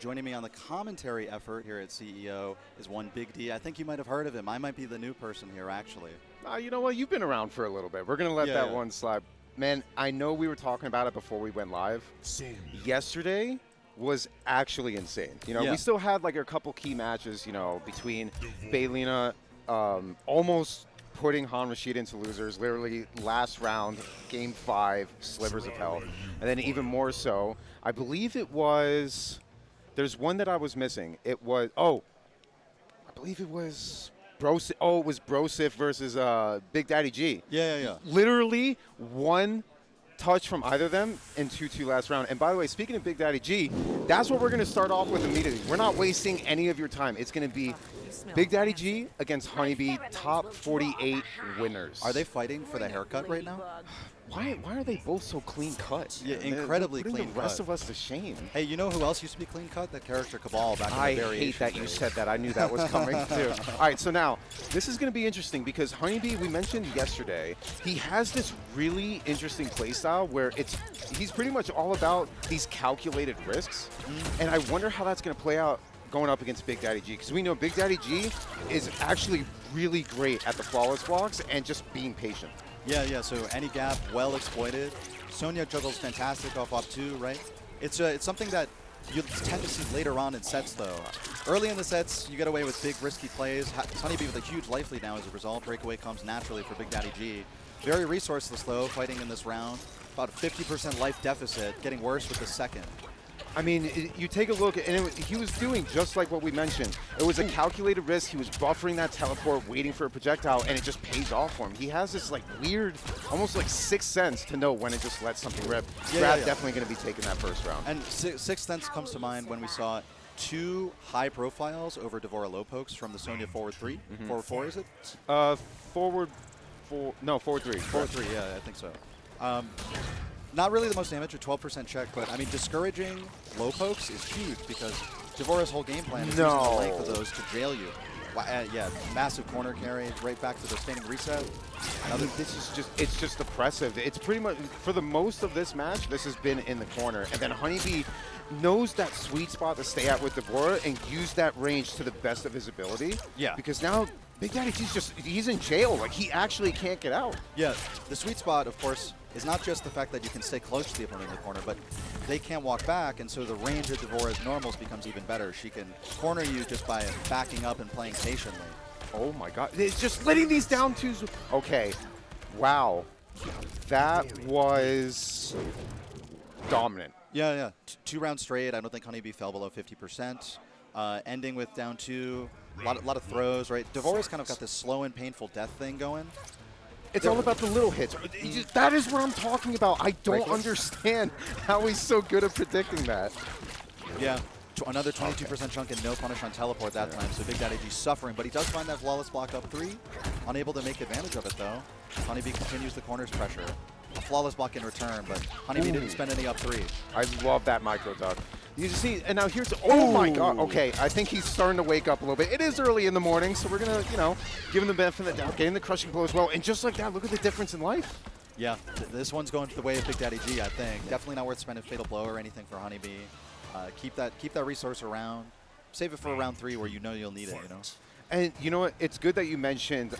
Joining me on the commentary effort here at CEO is one Big D. I think you might have heard of him. I might be the new person here, actually. You know what? You've been around for a little bit. We're going to let that one slide. Man, I know we were talking about it before we went live. Yesterday was actually insane. You know, we still had like a couple key matches, you know, between Baylina almost putting Han Rashid into losers, literally last round, game 5, slivers of hell. And then even more so, I believe it was, there's one that I was missing. It was, I believe it was Brosif. Oh, it was Brosif versus BigDaddyG. Yeah. Literally one touch from either of them in 2-2 last round. And by the way, speaking of BigDaddyG, that's what we're going to start off with immediately. We're not wasting any of your time. It's going to be BigDaddyG against HoneyBee, top 48 winners. Are they fighting for the haircut right now? Why are they both so clean cut? Yeah, incredibly clean cut. The rest of us to shame. Hey, you know who else used to be clean cut? That character Cabal back in the variation. I hate that you said that. I knew that was coming too. All right, so now this is going to be interesting because HoneyBee, we mentioned yesterday, he has this really interesting playstyle where he's pretty much all about these calculated risks, and I wonder how that's going to play out going up against BigDaddyG, because we know BigDaddyG is actually really great at the flawless blocks and just being patient. Yeah, so any gap, well exploited. Sonya juggles fantastic off op 2, right? It's something that you tend to see later on in sets, though. Early in the sets, you get away with big, risky plays. HoneyBee with a huge life lead now as a result. Breakaway comes naturally for BigDaddyG. Very resourceless, though, fighting in this round. About a 50% life deficit, getting worse with the second. I mean, you take a look, and he was doing just like what we mentioned. It was a calculated risk. He was buffering that teleport, waiting for a projectile, and it just pays off for him. He has this like weird, almost like sixth sense to know when it just lets something rip. Grab definitely going to be taking that first round. And sixth sense comes to mind when we saw 2 high profiles over Devora low pokes from the Sonya forward 3. Forward 4, is it? Forward 4. No, forward 3. Forward 3, yeah, I think so. Not really the most damage, a 12% check, but I mean, discouraging low pokes is huge because Devora's whole game plan is using the length of those to jail you. Yeah, massive corner carry, right back to the standing reset. This is it's just oppressive. It's pretty much, for the most of this match, this has been in the corner. And then HoneyBee knows that sweet spot to stay at with Devora and use that range to the best of his ability. Yeah. Because now BigDaddyG's he's in jail. Like, he actually can't get out. Yeah, the sweet spot, of course, is not just the fact that you can stay close to the opponent in the corner, but they can't walk back, and so the range of Devora's normals becomes even better. She can corner you just by backing up and playing patiently. Oh my god, it's just letting these down twos. Okay, wow. That was dominant. Yeah. 2 rounds straight. I don't think HoneyBee fell below 50%. Ending with down 2, a lot of throws, right? Devora's kind of got this slow and painful death thing going. It's all about the little hits. That is what I'm talking about. I don't understand how he's so good at predicting that. Yeah, another 22% chunk and no punish on teleport that time, so BigDaddyG suffering, but he does find that flawless block up 3. Unable to make advantage of it, though. HoneyBee continues the corner's pressure. A flawless block in return, but HoneyBee didn't spend any up 3. I love that micro duck. You see, and now here's, oh my god, okay, I think he's starting to wake up a little bit. It is early in the morning, so we're going to, you know, give him the benefit of the doubt, getting the crushing blow as well. And just like that, look at the difference in life. Yeah, this one's going the way of BigDaddyG, I think. Definitely not worth spending Fatal Blow or anything for HoneyBee. Keep that resource around. Save it for round 3 where you know you'll need it, you know? And you know what, it's good that you mentioned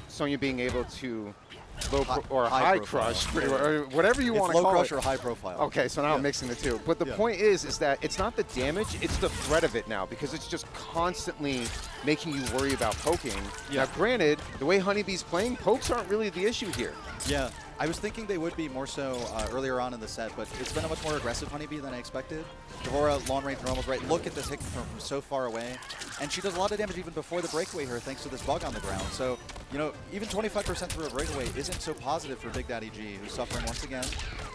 Sonya being able to high crush, or whatever you want to call it. Low crush or high profile. Okay, so now I'm mixing the two. But the point is that it's not the damage, it's the threat of it now, because it's just constantly making you worry about poking. Now, granted, the way HoneyBee's playing, pokes aren't really the issue here. Yeah, I was thinking they would be more so earlier on in the set, but it's been a much more aggressive HoneyBee than I expected. Devora, long range normals, right? Look at this hit from so far away. And she does a lot of damage even before the breakaway here, thanks to this bug on the ground. So, you know, even 25% through a breakaway isn't so positive for BigDaddyG, who's suffering once again.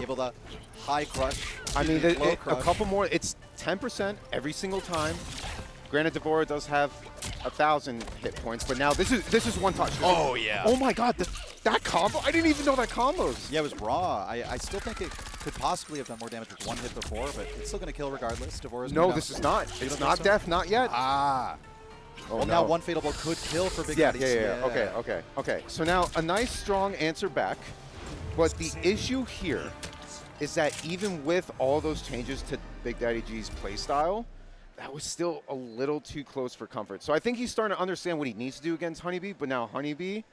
Able to high crush. I mean, a couple more. It's 10% every single time. Granted, Devora does have 1,000 hit points, but now this is one touch. Oh, yeah. Oh, my God. That combo? I didn't even know that combos. Yeah, it was raw. I still think it could possibly have done more damage with one hit before, but it's still going to kill regardless. Devora's no, this is not. It's not death, not yet. Ah. Oh, well, now one Fatal Blow could kill for BigDaddyG. Yeah. Okay. So now a nice, strong answer back, but the issue here is that even with all those changes to BigDaddyG's playstyle, that was still a little too close for comfort. So I think he's starting to understand what he needs to do against HoneyBee, but now HoneyBee,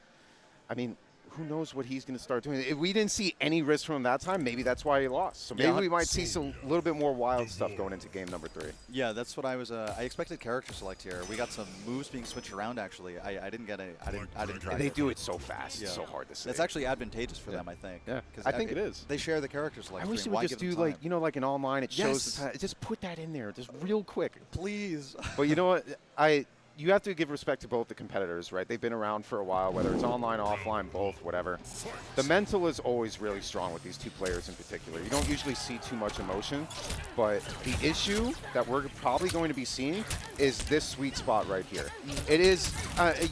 I mean, who knows what he's going to start doing. If we didn't see any risk from him that time, maybe that's why he lost. So maybe we might see some little bit more wild stuff going into game number 3. Yeah, that's what I was. I expected character select here. We got some moves being switched around. Actually, I didn't get a. I didn't try. They do it so fast. It's so hard to say. It's actually advantageous for them, I think. Yeah, I think it is. They share the character select. I wish they would just do like like an online. It shows the time. Just put that in there, just real quick, please. But you know what? You have to give respect to both the competitors, right? They've been around for a while, whether it's online, offline, both, whatever. The mental is always really strong with these two players in particular. You don't usually see too much emotion, but the issue that we're probably going to be seeing is this sweet spot right here. It is,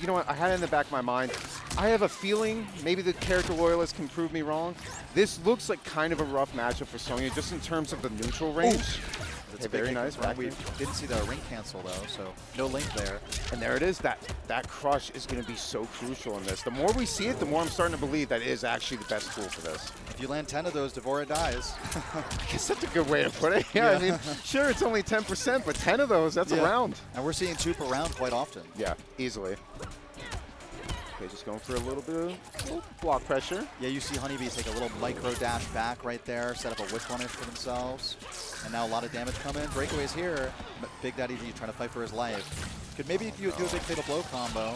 you know what, I had it in the back of my mind. I have a feeling, maybe the character loyalists can prove me wrong. This looks like kind of a rough matchup for Sonya, just in terms of the neutral range. It's very nice. We didn't see the ring cancel though, so no link there. And there it is. That crush is going to be so crucial in this. The more we see it, the more I'm starting to believe that it is actually the best tool for this. If you land 10 of those, Devora dies. I guess that's a good way to put it. Yeah, I mean, sure, it's only 10%, but 10 of those, that's a round. And we're seeing 2 per round quite often. Yeah, easily. Okay, just going for a little bit of block pressure. Yeah, you see HoneyBee take a little micro dash back right there, set up a whip punish for themselves. And now a lot of damage coming. Breakaways here. BigDaddyG trying to fight for his life. Could maybe do a big fatal blow combo.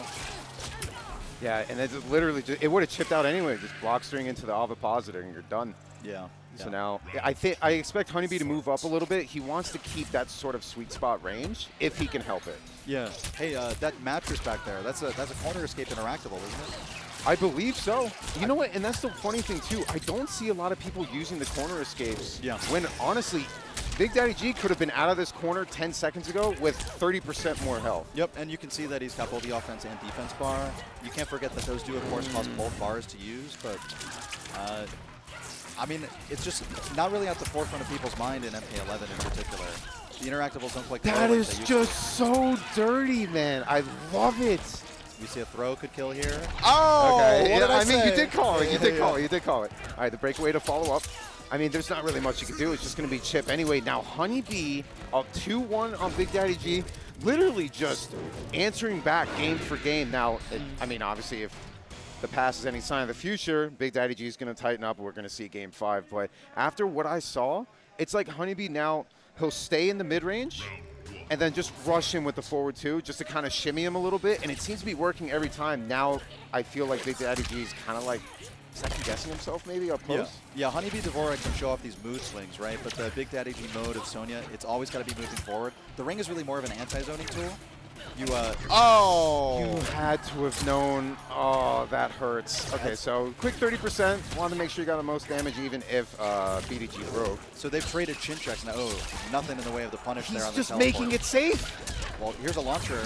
Yeah, and it just literally, it would have chipped out anyway. Just block string into the ovipositor and you're done. Yeah. So now, I expect HoneyBee to move up a little bit. He wants to keep that sort of sweet spot range if he can help it. Yeah. Hey, that mattress back there, that's a corner escape interactable, isn't it? I believe so. You know what? And that's the funny thing, too. I don't see a lot of people using the corner escapes when, honestly, BigDaddyG could have been out of this corner 10 seconds ago with 30% more health. Yep, and you can see that he's got both the offense and defense bar. You can't forget that those do, of course, cost both bars to use, but I mean, it's just not really at the forefront of people's mind in MK11 in particular. The interactables don't quite. That is just so dirty, man. I love it. You see a throw could kill here. Oh, okay. What did I mean, you did call it. You did call it. You did call it. All right, the breakaway to follow up. I mean, there's not really much you can do. It's just going to be chip anyway. Now, HoneyBee up 2-1 on BigDaddyG, literally just answering back game for game. Now, I mean, obviously, if the past is any sign of the future, BigDaddyG is going to tighten up. We're going to see game 5. But after what I saw, it's like HoneyBee now, he'll stay in the mid-range and then just rush him with the forward 2 just to kind of shimmy him a little bit. And it seems to be working every time. Now I feel like BigDaddyG is kind of like second-guessing himself maybe up close. Yeah, HoneyBee Devora can show off these mood swings, right? But the BigDaddyG mode of Sonya, it's always got to be moving forward. The ring is really more of an anti-zoning tool. You had to have known. Oh, that hurts. Okay, so quick 30%. Wanted to make sure you got the most damage even if BDG broke. So they've traded chin checks now. Oh, nothing in the way of the punish there on the teleport. He's just making it safe. Well, here's a launcher.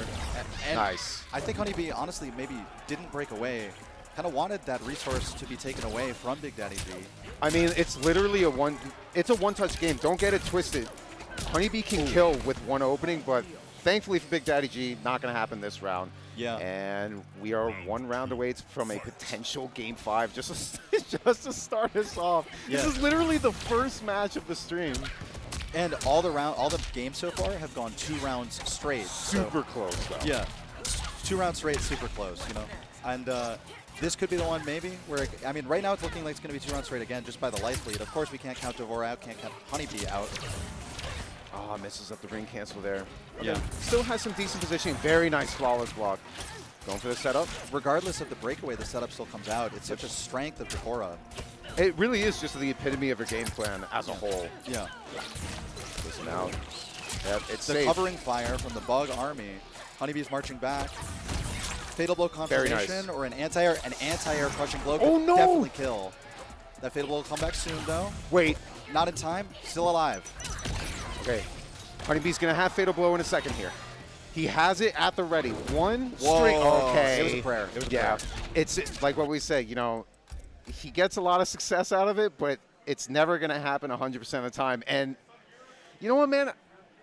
And nice. I think HoneyBee honestly maybe didn't break away. Kind of wanted that resource to be taken away from BigDaddyG. I mean, it's literally a one-touch game. Don't get it twisted. HoneyBee can kill with one opening, but thankfully for BigDaddyG, not going to happen this round. Yeah. And we are 1 round away from a potential game 5 just to start us off. Yeah. This is literally the first match of the stream. And all the games so far have gone 2 rounds straight. Super close, though. Yeah. 2 rounds straight, super close, you know. And this could be the one maybe where, I mean, right now it's looking like it's going to be 2 rounds straight again just by the life lead. Of course, we can't count Devora out, can't count HoneyBee out. Oh, misses up the ring cancel there. Yeah. Still has some decent positioning. Very nice, flawless block. Going for the setup. Regardless of the breakaway, the setup still comes out. It's such a strength of Devora. It really is just the epitome of your game plan as a whole. Yeah. Listen out. Yep, it's the safe. Covering fire from the Bug Army. HoneyBee's marching back. Fatal blow confirmation or an anti-air crushing blow could definitely kill. That fatal blow will come back soon though. Wait. Not in time. Still alive. Okay. HoneyBee's going to have fatal blow in a second here. He has it at the ready. One string. Okay. It was a prayer. It was a prayer. It's like what we say, you know, he gets a lot of success out of it, but it's never going to happen 100% of the time. And you know what, man?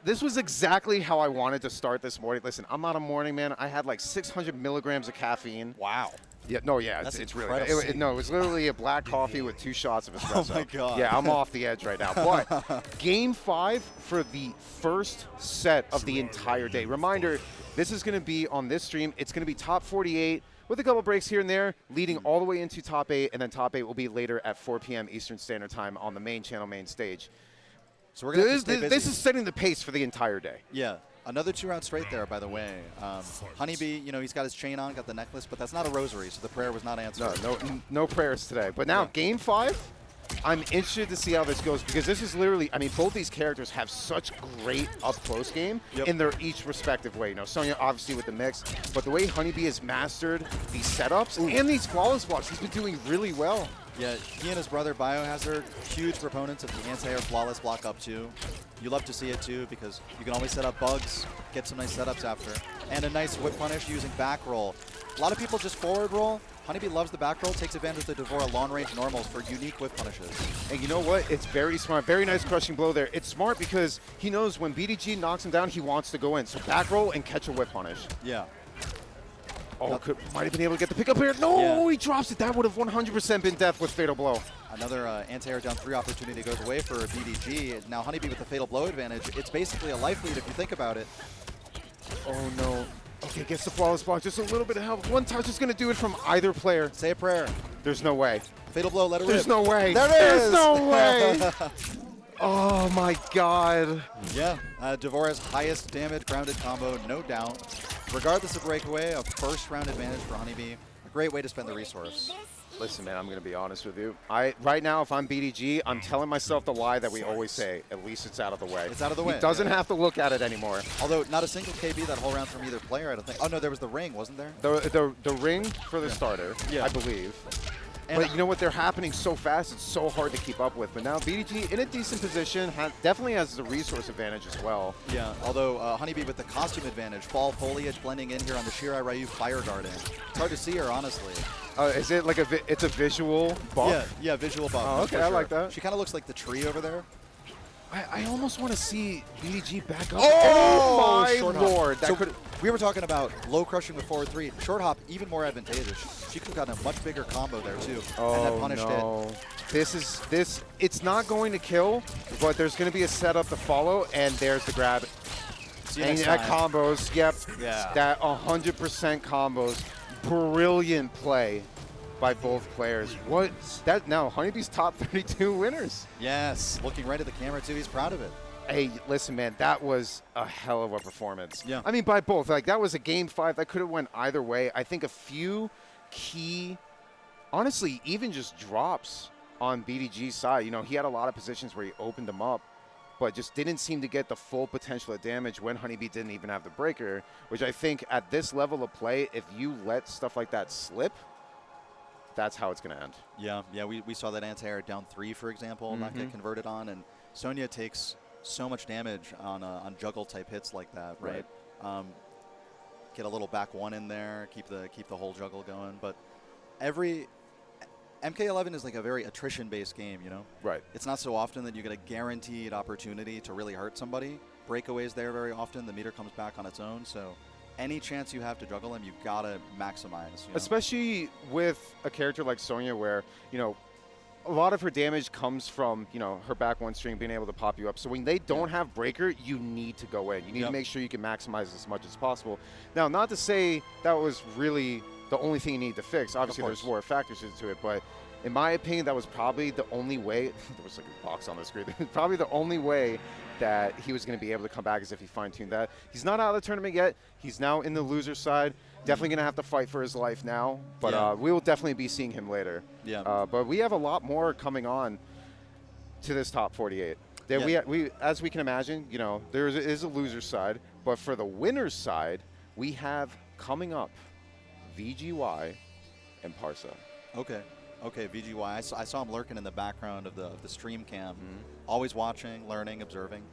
This was exactly how I wanted to start this morning. Listen, I'm not a morning man. I had like 600 milligrams of caffeine. Wow. Yeah, no, yeah, That's it's really incredible. no, it was literally a black coffee with 2 shots of espresso. Oh my god. Yeah, I'm off the edge right now. But Game 5 for the first set of the entire day. Reminder, this is going to be on this stream. It's going to be top 48 with a couple breaks here and there, leading all the way into top 8, and then top 8 will be later at 4 p.m. Eastern Standard Time on the main channel, main stage. So we're gonna this is setting the pace for the entire day. Yeah. Another 2-round straight there, by the way. HoneyBee, you know, he's got his chain on, got the necklace, but that's not a rosary, so the prayer was not answered. No prayers today. But now, Game 5, I'm interested to see how this goes because this is literally, I mean, both these characters have such great up-close game in their each respective way. You know, Sonya obviously with the mix, but the way HoneyBee has mastered these setups and these flawless blocks, he's been doing really well. Yeah, he and his brother Biohazard, huge proponents of the anti-air flawless block up 2. You love to see it too because you can always set up bugs, get some nice setups after. And a nice whip punish using back roll. A lot of people just forward roll. HoneyBee loves the back roll, takes advantage of the Devora long range normals for unique whip punishes. And you know what? It's very smart. Very nice crushing blow there. It's smart because he knows when BDG knocks him down, he wants to go in. So back roll and catch a whip punish. Yeah. Oh, might have been able to get the pickup here. No, he drops it. That would have 100% been death with Fatal Blow. Another anti-air down 3 opportunity goes away for BDG. Now HoneyBee with the Fatal Blow advantage. It's basically a life lead if you think about it. Oh, no. Okay, gets the flawless block. Just a little bit of help. One touch is going to do it from either player. Say a prayer. There's no way. Fatal Blow, let it rip. There's no way. There it is. There's no way. Oh, my God. Yeah, Devora's highest damage grounded combo, no doubt. Regardless of breakaway, a first round advantage for HoneyBee. A great way to spend the resource. Listen, man, I'm going to be honest with you. Right now, if I'm BDG, I'm telling myself the lie that we always say, at least it's out of the way. It's out of the way. He doesn't have to look at it anymore. Although, not a single KB that whole round from either player, I don't think. Oh, no, there was the ring, wasn't there? The ring for the starter, I believe. And but you know what? They're happening so fast, it's so hard to keep up with. But now BDG in a decent position, definitely has the resource advantage as well. Yeah, although HoneyBee with the costume advantage, fall foliage blending in here on the Shirai Ryu Fire Garden. It's hard to see her, honestly. Is it like it's a visual buff? Yeah, visual buff. Oh, okay, I like that. She kind of looks like the tree over there. I almost want to see BDG back up. Oh, my lord. So we were talking about low crushing with forward 3. Short hop, even more advantageous. She could have gotten a much bigger combo there, too. Oh, and that punished it. It's not going to kill, but there's going to be a setup to follow, and there's the grab. See you and next that time. combos, yep. Yeah. That 100% combos. Brilliant play by both players. Now HoneyBee's top 32 winners. Yes, looking right at the camera too. He's proud of it. Hey, listen, man, that was a hell of a performance. Yeah. I mean, by both. Like, that was a Game 5 that could have went either way. I think a few key, honestly, even just drops on BDG's side. You know, he had a lot of positions where he opened them up, but just didn't seem to get the full potential of damage when HoneyBee didn't even have the breaker, which I think at this level of play, if you let stuff like that slip, that's how it's going to end. Yeah, we saw that anti-air down 3, for example, not get converted on, and Sonya takes so much damage on juggle type hits like that, right? Get a little back 1 in there, keep the whole juggle going, but every MK11 is like a very attrition-based game, you know? Right. It's not so often that you get a guaranteed opportunity to really hurt somebody. Breakaways there very often, the meter comes back on its own, so any chance you have to juggle him, you've got to maximize. You know? Especially with a character like Sonya where, you know, a lot of her damage comes from, you know, her back 1 string being able to pop you up. So when they don't have breaker, you need to go in. You need to make sure you can maximize as much as possible. Now, not to say that was really the only thing you need to fix. Obviously, there's more factors into it, but in my opinion, that was probably the only way. There was like a box on the screen. Probably the only way that he was going to be able to come back is if he fine-tuned that. He's not out of the tournament yet. He's now in the loser side. Definitely going to have to fight for his life now, but we will definitely be seeing him later. Yeah. But we have a lot more coming on to this top 48. We, as we can imagine, you know, there is a loser side, but for the winner's side, we have coming up VGY and Parsa. Okay, VGY. I saw him lurking in the background of the stream cam, always watching, learning, observing.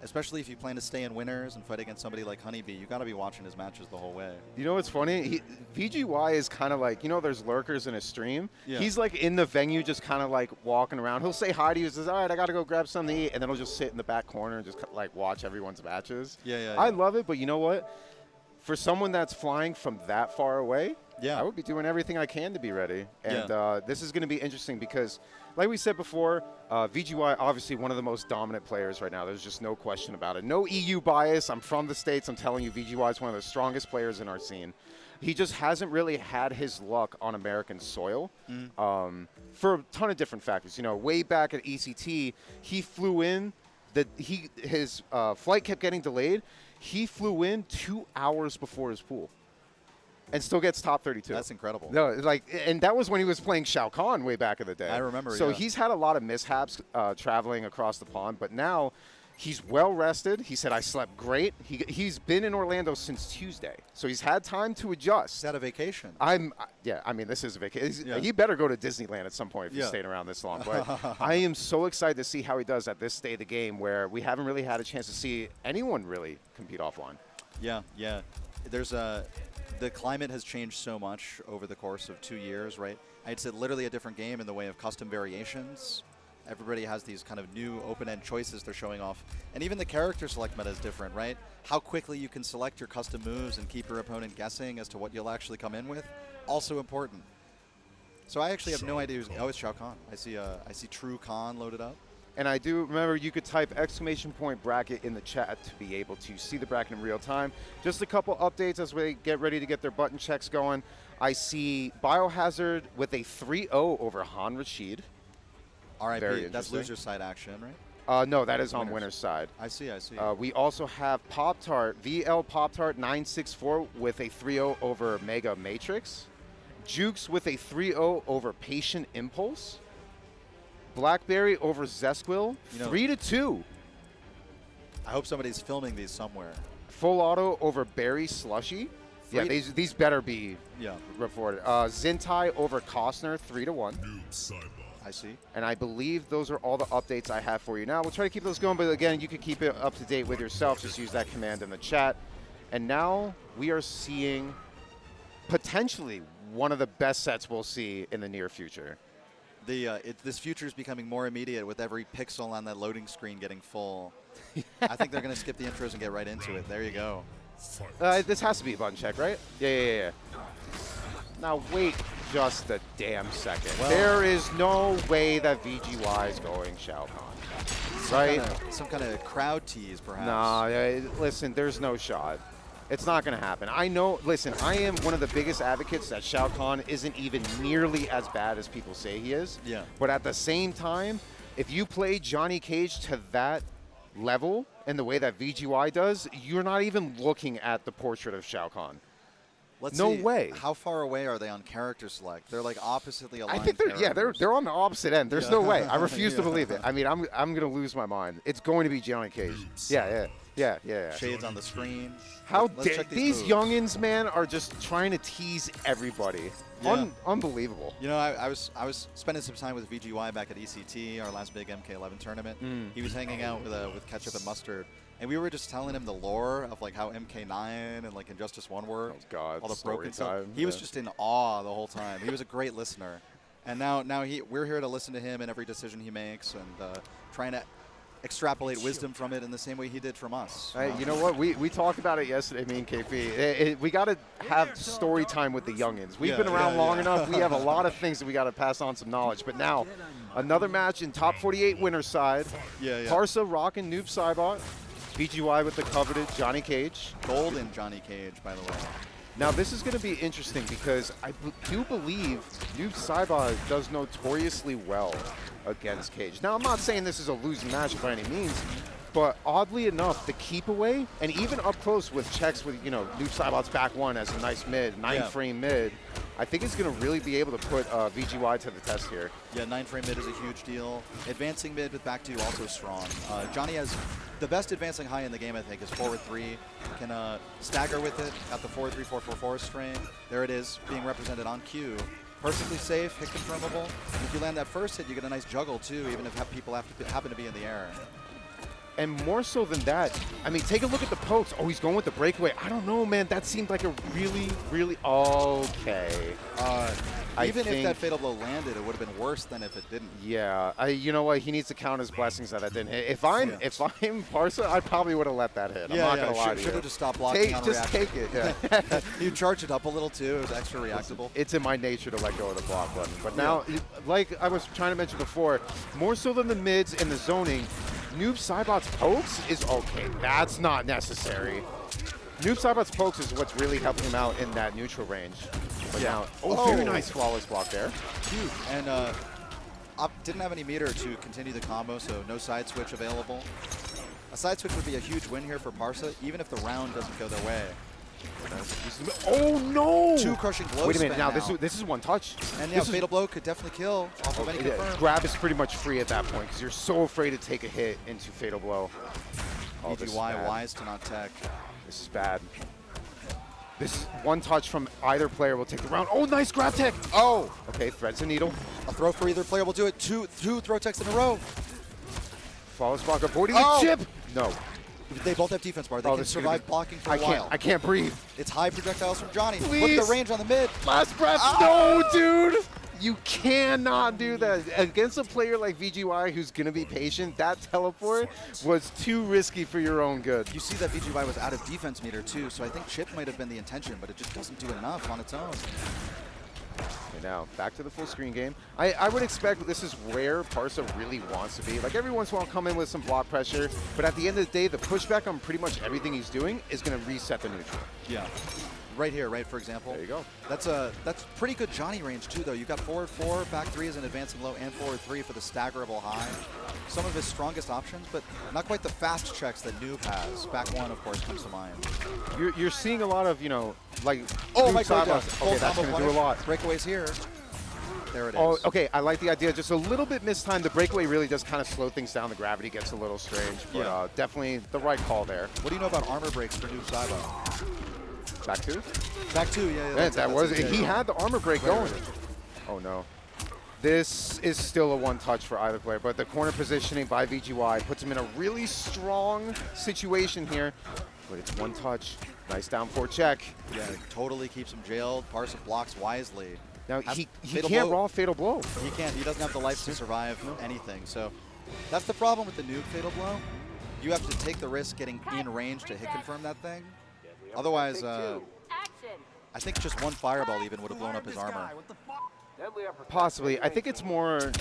Especially if you plan to stay in winners and fight against somebody like HoneyBee, you got to be watching his matches the whole way. You know what's funny? VGY is kind of like, you know, there's lurkers in a stream. Yeah. He's like in the venue, just kind of like walking around. He'll say hi to you. He says, "All right, I got to go grab something to eat," and then he'll just sit in the back corner and just like watch everyone's matches. Yeah. I love it, but you know what? For someone that's flying from that far away, Yeah. I would be doing everything I can to be ready. And this is going to be interesting because, like we said before, VGY obviously one of the most dominant players right now. There's just no question about it. No EU bias. I'm from the States. I'm telling you, VGY is one of the strongest players in our scene. He just hasn't really had his luck on American soil for a ton of different factors. You know, way back at ECT, he flew in. His flight kept getting delayed. He flew in 2 hours before his pool and still gets top 32. That's incredible. No, and that was when he was playing Shao Kahn way back in the day. I remember, So he's had a lot of mishaps traveling across the pond, but now he's well rested. He said, I slept great. He's been in Orlando since Tuesday, so he's had time to adjust. He's had a vacation. I mean, this is a vacation. He better go to Disneyland at some point if he's staying around this long. But I am so excited to see how he does at this stage of the game where we haven't really had a chance to see anyone really compete offline. Yeah. There's the climate has changed so much over the course of 2 years, right? It's literally a different game in the way of custom variations. Everybody has these kind of new open-end choices they're showing off. And even the character select meta is different, right? How quickly you can select your custom moves and keep your opponent guessing as to what you'll actually come in with, also important. So I actually have no idea who's... Oh, it's Shao Kahn. I see True Kahn loaded up. And I do remember you could type !bracket in the chat to be able to see the bracket in real time. Just a couple updates as we get ready to get their button checks going. I see Biohazard with a 3-0 over Han Rashid. RIP, that's loser side action, right? No, that is on winner's side. I see. We also have Pop-Tart, VL Pop-Tart 964 with a 3-0 over Mega Matrix. Jukes with a 3-0 over Patient Impulse. Blackberry over Zesquil, 3-2. I hope somebody's filming these somewhere. Full Auto over Berry Slushy. Yeah, these better be reported. Zintai over Costner, 3-1. I see. And I believe those are all the updates I have for you now. We'll try to keep those going, but again, you can keep it up to date with yourself. Just use that command in the chat. And now we are seeing potentially one of the best sets we'll see in the near future. This future is becoming more immediate with every pixel on that loading screen getting full. I think they're going to skip the intros and get right into it. There you go. This has to be a button check, right? Yeah. Now wait just a damn second. Well, there is no way that VGY is going Shao Kahn, right? Some kind of crowd tease, perhaps. Nah, listen, there's no shot. It's not going to happen. I know, listen, I am one of the biggest advocates that Shao Kahn isn't even nearly as bad as people say he is. Yeah. But at the same time, if you play Johnny Cage to that level and the way that VGY does, you're not even looking at the portrait of Shao Kahn. Let's no see, way. How far away are they on character select? They're like oppositely aligned. I think they're on the opposite end. There's no way. I refuse to believe it. I mean, I'm going to lose my mind. It's going to be Johnny Cage. Yeah. Shades on the screen. How dare these youngins, man, are just trying to tease everybody. Yeah. Unbelievable. You know, I was spending some time with VGY back at ECT, our last big MK11 tournament. He was hanging out with Ketchup and Mustard, and we were just telling him the lore of like how MK9 and like Injustice 1 worked. Oh God, all the broken time. stuff. He was just in awe the whole time. He was a great listener, and now we're here to listen to him in every decision he makes and trying to extrapolate wisdom from it in the same way he did from us. Hey, you know what? We talked about it yesterday, me and KP. We got to have story time with the youngins. We've been around long enough. We have a lot of things that we got to pass on some knowledge. But now, another match in top 48 winner's side. Parsa rocking Noob Saibot. VGY with the coveted Johnny Cage. Golden Johnny Cage, by the way. Now, this is going to be interesting because I do believe Noob Saibot does notoriously well against Cage. Now, I'm not saying this is a losing match by any means, but oddly enough, the keep away, and even up close with checks with, Noob Saibot's back one as a nice mid, 9-frame mid, I think it's going to really be able to put VGY to the test here. Yeah, 9-frame mid is a huge deal. Advancing mid with back two also strong. Johnny has the best advancing high in the game, I think, is forward 3. Can stagger with it at the 4-3-4-4-4 string. There it is, being represented on cue. Perfectly safe, hit confirmable. And if you land that first hit, you get a nice juggle too, even if people happen to be in the air. And more so than that, I mean, take a look at the pokes. Oh, he's going with the breakaway. I don't know, man. That seemed like a really okay. Even if that fatal blow landed, it would have been worse than if it didn't. Yeah, you know what? He needs to count his blessings that didn't hit. If I'm Parsa, I probably would have let that hit. I'm not gonna lie to you. Should have just stopped blocking on just reaction. take it. Yeah. You charge it up a little too. It was extra reactable. It's in my nature to let go of the block button. But now, like I was trying to mention before, more so than the mids and the zoning, Noob Saibot's pokes is okay. That's not necessary. Noob Saibot's pokes is what's really helping him out in that neutral range. But now, very nice flawless block there. Huge. And didn't have any meter to continue the combo, so no side switch available. A side switch would be a huge win here for Parsa, even if the round doesn't go their way. Oh no! 2 crushing blows. Wait a minute, now this is one touch. And yeah, fatal blow could definitely kill off of any confirm. Grab is pretty much free at that point because you're so afraid to take a hit into fatal blow. Oh, VGY wise to not tech. This is bad. This one touch from either player will take the round. Oh, nice grab tech. Oh, okay, threads a needle. A throw for either player will do it. Two throw techs in a row. Flawless block avoiding the chip. No. They both have defense bar. They can survive blocking for a while. I can't breathe. It's high projectiles from Johnny. Please. Look at the range on the mid. Last breath. No, dude. You cannot do that. Against a player like VGY who's going to be patient, that teleport was too risky for your own good. You see that VGY was out of defense meter too, so I think chip might have been the intention, but it just doesn't do enough on its own. Okay, now, back to the full screen game. I would expect this is where Parsa really wants to be. Like, every once in a while, come in with some block pressure, but at the end of the day, the pushback on pretty much everything he's doing is going to reset the neutral. Yeah. Right here, right, for example. There you go. That's pretty good Johnny range, too, though. You've got forward 4, back 3 is an advancing low, and forward 3 for the staggerable high. Some of his strongest options, but not quite the fast checks that Noob has. Back 1, of course, comes to mind. You're seeing a lot of, you know, like... Oh, my God, okay, that's going to do a lot. Breakaways here. There it is. Oh, okay, I like the idea. Just a little bit mistimed. The breakaway really does kind of slow things down. The gravity gets a little strange, but definitely the right call there. What do you know about armor breaks for Noob Saibot? Back 2? Back 2, yeah. He had the armor break going. Oh, no. This is still a one touch for either player, but the corner positioning by VGY puts him in a really strong situation here. But it's one touch. Nice down 4 check. Yeah, it totally keeps him jailed. Parsa blocks wisely. Now, he can't raw fatal blow. He can't. He doesn't have the life to survive anything. So that's the problem with the Noob fatal blow. You have to take the risk getting in range to hit confirm that thing. Otherwise, I think just one fireball even would have blown up his armor. Possibly. I think it's more...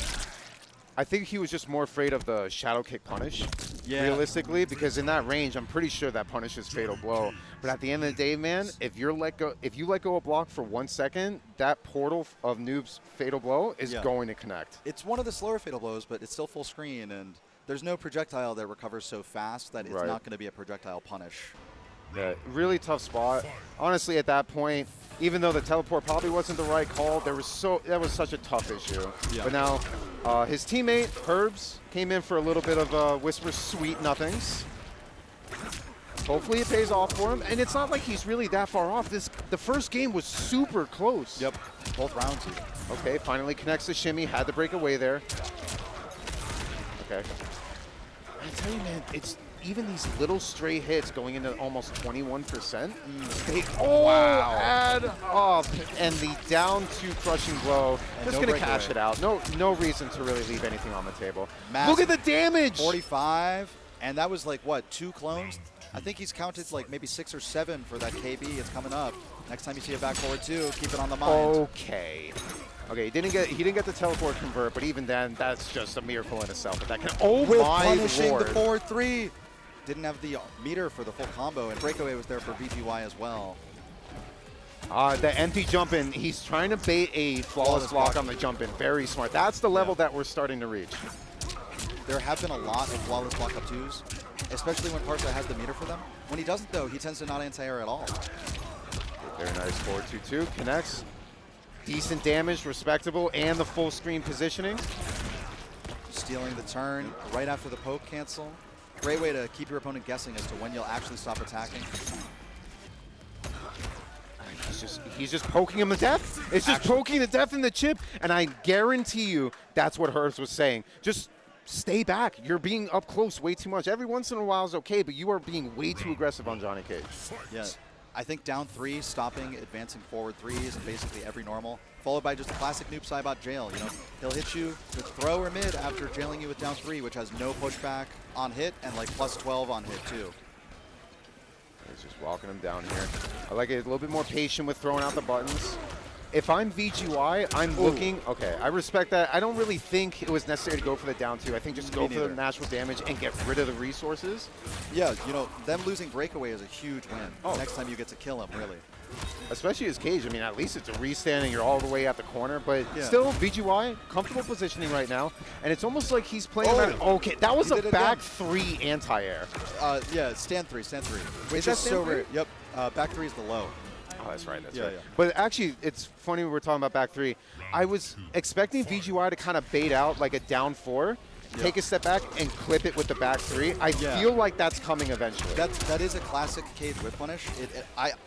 I think he was just more afraid of the shadow kick punish, realistically, because in that range, I'm pretty sure that punishes fatal blow. But at the end of the day, man, if you let go a block for 1 second, that portal of Noob's fatal blow is going to connect. It's one of the slower fatal blows, but it's still full screen, and there's no projectile that recovers so fast that it's not going to be a projectile punish. Yeah, really tough spot. Honestly, at that point, even though the teleport probably wasn't the right call, that was such a tough issue. Yeah. But now, his teammate, Herbs, came in for a little bit of Whisper Sweet Nothings. Hopefully it pays off for him. And it's not like he's really that far off. The first game was super close. Yep, both rounds. Okay, finally connects the shimmy, had to break away there. Okay. I tell you, man, it's even these little stray hits going into almost 21%. They add up. And the down 2 crushing blow, just going to cash it out. No reason to really leave anything on the table. Massive. Look at the damage. 45, and that was like, what, 2 clones? I think he's counted like maybe 6 or 7 for that KB. It's coming up. Next time you see a back forward 2, keep it on the mind. Okay. Okay, he didn't get the teleport convert, but even then, that's just a miracle in itself. But that can, oh my punishing lord. The forward 3. Didn't have the meter for the full combo, and breakaway was there for VGY as well. The empty jump in, he's trying to bait a flawless block on the jump in. Very smart. That's the level that we're starting to reach. There have been a lot of flawless block up 2s, especially when Parsa has the meter for them. When he doesn't, though, he tends to not anti-air at all. Very nice forward 2-2, connects. Decent damage, respectable, and the full screen positioning. Stealing the turn right after the poke cancel. Great way to keep your opponent guessing as to when you'll actually stop attacking. He's just poking him to death. It's just poking to death in the chip, and I guarantee you that's what Herbs was saying. Just stay back. You're being up close way too much. Every once in a while is okay, but you are being way too aggressive on Johnny Cage. Yeah. I think down 3, stopping, advancing forward 3s, and basically every normal, followed by just a classic Noob Saibot jail. You know, he'll hit you with throw or mid after jailing you with down 3, which has no pushback on hit and like plus 12 on hit too. He's just walking him down here. I like it a little bit more patient with throwing out the buttons. If I'm VGY, I'm looking, okay, I respect that. I don't really think it was necessary to go for the down 2. I think just go for the natural damage and get rid of the resources. Yeah, you know, them losing breakaway is a huge win. Next time you get to kill him, really. Especially as Cage. I mean, at least it's a restand and you're all the way at the corner. But still, VGY, comfortable positioning right now. And it's almost like he's playing okay, that was a back 3 anti-air. Yeah, stand 3. Which is so rare. Yep, back 3 is the low. Oh, that's right. Yeah. But actually, it's funny we were talking about back 3. I was expecting VGY to kind of bait out like a down 4, take a step back, and clip it with the back 3. I feel like that's coming eventually. That is a classic Cage whip punish.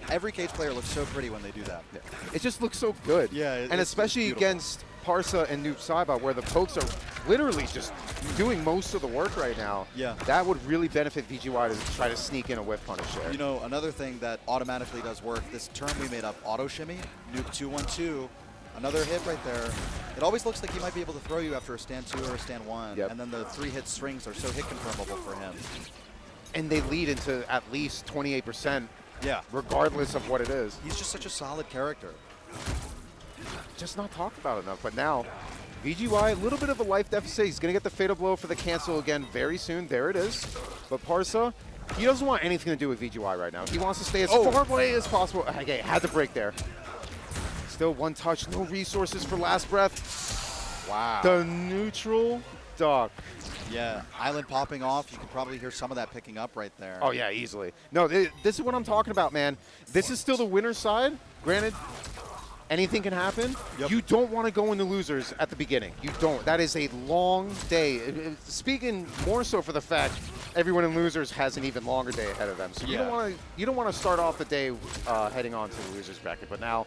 Every Cage player looks so pretty when they do that. It just looks so good. Yeah, and especially against Parsa and Noob Saibot, where the pokes are literally just doing most of the work right now. Yeah. That would really benefit VGY to try to sneak in a whip punish there. You know, another thing that automatically does work, this term we made up, auto shimmy, Noob 2-1-2, another hit right there. It always looks like he might be able to throw you after a stand 2 or a stand 1, and then the 3-hit strings are so hit confirmable for him. And they lead into at least 28%, regardless of what it is. He's just such a solid character. Just not talked about enough, but now VGY, a little bit of a life deficit. He's going to get the fatal blow for the cancel again very soon. There it is. But Parsa, he doesn't want anything to do with VGY right now. He wants to stay as far away as possible. Okay, had to break there. Still one touch, no resources for last breath. Wow. The neutral duck. Yeah, island popping off. You can probably hear some of that picking up right there. Oh, yeah, easily. No, this is what I'm talking about, man. This is still the winner's side. Granted, anything can happen. You don't want to go into losers at the beginning. You don't. That is a long day. Speaking more so for the fact everyone in losers has an even longer day ahead of them. So you don't want to start off the day heading on to the losers bracket. But now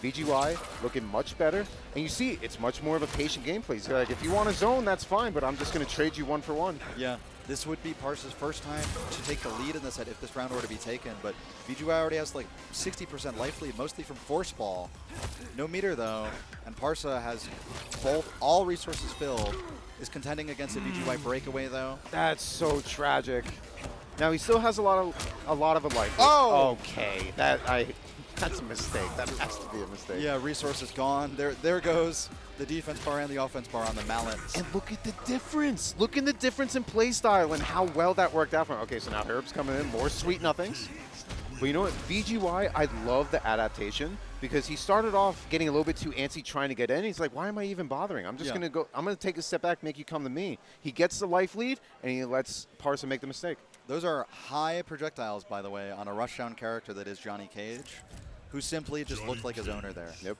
VGY looking much better. And you see, it's much more of a patient gameplay. He's like, if you want to zone, that's fine, but I'm just going to trade you 1 for 1. Yeah. This would be Parsa's first time to take the lead in the set if this round were to be taken, but VGY already has like 60% life lead, mostly from force ball. No meter though, and Parsa has all resources filled, is contending against a VGY breakaway though. That's so tragic. Now he still has a lot of a life. Oh! Okay, that's a mistake. That has to be a mistake. Yeah, resources gone. There goes the defense bar and the offense bar on the mallet. And look at the difference. Look at the difference in play style and how well that worked out for him. Okay, so now Herb's coming in, more sweet nothings. But you know what, VGY, I love the adaptation because he started off getting a little bit too antsy trying to get in. He's like, why am I even bothering? I'm just going to go, I'm going to take a step back, make you come to me. He gets the life lead and he lets Parsa make the mistake. Those are high projectiles, by the way, on a rushdown character that is Johnny Cage, who simply just looked like his owner there. Yep.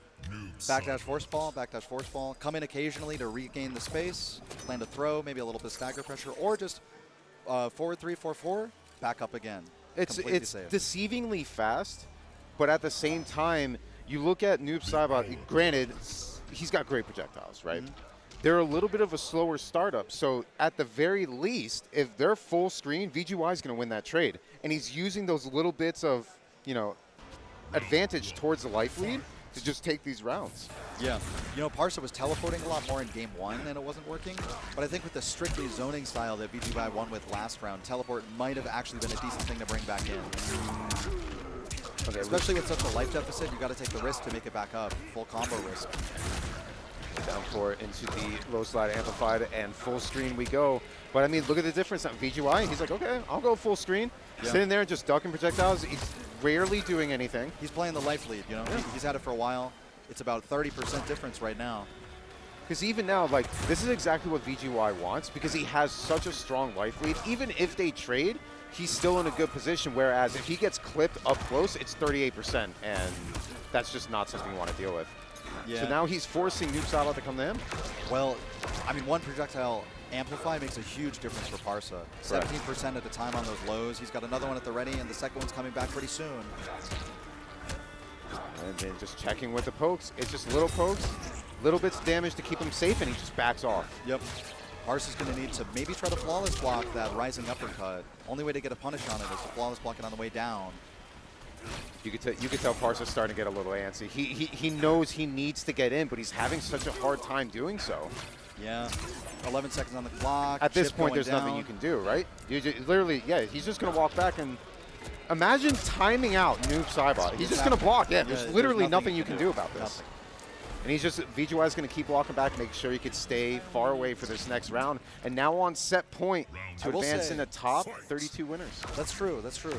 Backdash force ball, come in occasionally to regain the space, land a throw, maybe a little bit of stagger pressure, or just forward 3, 4, 4, back up again. It's deceivingly fast, but at the same time, you look at Noob Saibot, granted, he's got great projectiles, right? They're a little bit of a slower startup, so at the very least, if they're full screen, VGY is going to win that trade. And he's using those little bits of, you know, advantage towards the life lead to just take these rounds. Yeah. You know, Parsa was teleporting a lot more in game 1 and it wasn't working, but I think with the strictly zoning style that VGY won with last round, teleport might have actually been a decent thing to bring back in. Okay, especially with such a life deficit, you got to take the risk to make it back up. Full combo risk. Down 4 into the low slide amplified and full screen we go. But I mean, look at the difference on VGY. He's like, okay, I'll go full screen. Sitting there and just ducking projectiles. He's rarely doing anything. He's playing the life lead, you know. He's had it for a while. It's about 30% difference right now. Because even now, like, this is exactly what VGY wants because he has such a strong life lead. Even if they trade, he's still in a good position, whereas if he gets clipped up close, it's 38%, and that's just not something you want to deal with. Yeah. So now he's forcing Noob Saibot to come to him? Well, I mean, one projectile amplify makes a huge difference for Parsa. 17% at the time on those lows. He's got another one at the ready, and the second one's coming back pretty soon. And then just checking with the pokes. It's just little pokes, little bits of damage to keep him safe, and he just backs off. Yep. Parsa's going to need to maybe try to flawless block that rising uppercut. Only way to get a punish on it is to flawless block it on the way down. You could tell Parsa's starting to get a little antsy. He knows he needs to get in, but he's having such a hard time doing so. Yeah. 11 seconds on the clock. At this point, there's nothing you can do, right? You literally, yeah, he's just going to walk back and imagine timing out Noob Cybot. He's just going to block. Yeah, there's literally nothing you can do about this. Nothing. And he's just, VideoGamezYo is going to keep walking back, make sure he could stay far away for this next round. And now on set point to advance in the top 32 winners. That's true, that's true.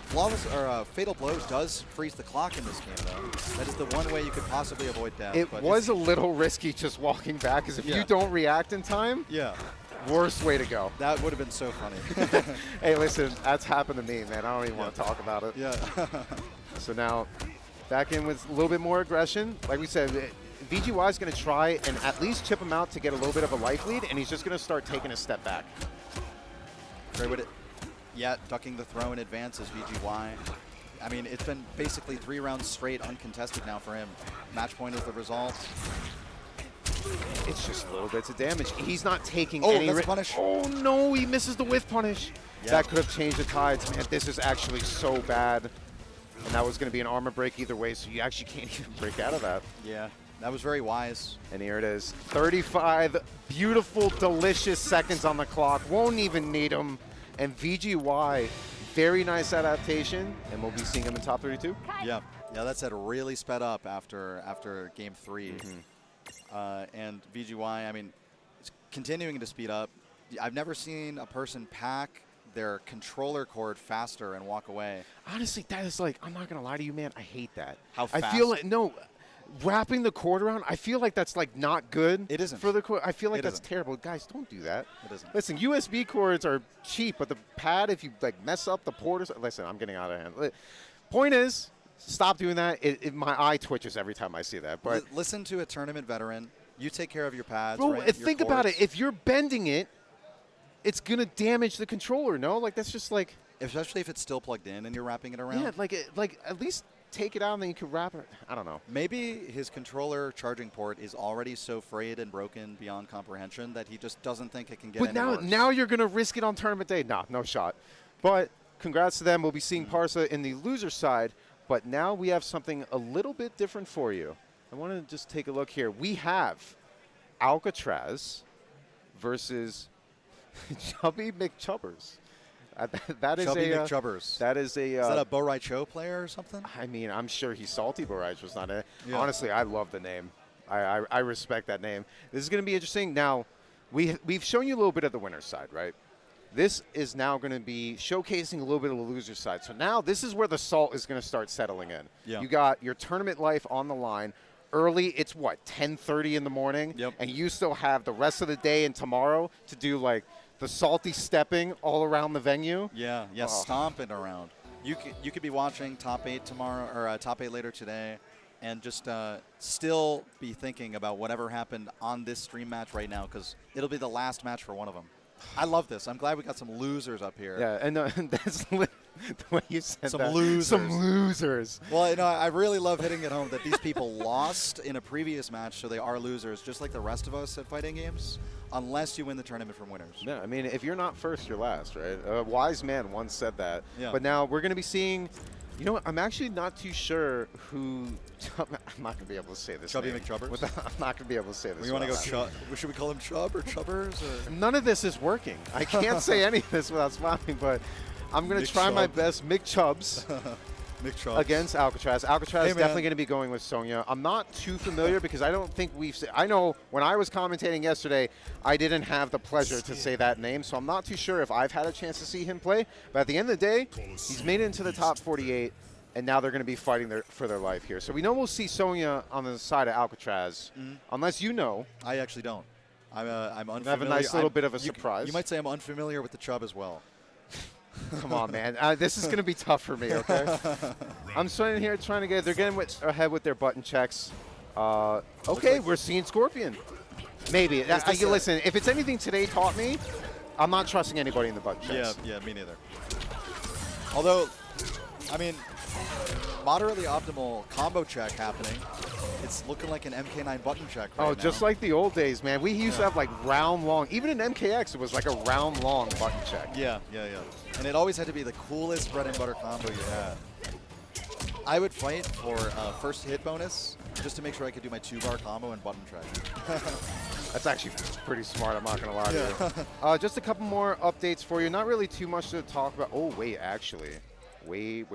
Flawless or Fatal Blow does freeze the clock in this game, though. That is the one way you could possibly avoid death. It was a little risky just walking back, because if you don't react in time, worst way to go. That would have been so funny. Hey, listen, that's happened to me, man. I don't even want to talk about it. Yeah. So now, back in with a little bit more aggression. Like we said, VideoGamezYo is going to try and at least chip him out to get a little bit of a life lead, and he's just going to start taking a step back. Great with it. Yeah, ducking the throw in advance is VideoGamezYo. I mean, it's been basically 3 rounds straight uncontested now for him. Match point is the result. It's just little bits of damage. He's not taking any punish. Oh no, he misses the whiff punish. Yep. That could have changed the tides. Man, this is actually so bad. And that was going to be an armor break either way, so you actually can't even break out of that. Yeah, that was very wise. And here it is. 35 beautiful, delicious seconds on the clock. Won't even need them. And VideoGamezYo, very nice adaptation, and we'll be seeing him in top 32. Yeah, that set really sped up after game 3. And VideoGamezYo, I mean, it's continuing to speed up. I've never seen a person pack their controller cord faster and walk away. Honestly, that is like, I'm not gonna lie to you, man, I hate that. How fast? I feel like, no, wrapping the cord around, I feel like that's like not good. It isn't. For the cord, I feel like that's terrible. Guys, don't do that. It isn't. Listen, USB cords are cheap, but the pad, if you like mess up the port or something, listen, I'm getting out of hand. Point is, stop doing that. My eye twitches every time I see that. But listen to a tournament veteran. You take care of your pads. Bro, right? Think about it. If you're bending it, it's gonna damage the controller. No, like that's just like. Especially if it's still plugged in and you're wrapping it around. Yeah, like at least take it out and then you can wrap it. I don't know. Maybe his controller charging port is already so frayed and broken beyond comprehension that he just doesn't think it can get any worse. But now you're gonna risk it on tournament day. Nah, no shot. But congrats to them. We'll be seeing Parsa in the loser side. But now we have something a little bit different for you. I want to just take a look here. We have Alcatraz versus ChubbyMcChubers. That is ChubbyMcChubers. That is a. Is that a Bo Rai Cho player or something? I mean, I'm sure he's salty. Bo Rai was not it. Yeah. Honestly, I love the name. I respect that name. This is going to be interesting. Now, we've shown you a little bit of the winner's side, right? This is now going to be showcasing a little bit of the loser's side. So now this is where the salt is going to start settling in. Yeah. You got your tournament life on the line. Early, it's what, 10:30 in the morning? Yep. And you still have the rest of the day and tomorrow to do like the salty stepping all around the venue. Yeah, stomping around. You could be watching Top 8 tomorrow or Top 8 later today, and just still be thinking about whatever happened on this stream match right now, because it'll be the last match for one of them. I love this. I'm glad we got some losers up here. Yeah, and that's the way you said some that. Losers. Some losers. Well, you know, I really love hitting it home that these people lost in a previous match, so they are losers, just like the rest of us at fighting games, unless you win the tournament from winners. No, I mean, if you're not first, you're last, right? A wise man once said that. Yeah. But now we're going to be seeing, you know what, I'm actually not too sure who, I'm not going to be able to say this ChubbyMcChubers? I'm not going to be able to say this. You want to go Chub? Should we call him Chub or Chubbers? Or? None of this is working. I can't say any of this without smiling, but I'm going to try my best. McChubs. McChubs. Against Alcatraz. Alcatraz is definitely going to be going with Sonya. I'm not too familiar because I don't think we've – I know when I was commentating yesterday, I didn't have the pleasure to say that name, so I'm not too sure if I've had a chance to see him play. But at the end of the day, he's made it into the top 48, and now they're going to be fighting for their life here. So we know we'll see Sonya on the side of Alcatraz, unless you know. I actually don't. I'm unfamiliar. I have a nice little bit of a surprise. You might say I'm unfamiliar with the Chub as well. Come on, man. This is going to be tough for me, okay? I'm sitting here trying to get – they're getting ahead with their button checks. Okay, we're seeing Scorpion. Maybe. Listen, if it's anything today taught me, I'm not trusting anybody in the button checks. Yeah, me neither. Although, I mean, moderately optimal combo check happening. It's looking like an MK9 button check right now. Just like the old days, man. We used to have like round long, even in MKX, it was like a round long button check. Yeah. And it always had to be the coolest bread and butter combo you had. I would fight for first hit bonus just to make sure I could do my 2-bar combo and button check. That's actually pretty smart, I'm not going to lie to you. Just a couple more updates for you. Not really too much to talk about. Oh, wait, actually. Wait.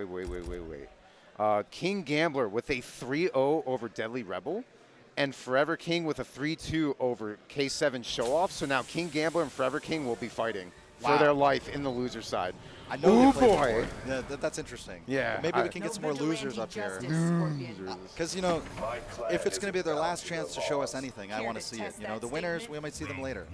King Gambler with a 3-0 over Deadly Rebel, and Forever King with a 3-2 over K7 Show-Off. So now King Gambler and Forever King will be fighting for their life in the loser side. I know. Oh boy, yeah, that's interesting. Yeah, but maybe we can get some more losers up here. Because you know, if it's going to be their last chance to show us anything, I want to see it. You know, the winners, we might see them later.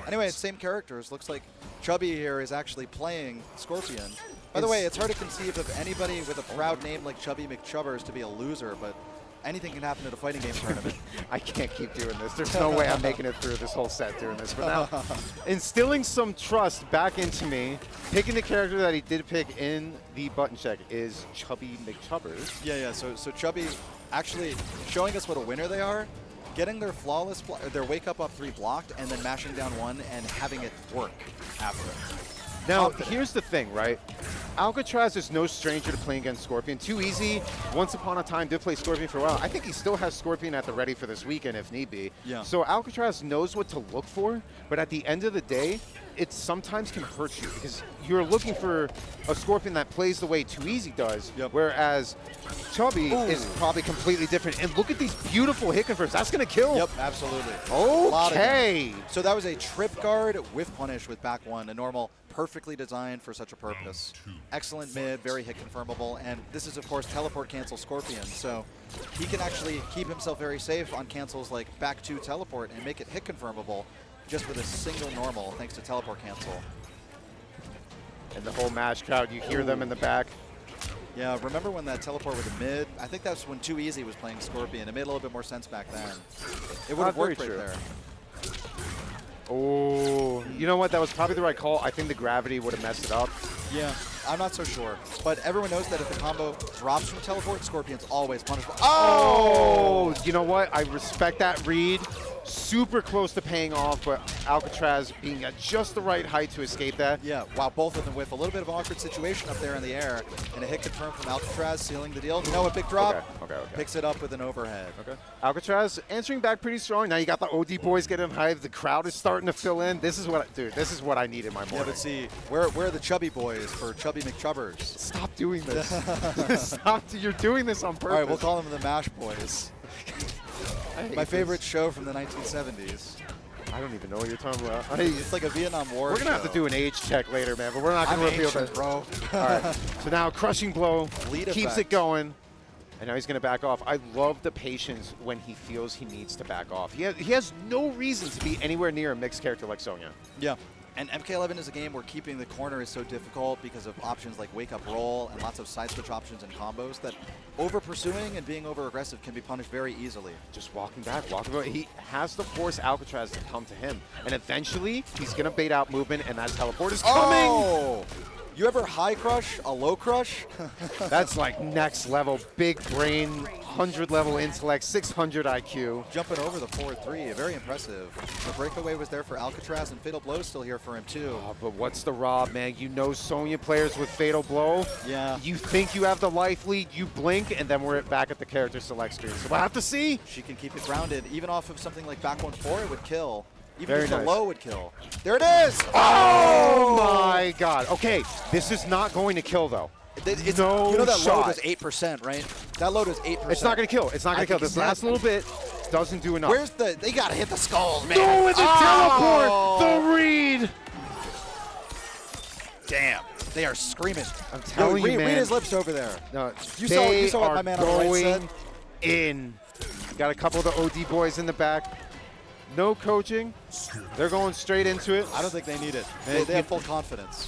Anyway, it's same characters. Looks like Chubby here is actually playing Scorpion. By the way, it's hard to conceive of anybody with a proud name like ChubbyMcChubers to be a loser, but anything can happen at a fighting game tournament. I can't keep doing this. There's no way I'm making it through this whole set doing this. But now, instilling some trust back into me, picking the character that he did pick in the button check is ChubbyMcChubers. Yeah. So Chubby actually showing us what a winner they are, getting their flawless, their wake up 3 blocked, and then mashing down 1 and having it work after it. Now, here's the thing, right? Alcatraz is no stranger to playing against Scorpion. Too easy. Once upon a time, did play Scorpion for a while. I think he still has Scorpion at the ready for this weekend if need be. Yeah. So Alcatraz knows what to look for, but at the end of the day, it sometimes can hurt you because you're looking for a Scorpion that plays the way Too Easy does, whereas Chubby is probably completely different. And look at these beautiful hit confirms. That's going to kill. Yep, absolutely. Okay. So that was a trip guard with punish with back 1, a normal, perfectly designed for such a purpose. Excellent mid, very hit confirmable, and this is of course teleport cancel Scorpion, so he can actually keep himself very safe on cancels like back 2 teleport and make it hit confirmable just with a single normal thanks to teleport cancel. And the whole MASH crowd, you hear them in the back. Yeah, remember when that teleport with the mid? I think that's when Too Easy was playing Scorpion. It made a little bit more sense back then. It would have worked right there. Oh, you know what? That was probably the right call. I think the gravity would have messed it up. Yeah, I'm not so sure. But everyone knows that if the combo drops from teleport, Scorpion's always punishable. Oh! You know what? I respect that read. Super close to paying off, but Alcatraz being at just the right height to escape that. Yeah, wow, both of them with a little bit of an awkward situation up there in the air. And a hit confirmed from Alcatraz, sealing the deal. You know, a big drop. Okay. Picks it up with an overhead. Okay. Alcatraz answering back pretty strong. Now you got the OD boys getting hyped. The crowd is starting to fill in. This is what, dude, this is what I need in my morning. Yeah, but see, where are the Chubby boys for ChubbyMcChubers? Stop doing this. Stop, you're doing this on purpose. All right, we'll call them the MASH boys. My favorite show from the 1970s. I don't even know what you're talking about. It's like a Vietnam War We're going to have to do an age check later, man, but we're not going to reveal that. Bro. All right, so now crushing blow, keeps it going, and now he's going to back off. I love the patience when he feels he needs to back off. He has no reason to be anywhere near a mixed character like Sonya. Yeah. And MK11 is a game where keeping the corner is so difficult because of options like wake up roll and lots of side switch options and combos that over pursuing and being over aggressive can be punished very easily. Just walking back, he has to force Alcatraz to come to him. And eventually he's gonna bait out movement and that teleport is coming! Oh! You ever high crush a low crush? That's like next level, big brain, 100 level intellect, 600 IQ. Jumping over the 4-3, very impressive. The breakaway was there for Alcatraz and Fatal Blow is still here for him too. Oh, but what's the rob, man? You know Sonya players with Fatal Blow. Yeah. You think you have the life lead, you blink, and then we're back at the character select screen. So we'll have to see. She can keep it grounded. Even off of something like back 1-4, it would kill. Even Very if the nice. low would kill. There it is! Oh my god. Okay, this is not going to kill though. It's, no you know that shot. load was 8%, right? That load was 8%. It's not going to kill. It's not going to kill. This last little bit doesn't do enough. Where's the... They got to hit the skulls, man. No, with the teleport! The read! Damn. They are screaming. I'm telling you, man. Read his lips over there. No, you saw what my man on the right said? In. Got a couple of the OD boys in the back. No coaching. They're going straight into it. I don't think they need it. They have full confidence.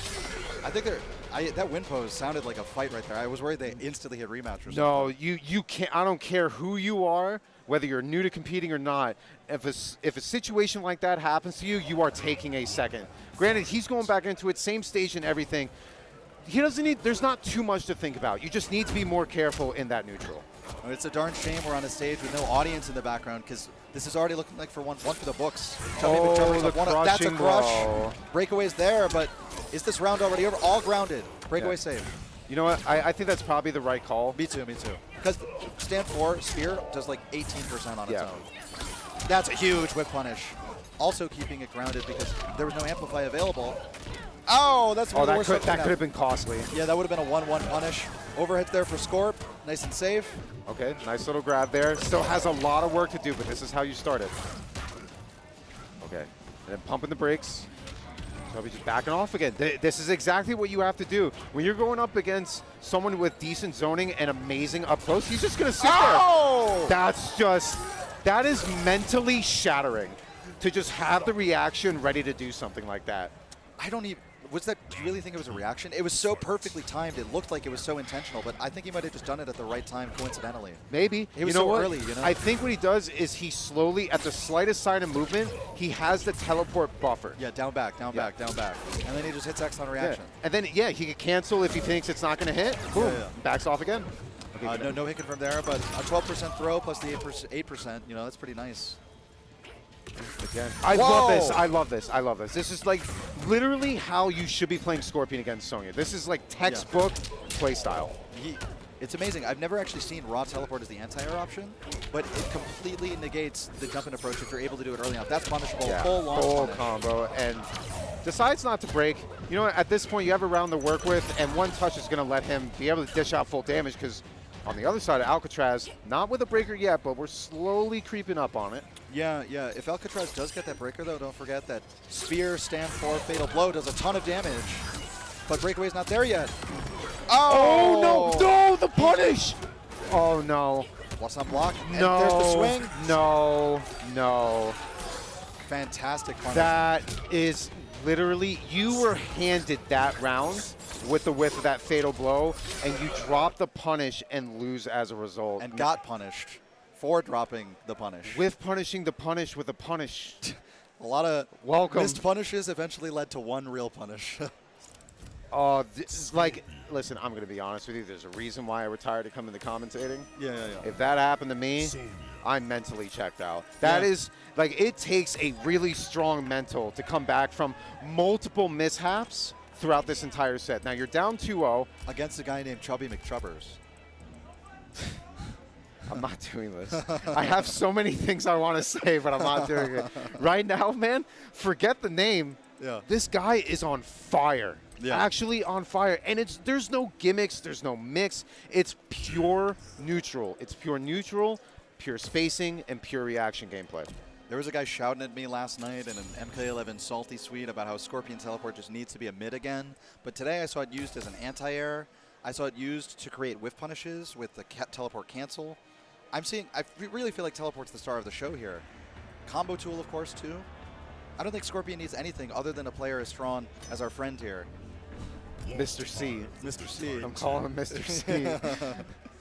I think they're... that win pose sounded like a fight right there. I was worried they instantly hit rematch or something. No, you can't. I don't care who you are, whether you're new to competing or not. If a situation like that happens to you, you are taking a second. Granted, he's going back into it, same stage and everything. he doesn't need, there's not too much to think about. You just need to be more careful in that neutral. It's a darn shame we're on a stage with no audience in the background because this is already looking like one for the books. Oh, that's a crush. Blow. Breakaway's there, but is this round already over? All grounded. Breakaway save. You know what? I think that's probably the right call. Me too. Because stand 4, Spear does like 18% on its own. That's a huge whip punish. Also keeping it grounded because there was no Amplify available. Oh, that's one of the worst. That could have been costly. Yeah, that would have been a 1-1 punish. Overhead there for Scorp. Nice and safe. Okay, nice little grab there. Still has a lot of work to do, but this is how you start it. Okay, and then pumping the brakes. Chubby just backing off again. This is exactly what you have to do. When you're going up against someone with decent zoning and amazing up close, he's just going to sit there. That is mentally shattering to just have the reaction ready to do something like that. I don't even, do you really think it was a reaction? It was so perfectly timed. It looked like it was so intentional, but I think he might have just done it at the right time coincidentally. Maybe. It was so early, you know? I think what he does is he slowly, at the slightest sign of movement, he has the teleport buffer. Yeah, down back. And then he just hits X on reaction. Yeah. And then, he could cancel if he thinks it's not going to hit. Boom. Backs off again. Okay, no hit confirmed there, but a 12% throw plus the 8%, you know, that's pretty nice. Again. I love this. This is like literally how you should be playing Scorpion against Sonya. This is like textbook play style. It's amazing. I've never actually seen raw teleport as the anti-air option, but it completely negates the jump-in approach if you're able to do it early enough. That's punishable. Full combo, and decides not to break. You know what? At this point, you have a round to work with, and one touch is going to let him be able to dish out full damage because on the other side of Alcatraz, not with a breaker yet, but we're slowly creeping up on it. Yeah. If Alcatraz does get that breaker, though, don't forget that Spear, stand 4, Fatal Blow does a ton of damage. But Breakaway's not there yet. Oh no, the punish! Oh, no. Plus on block. And no. There's the swing. No. Fantastic punish. That is literally, you were handed that round with the whiff of that Fatal Blow, and you drop the punish and lose as a result. And got punished for dropping the punish. With punishing the punish with a punish. A lot of missed punishes eventually led to one real punish. Listen, I'm going to be honest with you. There's a reason why I retired to come into commentating. Yeah. If that happened to me, I'm mentally checked out. That is, like, it takes a really strong mental to come back from multiple mishaps throughout this entire set. Now, you're down 2-0. Against a guy named ChubbyMcChubers. I'm not doing this. I have so many things I want to say, but I'm not doing it. Right now, man, forget the name. Yeah. This guy is on fire. Yeah. Actually on fire. And there's no gimmicks, there's no mix. It's pure neutral. It's pure neutral, pure spacing, and pure reaction gameplay. There was a guy shouting at me last night in an MK11 salty suite about how Scorpion Teleport just needs to be a mid again. But today I saw it used as an anti-air. I saw it used to create whiff punishes with the teleport cancel. I really feel like Teleport's the star of the show here. Combo tool, of course, too. I don't think Scorpion needs anything other than a player as strong as our friend here. Mr. C. Mr. C. I'm calling him Mr. C.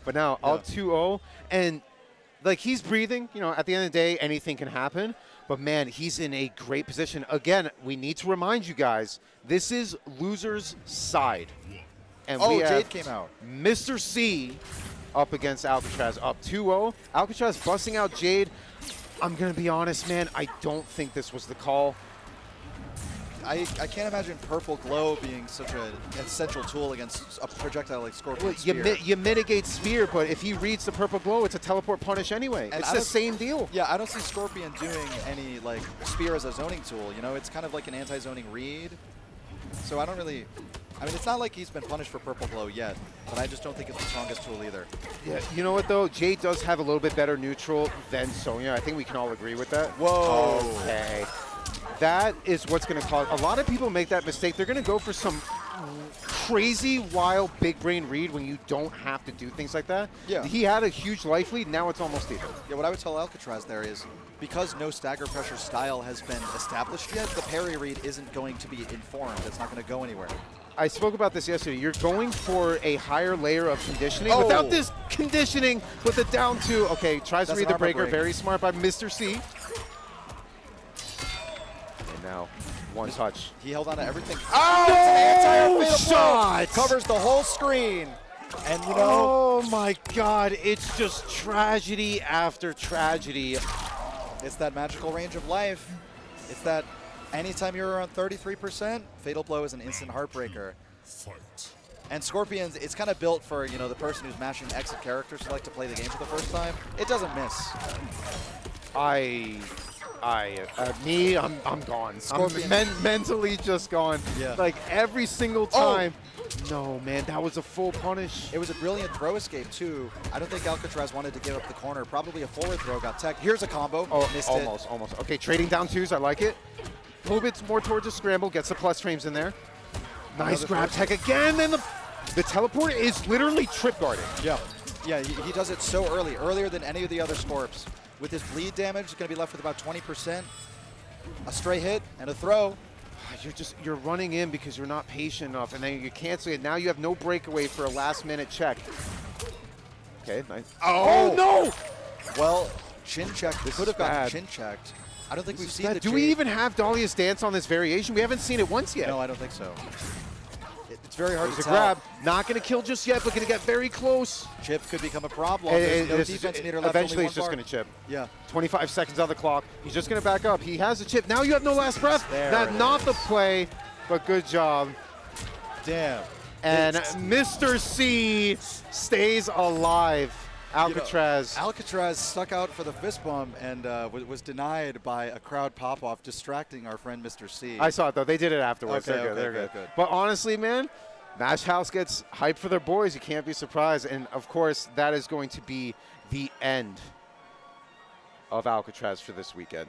But now, up 2-0, and like, he's breathing. You know, at the end of the day, anything can happen. But, man, he's in a great position. Again, we need to remind you guys, this is loser's side. And we have Jade came out. Mr. C up against Alcatraz, up 2-0. Alcatraz busting out Jade. I'm going to be honest, man, I don't think this was the call. I can't imagine Purple Glow being such an essential tool against a projectile like Scorpion Spear. You mitigate Spear, but if he reads the Purple Glow, it's a teleport punish anyway. And it's the same deal. Yeah, I don't see Scorpion doing any, like, Spear as a zoning tool. You know, it's kind of like an anti-zoning read. So I don't really... I mean, it's not like he's been punished for Purple Glow yet, but I just don't think it's the strongest tool either. Yeah, you know what, though? Jade does have a little bit better neutral than Sonya. I think we can all agree with that. Whoa. Okay. That is what's going to cause... A lot of people make that mistake. They're going to go for some crazy, wild, big brain read when you don't have to do things like that. Yeah. He had a huge life lead. Now it's almost even. Yeah, what I would tell Alcatraz there is, because no stagger pressure style has been established yet, the parry read isn't going to be informed. It's not going to go anywhere. I spoke about this yesterday. You're going for a higher layer of conditioning. Without this conditioning with the down 2. Okay, tries to read the breaker. Very smart by Mr. C. And now One touch. He held on to everything. Oh, it's an anti-fatal shot! Covers the whole screen. And you know, oh my God, it's just tragedy after tragedy. it's that magical range of life. It's that anytime you're around 33%, Fatal Blow is an instant heartbreaker. And Scorpions, it's kind of built for, you know, the person who's mashing exit characters who like to play the game for the first time. It doesn't miss. I'm gone. I'm mentally just gone. Yeah. Like every single time. No, man, that was a full punish. It was a brilliant throw escape, too. I don't think Alcatraz wanted to give up the corner. Probably a forward throw got tech. Here's a combo. Oh, Missed almost. Okay, trading down twos. I like it. A little bit more towards a scramble. Gets the plus frames in there. Nice grab tech again. And the teleport is literally trip guarding. Yeah. Yeah, he does it so early. Earlier than any of the other Scorps. With his bleed damage, going to be left with about 20%. A stray hit and a throw. You're running in because you're not patient enough, and then you cancel it. Now you have no breakaway for a last-minute check. Okay, nice. Oh no! Well, chin check. They could have gotten chin checked. I don't think we've seen the. Do we even have Dahlia's dance on this variation? We haven't seen it once yet. No, I don't think so. It's very hard to tell. Grab. Not going to kill just yet, but going to get very close. Chip could become a problem. There's no defense meter left. Eventually, he's just going to chip. Yeah. 25 seconds on the clock. He's just going to back up. He has a chip. Now you have no last breath. Not the play, but good job. Damn. And Mr. C stays alive. Alcatraz. You know, Alcatraz stuck out for the fist bump and was denied by a crowd pop-off, distracting our friend Mr. C. I saw it, though. They did it afterwards. Okay, They're good. But honestly, man, Mash House gets hyped for their boys. You can't be surprised. And, of course, that is going to be the end of Alcatraz for this weekend.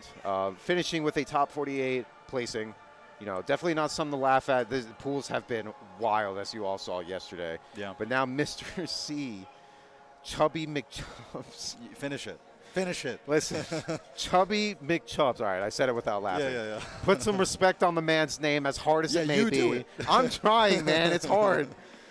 Finishing with a top 48 placing. You know, definitely not something to laugh at. The pools have been wild, as you all saw yesterday. Yeah. But now Mr. C, ChubbyMcChubers. Finish it. Finish it. Listen, ChubbyMcChubers. All right, I said it without laughing. Yeah. Put some respect on the man's name, as hard as it may you be. do it. I'm trying, man. It's hard.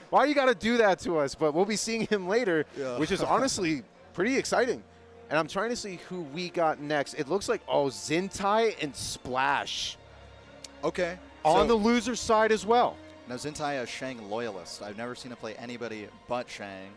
Why you got to do that to us? But we'll be seeing him later, which is honestly pretty exciting. And I'm trying to see who we got next. It looks like, Zintai and Splash. Okay. On the loser side as well. Now, Zintai is Shang loyalist. I've never seen him play anybody but Shang.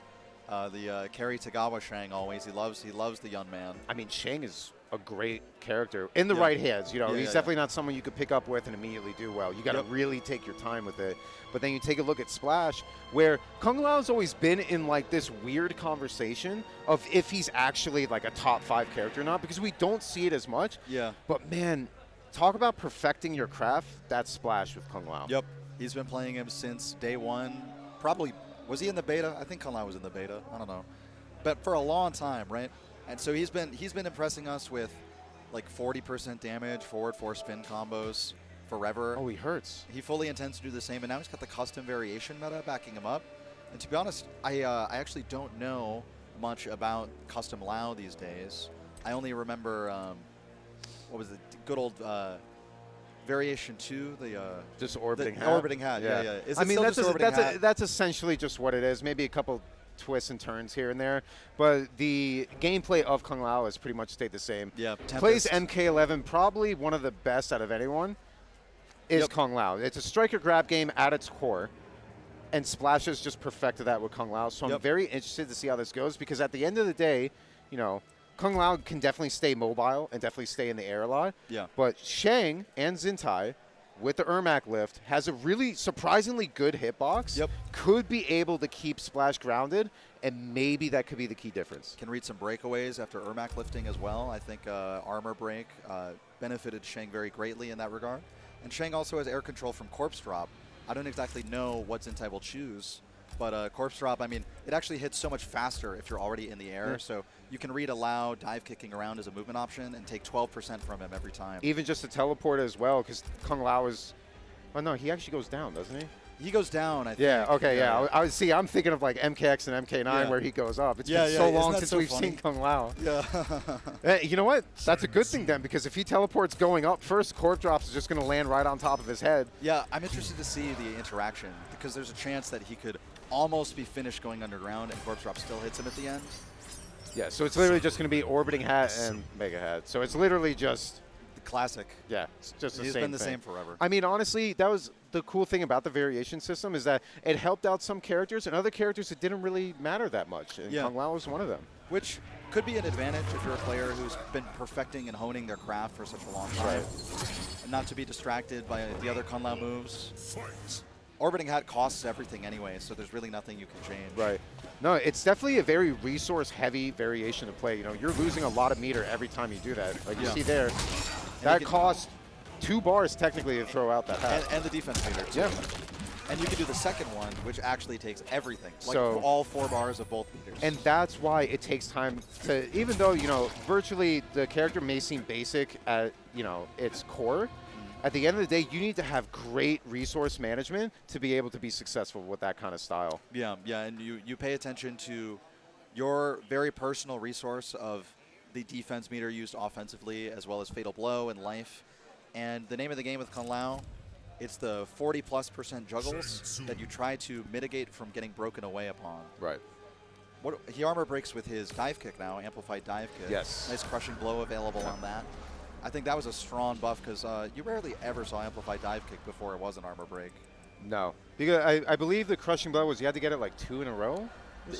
The Kerry Tagawa Shang always. He loves the young man. I mean, Shang is a great character in the right hands. You know, he's definitely not someone you could pick up with and immediately do well. You got to really take your time with it. But then you take a look at Splash, where Kung Lao has always been in like this weird conversation of if he's actually like a top 5 character or not, because we don't see it as much. Yeah. But man, talk about perfecting your craft. That's Splash with Kung Lao. Yep. He's been playing him since day one. Probably. Was he in the beta? I think Kung Lao was in the beta. I don't know. But for a long time, right? And so he's been impressing us with like 40% damage, forward 4 spin combos forever. Oh, he hurts. He fully intends to do the same, and now he's got the custom variation meta backing him up. And to be honest, I actually don't know much about custom Lao these days. I only remember, what was it, good old variation 2, the just orbiting hat. Orbiting hat, yeah. Is it still just orbiting hat? That's essentially just what it is. Maybe a couple twists and turns here and there, but the gameplay of Kung Lao has pretty much stayed the same. Yeah, plays MK11, probably one of the best out of anyone. Is Kung Lao. It's a striker grab game at its core, and Splash has just perfected that with Kung Lao. So I'm very interested to see how this goes, because at the end of the day, you know, Kung Lao can definitely stay mobile and definitely stay in the air a lot. Yeah. But Shang and Zintai, with the Ermac lift, has a really surprisingly good hitbox. Yep. Could be able to keep Splash grounded, and maybe that could be the key difference. Can read some breakaways after Ermac lifting as well. I think armor break benefited Shang very greatly in that regard. And Shang also has air control from Corpse Drop. I don't exactly know what Zintai will choose, but Corpse Drop, I mean, it actually hits so much faster if you're already in the air. So you can read allow dive kicking around as a movement option and take 12% from him every time. Even just a teleport as well, because Kung Lao is... Oh, no, he actually goes down, doesn't he? He goes down, I think. Yeah, okay, yeah. I'm thinking of like MKX and MK9 where he goes up. It's been so long since we've seen Kung Lao. Yeah. You know what? That's a good thing then, because if he teleports going up first, Corp Drops is just going to land right on top of his head. Yeah, I'm interested to see the interaction, because there's a chance that he could almost be finished going underground and Corpse Drop still hits him at the end. Yeah, so it's literally just going to be Orbiting Hat and Mega Hat. So it's literally just classic. Yeah, it's just the He's same been the thing. same forever. I mean, honestly, that was the cool thing about the variation system is that it helped out some characters and other characters it didn't really matter that much. And Kung Lao was one of them. Which could be an advantage if you're a player who's been perfecting and honing their craft for such a long time. Right. And not to be distracted by the other Kung Lao moves. Orbiting Hat costs everything anyway, so there's really nothing you can change. Right. No, it's definitely a very resource-heavy variation to play. You know, you're losing a lot of meter every time you do that. Like you see there, that costs 2 bars technically to throw out that hat. And the defense meter, too. Yeah. And you can do the second one, which actually takes everything. Like So, all 4 bars of both meters. And that's why it takes time to, even though, you know, virtually the character may seem basic at, you know, its core, at the end of the day, you need to have great resource management to be able to be successful with that kind of style. Yeah, and you pay attention to your very personal resource of the defense meter used offensively, as well as Fatal Blow and life. And the name of the game with Kung Lao, it's the 40+% juggles that you try to mitigate from getting broken away upon. Right. He armor breaks with his dive kick now, amplified dive kick. Yes. Nice crushing blow available on that. I think that was a strong buff because you rarely ever saw amplified dive kick before it was an armor break. No. Because I believe the crushing blow was you had to get it like 2 in a row?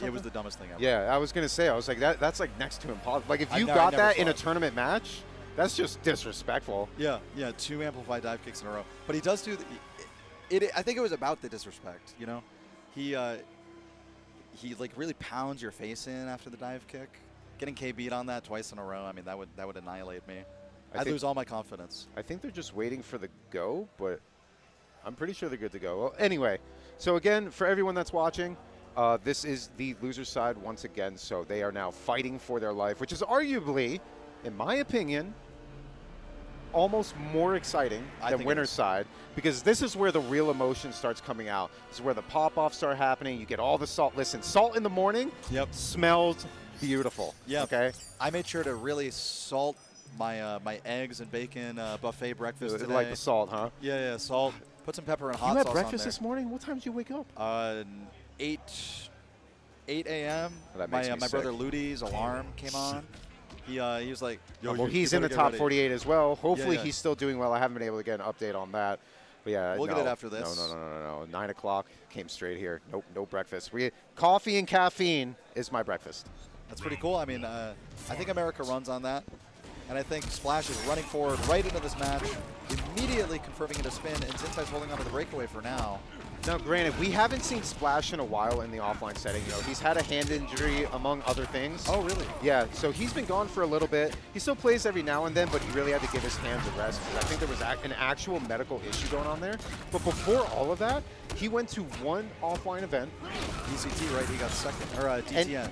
It was the dumbest thing ever. Yeah, I was going to say, I was like, that's like next to impossible. Like if you I got never that saw in a it. tournament match, that's just disrespectful. Yeah, 2 amplified dive kicks in a row. But he does do I think it was about the disrespect, you know? He like really pounds your face in after the dive kick. Getting KB'd on that twice in a row, I mean, that would annihilate me. I'd lose all my confidence. I think they're just waiting for the go, but I'm pretty sure they're good to go. Well, anyway, so again, for everyone that's watching, this is the loser side once again. So they are now fighting for their life, which is arguably, in my opinion, almost more exciting than winner's side, because this is where the real emotion starts coming out. This is where the pop-offs start happening. You get all the salt. Listen, salt in the morning smells beautiful. Yeah. Okay. I made sure to really salt my eggs and bacon buffet breakfast today. Like the salt, huh? Yeah, salt. Put some pepper and hot sauce on there. there. You had breakfast this morning? What time did you wake up? 8 a.m. My brother Ludi's alarm came on. He was like, yo, well, he's in the top 48 as well. Hopefully he's still doing well. I haven't been able to get an update on that. But yeah, we'll get it after this. No. 9 o'clock came straight here. Nope, no breakfast. Coffee and caffeine is my breakfast. That's pretty cool. I mean, I think America runs on that. And I think Splash is running forward right into this match, immediately confirming it a spin, and Zintai's holding on to the breakaway for now. Now, granted, we haven't seen Splash in a while in the offline setting. You know, he's had a hand injury, among other things. Oh, really? Yeah, so he's been gone for a little bit. He still plays every now and then, but he really had to give his hands a rest because I think there was an actual medical issue going on there. But before all of that, he went to one offline event. ECT, right? He got second. Or DTN.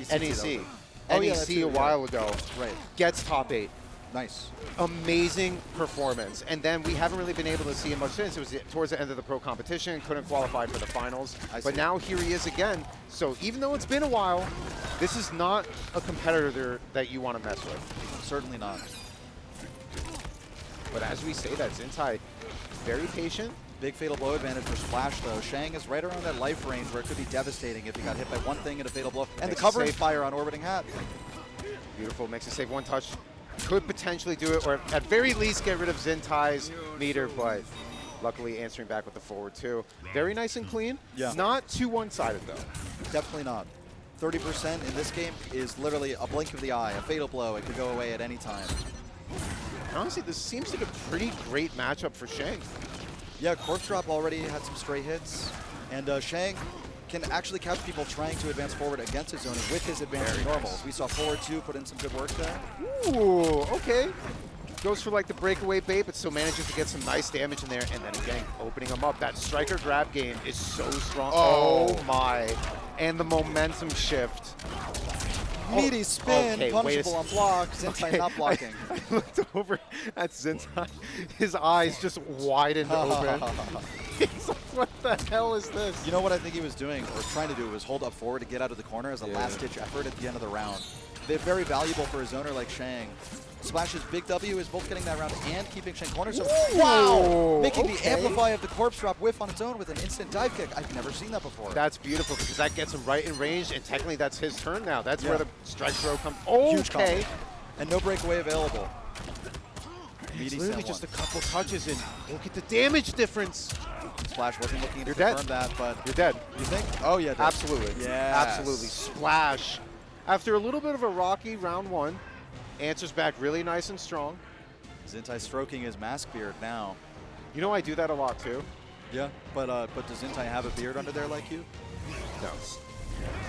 NEC. NEC a while ago. Right. Gets top 8. Nice. Amazing performance. And then we haven't really been able to see him much since. It was towards the end of the pro competition. Couldn't qualify for the finals. But now here he is again. So even though it's been a while, this is not a competitor that you want to mess with. Certainly not. But as we say that, Zintai, very patient. Big fatal blow advantage for Splash, though. Shang is right around that life range where it could be devastating if he got hit by one thing in a fatal blow. And the covering fire on Orbiting Hat. Beautiful. Makes it save 1 touch. Could potentially do it, or at very least get rid of Zintai's meter, but luckily answering back with the forward 2. Very nice and clean. Yeah. Not too one-sided, though. Definitely not. 30% in this game is literally a blink of the eye. A fatal blow. It could go away at any time. Honestly, this seems like a pretty great matchup for Shang. Yeah, Corpse Drop already had some stray hits, and Shang can actually catch people trying to advance forward against his zoning with his advanced normals. We saw forward 2 put in some good work there. Ooh, okay. Goes for like the breakaway bait, but still manages to get some nice damage in there, and then again, opening him up. That striker grab game is so strong. Oh my. And the momentum shift. Meaty spin, punishable on block, Zintai not blocking. I looked over at Zintai, his eyes just widened open. He's like, what the hell is this? You know what I think he was doing, or trying to do, was hold up forward to get out of the corner as a last-ditch effort at the end of the round. They're very valuable for a zoner like Shang. Splash's big W is both getting that round and keeping Shang corner. So, wow! Making the amplify of the corpse drop whiff on its own with an instant dive kick. I've never seen that before. That's beautiful because that gets him right in range, and technically that's his turn now. That's where the strike throw comes. Okay. And no breakaway available. It's literally just a couple touches, and look at the damage difference. Splash wasn't looking to You're confirm dead. that, but You're dead. you think? Oh yeah, dead. Absolutely. Yeah, Absolutely. Splash. After a little bit of a rocky round one, answers back really nice and strong. Zintai stroking his mask beard now. You know I do that a lot too. Yeah, but does Zintai have a beard under there like you? No.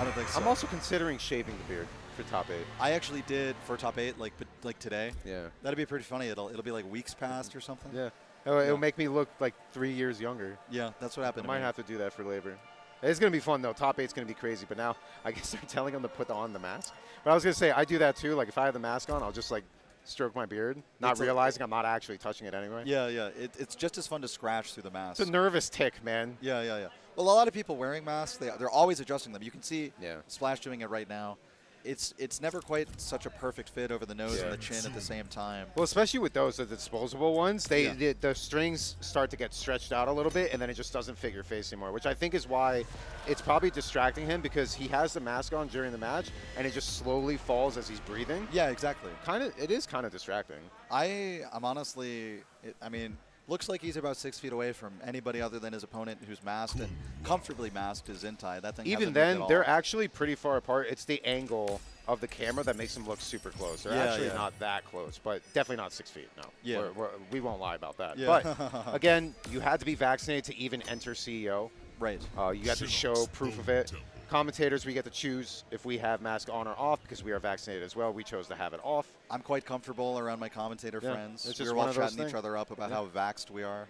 I don't think so. I'm also considering shaving the beard for top 8. I actually did for top 8 like today. Yeah. That'd be pretty funny. It'll be like weeks past or something. Yeah. It'll make me look like 3 years younger. Yeah, that's what happened. I might have to do that for labor. It's going to be fun, though. Top 8's going to be crazy. But now I guess they're telling him to put on the mask. But I was going to say, I do that, too. Like, if I have the mask on, I'll just, like, stroke my beard, not realizing I'm not actually touching it anyway. Yeah, yeah. It's just as fun to scratch through the mask. It's a nervous tick, man. Yeah, yeah, yeah. Well, a lot of people wearing masks, they're always adjusting them. You can see Splash doing it right now. It's never quite such a perfect fit over the nose and the chin at the same time. Well, especially with those, the disposable ones, the strings start to get stretched out a little bit, and then it just doesn't fit your face anymore, which I think is why it's probably distracting him, because he has the mask on during the match, and it just slowly falls as he's breathing. Yeah, exactly. It is kind of distracting. I'm honestly, I mean, looks like he's about 6 feet away from anybody other than his opponent who's masked, and comfortably masked is Zintai. That thing even then, they're actually pretty far apart. It's the angle of the camera that makes them look super close. They're actually not that close, but definitely not 6 feet. No, yeah. we won't lie about that. Yeah. But again, you had to be vaccinated to even enter CEO. Right. You got to show proof of it. Commentators, we get to choose if we have mask on or off because we are vaccinated as well. We chose to have it off. I'm quite comfortable around my commentator friends. It's just we're all chatting each other up about how vaxxed we are.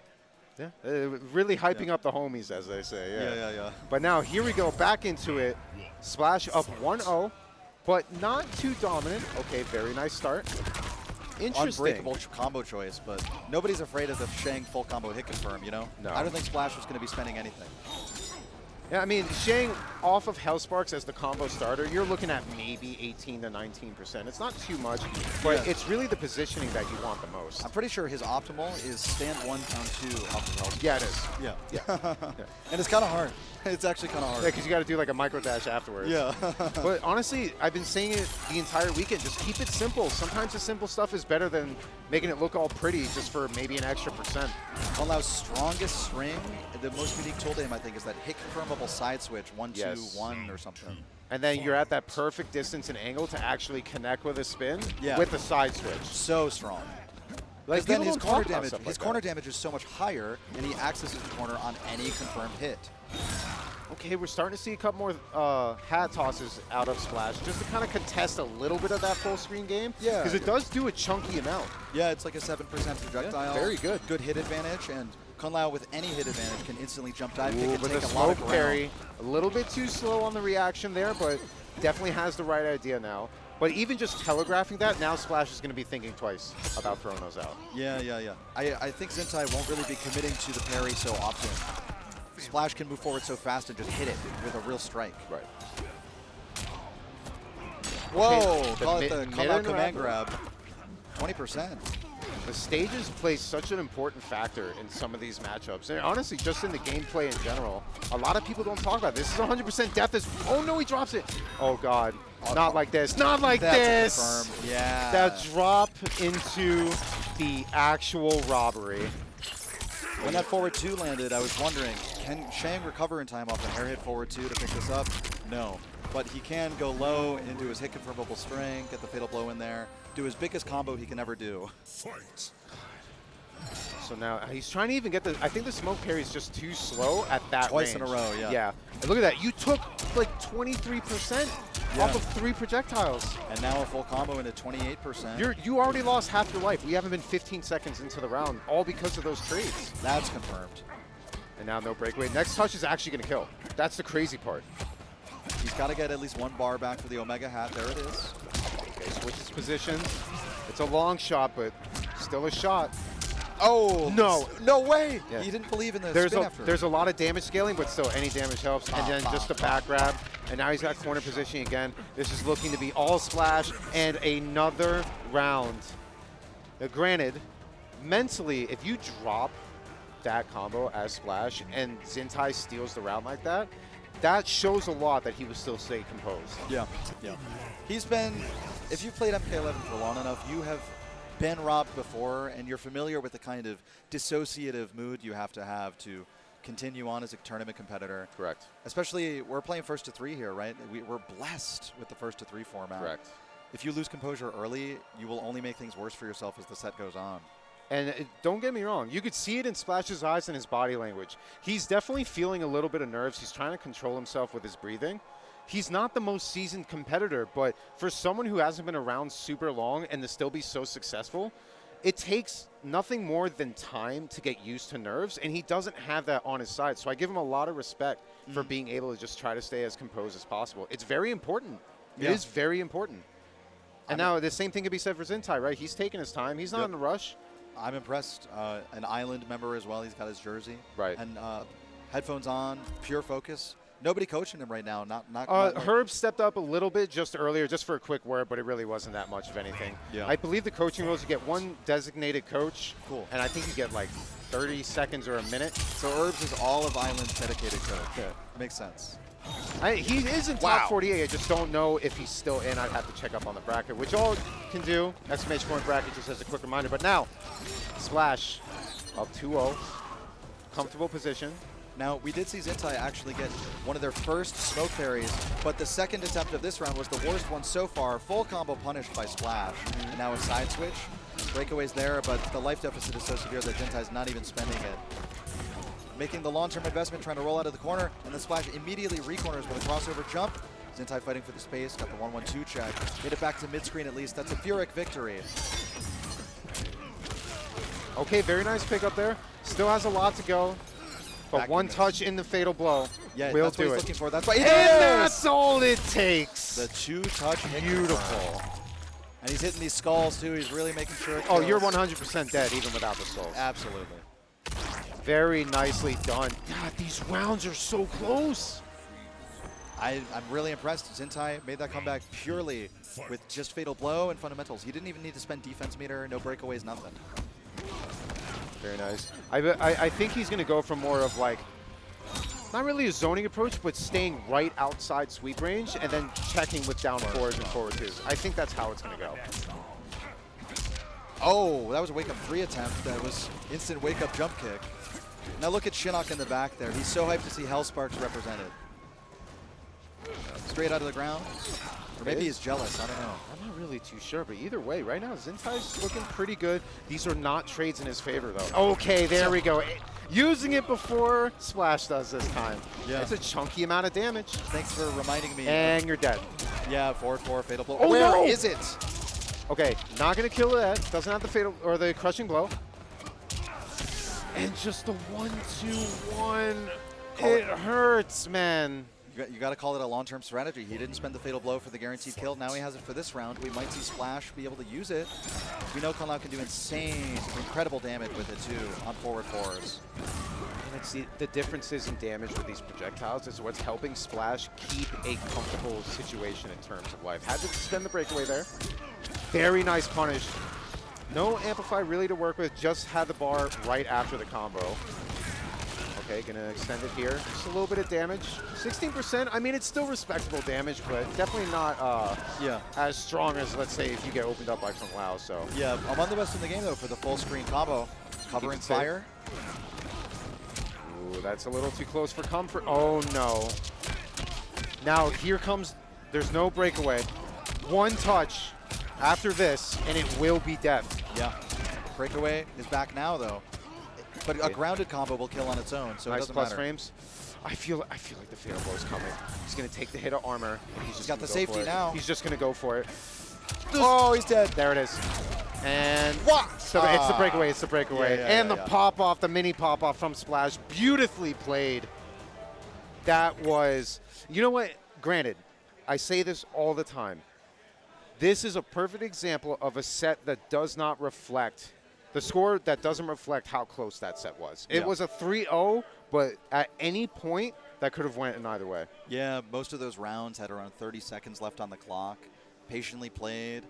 Yeah, really hyping up the homies, as they say. Yeah. But now here we go back into it. Splash up 1-0, but not too dominant. Okay, very nice start. Interesting. Unbreakable combo choice, but nobody's afraid of the Shang full combo hit confirm, you know? No. I don't think Splash was going to be spending anything. Yeah, I mean, Shang off of Hellsparks as the combo starter, you're looking at maybe 18 to 19%. It's not too much, but it's really the positioning that you want the most. I'm pretty sure his optimal is stand 1, down 2 off of Hellsparks. Yeah, it is. Yeah. And it's kind of hard. It's actually kind of hard. Yeah, because you got to do like a micro dash afterwards. Yeah. But honestly, I've been saying it the entire weekend. Just keep it simple. Sometimes the simple stuff is better than making it look all pretty just for maybe an extra %. Allows strongest string. The most unique tool to him, I think, is that hit confirmable side switch 1, 2, 1 or something. And then you're at that perfect distance and angle to actually connect with a spin with the side switch. So strong. Like then his corner damage is so much higher, and he accesses the corner on any confirmed hit. Okay, we're starting to see a couple more hat tosses out of Splash, just to kind of contest a little bit of that full screen game. Yeah. Because it does do a chunky amount. Yeah, it's like a 7% projectile. Very good. Good hit advantage, and Kun Lao with any hit advantage can instantly jump dive kick and but take the a lot of smoke ground. parry, a little bit too slow on the reaction there, but definitely has the right idea now. But even just telegraphing that, now Splash is going to be thinking twice about throwing those out. Yeah. I think Zintai won't really be committing to the parry so often. Splash can move forward so fast and just hit it with a real strike. Right. Whoa! Okay, Call it the Kun Lao command grab. grab. 20%. The stages play such an important factor in some of these matchups. And honestly, just in the gameplay in general, a lot of people don't talk about this. This is 100% death. Oh no, he drops it. Oh God. Not like this. Not like this. Confirmed. Yeah. That drop into the actual robbery. When that forward 2 landed, I was wondering, can Shang recover in time off a hair hit forward 2 to pick this up? No. But he can go low into his hit confirmable string, get the fatal blow in there, do his biggest combo he can ever do. Fight. So now he's trying to even get the, I think the smoke parry is just too slow at that Twice range. in a row, yeah. Yeah. And look at that. You took like 23% off of 3 projectiles. And now a full combo into 28%. You already lost half your life. We haven't been 15 seconds into the round, all because of those trades. That's confirmed. And now no breakaway. Next touch is actually going to kill. That's the crazy part. He's got to get at least 1 bar back for the Omega hat. There it is. Okay, switches positions. It's a long shot, but still a shot. Oh, no. No way. Yeah. He didn't believe in the There's spin a, after. there's a lot of damage scaling, but still any damage helps. And then just a back grab. And now he's got corner positioning again. This is looking to be all Splash and another round. Now, granted, mentally, if you drop that combo as Splash and Zintai steals the round like that, that shows a lot that he was still stay composed. Yeah. He's been, if you've played MK11 for long enough, you have been robbed before, and you're familiar with the kind of dissociative mood you have to continue on as a tournament competitor. Correct. Especially, we're playing first to 3 here, right? We're blessed with the first to 3 format. Correct. If you lose composure early, you will only make things worse for yourself as the set goes on. And don't get me wrong, you could see it in Splash's eyes and his body language. He's definitely feeling a little bit of nerves. He's trying to control himself with his breathing. He's not the most seasoned competitor, but for someone who hasn't been around super long and to still be so successful, it takes nothing more than time to get used to nerves, and he doesn't have that on his side. So I give him a lot of respect for being able to just try to stay as composed as possible. It's very important. It is very important. And now the same thing could be said for Zintai, right? He's taking his time. He's not in a rush. I'm impressed. An Island member as well. He's got his jersey. Right. And headphones on, pure focus. Nobody coaching him right now. Not Herb stepped up a little bit just earlier, just for a quick word, but it really wasn't that much of anything. Yeah. I believe the coaching rules, you get one designated coach. Cool. And I think you get like 30 seconds or a minute. So Herbs is all of Island's dedicated coach. Yeah. Makes sense. He is in top 48. I just don't know if he's still in. I'd have to check up on the bracket, which all can do. Exclamation point bracket just as a quick reminder. But now, Splash up 2-0. Comfortable position. Now, we did see Zintai actually get one of their first smoke parries, but the second attempt of this round was the worst one so far. Full combo punished by Splash. And now a side switch. Breakaway's there, but the life deficit is so severe that Zintai's not even spending it. Making the long-term investment, trying to roll out of the corner, and then Splash immediately re-corners with a crossover jump. Zintai fighting for the space, got the 1-1-2 check. Get it back to mid-screen at least. That's a Pyrrhic victory. Okay, very nice pick up there. Still has a lot to go. But Back one touch in the fatal blow Yeah, will that's what do he's it. looking for. That's why he And that's all it takes. The 2-touch hit. Beautiful. And he's hitting these skulls too. He's really making sure it Oh, kills. you're 100% dead even without the skulls. Absolutely. Very nicely done. God, these rounds are so close. I'm really impressed. Zintai made that comeback purely with just fatal blow and fundamentals. He didn't even need to spend defense meter, no breakaways, nothing. Very nice. I think he's going to go for more of like, not really a zoning approach, but staying right outside sweep range and then checking with down forwards and forward twos. I think that's how it's going to go. Oh, that was a wake-up 3 attempt. That was instant wake-up jump kick. Now look at Shinnok in the back there. He's so hyped to see Hell Sparks represented. Straight out of the ground. Or maybe he's jealous, I don't know. I'm not really too sure, but either way, right now, Zintai's looking pretty good. These are not trades in his favor, though. Okay, there we go. Using it before Splash does this time. Yeah. It's a chunky amount of damage. Thanks for reminding me. And you're dead. Yeah, 4-4, fatal blow. Oh, Where no! is it? Okay, not gonna kill that. Doesn't have the fatal or the crushing blow. And just the 1-2-1. It hurts, man. You got to call it a long-term strategy. He didn't spend the fatal blow for the guaranteed kill. Now he has it for this round. We might see Splash be able to use it. We know Kahn can do insane, incredible damage with it too on forward fours. And it's the differences in damage with these projectiles is what's helping Splash keep a comfortable situation in terms of life. Had to spend the breakaway there. Very nice punish. No Amplify really to work with, just had the bar right after the combo. Okay, gonna extend it here. Just a little bit of damage. 16%, I mean, it's still respectable damage, but definitely not as strong as, let's say, if you get opened up by Kung Lao, so. Yeah, among the best in the game, though, for the full screen combo. Covering fire. Ooh, that's a little too close for comfort. Oh, no. Now, here comes, there's no breakaway. One touch after this, and it will be death. Yeah. Breakaway is back now, though. But a grounded combo will kill on its own, so nice it doesn't plus matter. frames. I feel like the fatal blow is coming. He's gonna take the hit of armor. And he's just got the safety now. He's just gonna go for it. Oh, he's dead. There it is. And what? So it's the breakaway. It's the breakaway. And the pop off, the mini pop off from Splash, beautifully played. That was. You know what? Granted, I say this all the time. This is a perfect example of a set that does not reflect. The score that doesn't reflect how close that set was. It was a 3-0, but at any point, that could have went in either way. Yeah, most of those rounds had around 30 seconds left on the clock. Patiently played.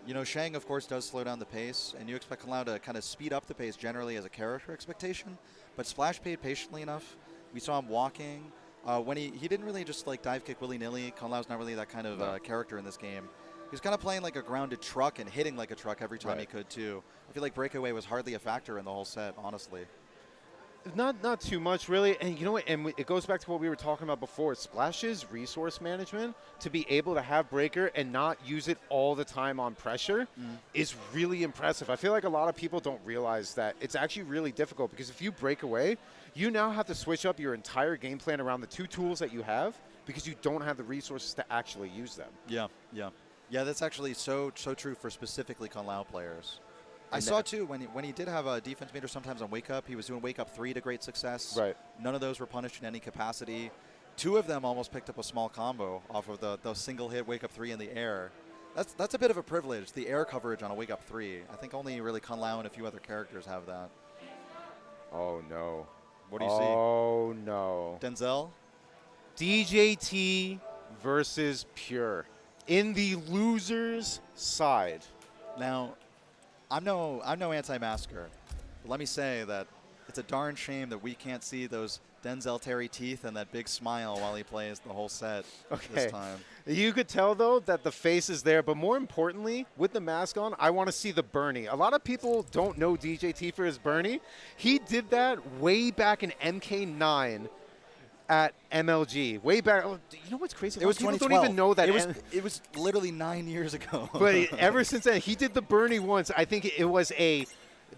You know, Shang, of course, does slow down the pace, and you expect Kahn to kind of speed up the pace generally as a character expectation. But Splash played patiently enough. We saw him walking. When he didn't really just like dive kick willy-nilly. Kahn Lao's not really that kind of character in this game. He's kind of playing like a grounded truck and hitting like a truck every time he Right. could, too. I feel like breakaway was hardly a factor in the whole set, honestly. Not too much, really. And you know what? And it goes back to what we were talking about before. Splash's resource management to be able to have breaker and not use it all the time on pressure is really impressive. I feel like a lot of people don't realize that it's actually really difficult because if you break away, you now have to switch up your entire game plan around the 2 tools that you have because you don't have the resources to actually use them. Yeah, yeah. Yeah, that's actually so true for specifically Kung Lao players. I saw, too, when he did have a defense meter sometimes on Wake Up, he was doing Wake Up 3 to great success. Right. None of those were punished in any capacity. 2 of them almost picked up a small combo off of the single hit Wake Up 3 in the air. That's a bit of a privilege, the air coverage on a Wake Up 3. I think only really Kung Lao and a few other characters have that. Oh, no. What do you see? Oh, no. Denzell? DJT versus Pure in the loser's side. Now, I'm no anti-masker, but let me say that it's a darn shame that we can't see those Denzell Terry teeth and that big smile while he plays the whole set this time. You could tell, though, that the face is there, but more importantly, with the mask on, I want to see the Bernie. A lot of people don't know DJT for his Bernie. He did that way back in MK9 at MLG. Way back. Oh, you know what's crazy? It was people 2012. don't even know that. It was literally 9 years ago. But ever since then, he did the Bernie once. I think it was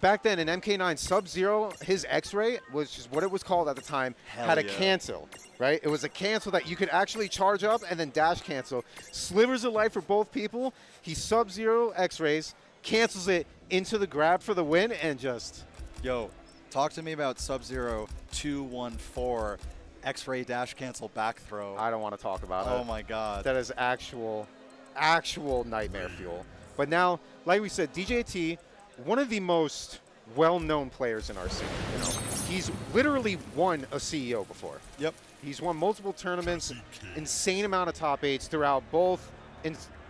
back then in MK9 Sub-Zero, his X-Ray, which is what it was called at the time, had a cancel, right? It was a cancel that you could actually charge up and then dash cancel. Slivers of life for both people. He Sub-Zero X-Rays, cancels it into the grab for the win, and just... Yo, talk to me about Sub-Zero 214 X-ray dash cancel back throw. I don't want to talk about it. Oh, my God. That is actual nightmare fuel. But now, like we said, DJT, one of the most well-known players in our scene. You know, he's literally won a CEO before. Yep. He's won multiple tournaments, insane amount of top 8s throughout both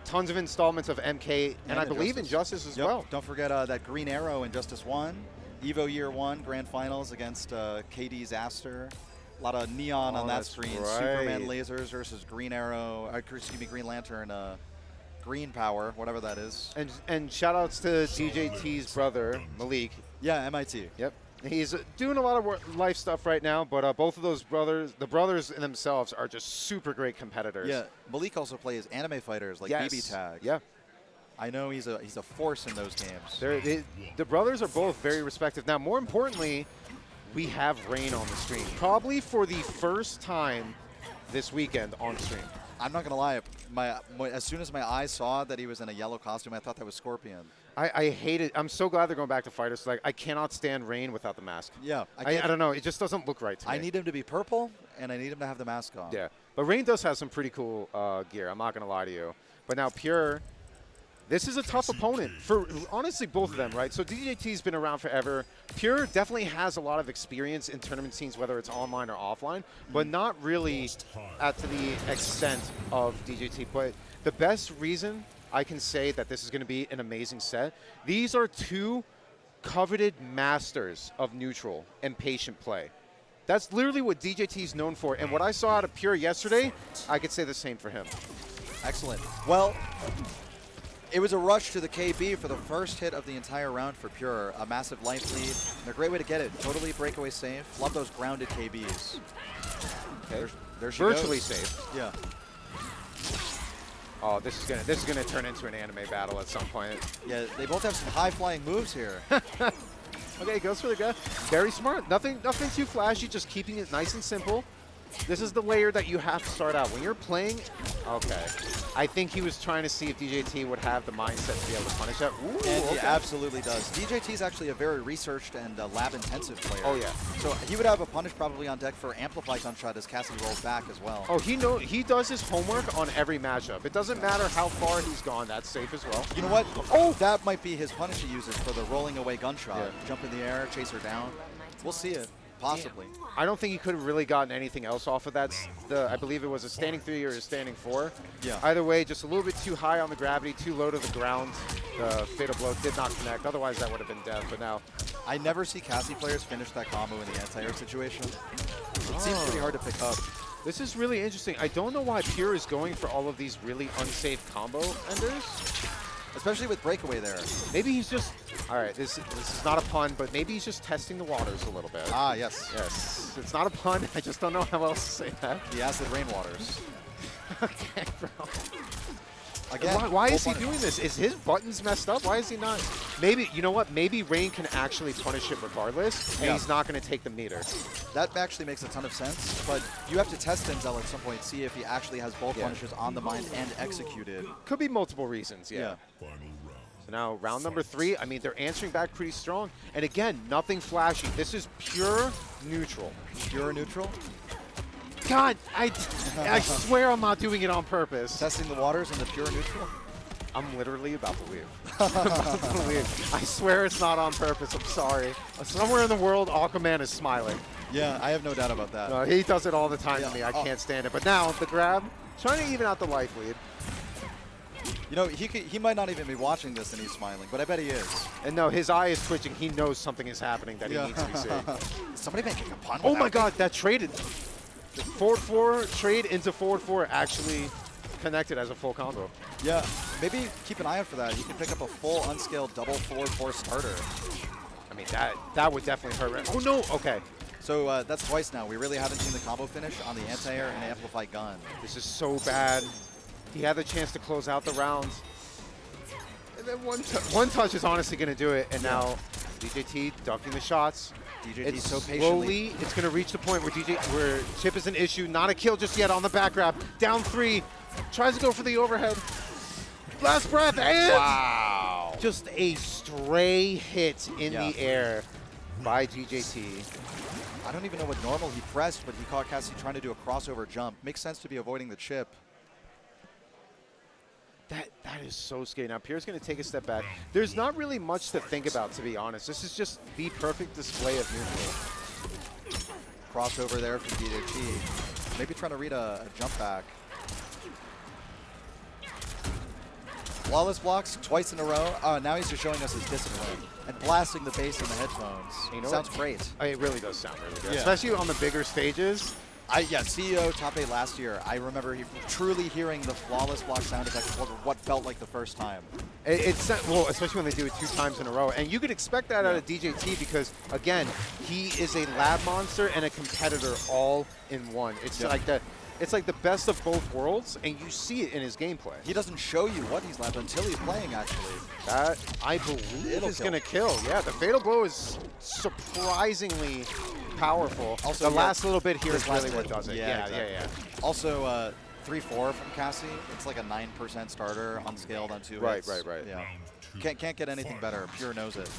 tons of installments of MK, and I believe Injustice as well. Don't forget that Green Arrow Injustice 1, Evo Year 1 Grand Finals against KD's Aster. A lot of neon on that screen. Right. Superman lasers versus Green Arrow, Green Lantern, Green Power, whatever that is. And shout outs to DJT's brother, Malik. Yeah, MIT. Yep. He's doing a lot of life stuff right now, but both of those brothers, the brothers in themselves, are just super great competitors. Yeah, Malik also plays anime fighters like Yes. BB Tag. Yeah. I know he's a force in those games. The brothers are both very respected. Now, more importantly, we have Rain on the stream, probably for the first time this weekend on stream. I'm not gonna lie, as soon as my eyes saw that he was in a yellow costume, I thought that was Scorpion. I hate it. I'm so glad they're going back to fighters. Like, I cannot stand Rain without the mask. Yeah, I don't know. It just doesn't look right to me. I need him to be purple, and I need him to have the mask on. Yeah, but Rain does have some pretty cool gear. I'm not going to lie to you. But now Pure, this is a tough opponent for, honestly, both of them, right? So DJT's been around forever. Pure definitely has a lot of experience in tournament scenes, whether it's online or offline, but not really to the extent of DJT. But the best reason I can say that this is going to be an amazing set, these are 2 coveted masters of neutral and patient play. That's literally what DJT is known for. And what I saw out of Pure yesterday, I could say the same for him. Excellent. Well, it was a rush to the KB for the first hit of the entire round for Pure. A massive life lead, and a great way to get it. Totally breakaway safe. Love those grounded KBs. Okay. There she Virtually goes. safe. Yeah. Oh, this is gonna turn into an anime battle at some point. Yeah, they both have some high-flying moves here. Okay, goes for the guy. Very smart. Nothing too flashy. Just keeping it nice and simple. This is the layer that you have to start out when you're playing. Okay, I think he was trying to see if DJT would have the mindset to be able to punish that. Ooh, And okay. he absolutely does. DJT is actually a very researched and lab-intensive player. Oh yeah. So he would have a punish probably on deck for Amplify Gunshot as Cassie rolls back as well. Oh, he does his homework on every matchup. It doesn't matter how far he's gone. That's safe as well. You know what? Oh, that might be his punish he uses for the rolling away gunshot. Yeah. Jump in the air, chase her down. We'll see it, possibly. I don't think he could have really gotten anything else off of that. I believe it was a standing 3 or a standing 4. Yeah. Either way, just a little bit too high on the gravity, too low to the ground. The fatal blow did not connect. Otherwise, that would have been death. But now, I never see Cassie players finish that combo in the anti-air situation. It seems pretty hard to pick up. This is really interesting. I don't know why Pure is going for all of these really unsafe combo enders. Especially with breakaway there. Maybe he's just, all right, this is not a pun, but maybe he's just testing the waters a little bit. Ah, yes. Yes, it's not a pun. I just don't know how else to say that. The acid rainwaters. Okay, bro. Again, why is he doing this? Is his buttons messed up? Why is he not? Maybe, you know what? Maybe Rain can actually punish it regardless, and he's not going to take the meter. That actually makes a ton of sense, but you have to test Denzell at some point, see if he actually has both punishes on the mind and executed. Could be multiple reasons, yeah. So now, round number 3, I mean, they're answering back pretty strong. And again, nothing flashy. This is pure neutral. Pure neutral? God, I swear I'm not doing it on purpose. Testing the waters in the pure neutral? I'm literally about to leave. I'm about to leave. I swear it's not on purpose. I'm sorry. Somewhere in the world, Aquaman is smiling. Yeah, I have no doubt about that. No, he does it all the time to me. I can't stand it. But now, the grab, trying to even out the life lead. You know, he might not even be watching this and he's smiling, but I bet he is. And no, his eye is twitching. He knows something is happening that he needs to be seeing. Somebody making a pun. Oh my God, that traded. The forward 4 trade into forward 4 actually connected as a full combo. Yeah, maybe keep an eye out for that. He can pick up a full unscaled double forward 4 starter. I mean, that would definitely hurt. Oh no, okay. So that's twice now. We really haven't seen the combo finish on the anti-air and amplify gun. This is so bad. He had the chance to close out the rounds. And then one touch is honestly going to do it. And now DJT ducking the shots. DJT so patiently. Slowly, it's going to reach the point where chip is an issue. Not a kill just yet on the back grab. Down 3. Tries to go for the overhead. Last breath, and wow! Just a stray hit in the air by DJT. I don't even know what normal he pressed, but he caught Cassie trying to do a crossover jump. Makes sense to be avoiding the chip. That is so scary. Now, Pierre's going to take a step back. There's not really much to think about, to be honest. This is just the perfect display of neutral. Crossover there from DJT. Maybe trying to read a jump back. Flawless blocks twice in a row. Now he's just showing us his discipline and blasting the bass in the headphones. You know sounds great. It really does sound really good, especially on the bigger stages. CEO top 8 last year. I remember truly hearing the flawless block sound effect for what felt like the first time. Well, especially when they do it 2 times in a row. And you could expect that out of DJT because, again, he is a lab monster and a competitor all in one. It's like the best of both worlds, and you see it in his gameplay. He doesn't show you what he's labbed until he's playing, actually. That, I believe, is going to kill. Yeah, the Fatal Blow is surprisingly powerful. Also, the last little bit here is really what does it. Yeah. Also, 3-4 from Cassie. It's like a 9% starter, unscaled on 2 hits. Right. Yeah. Can't get anything better. Pure knows it.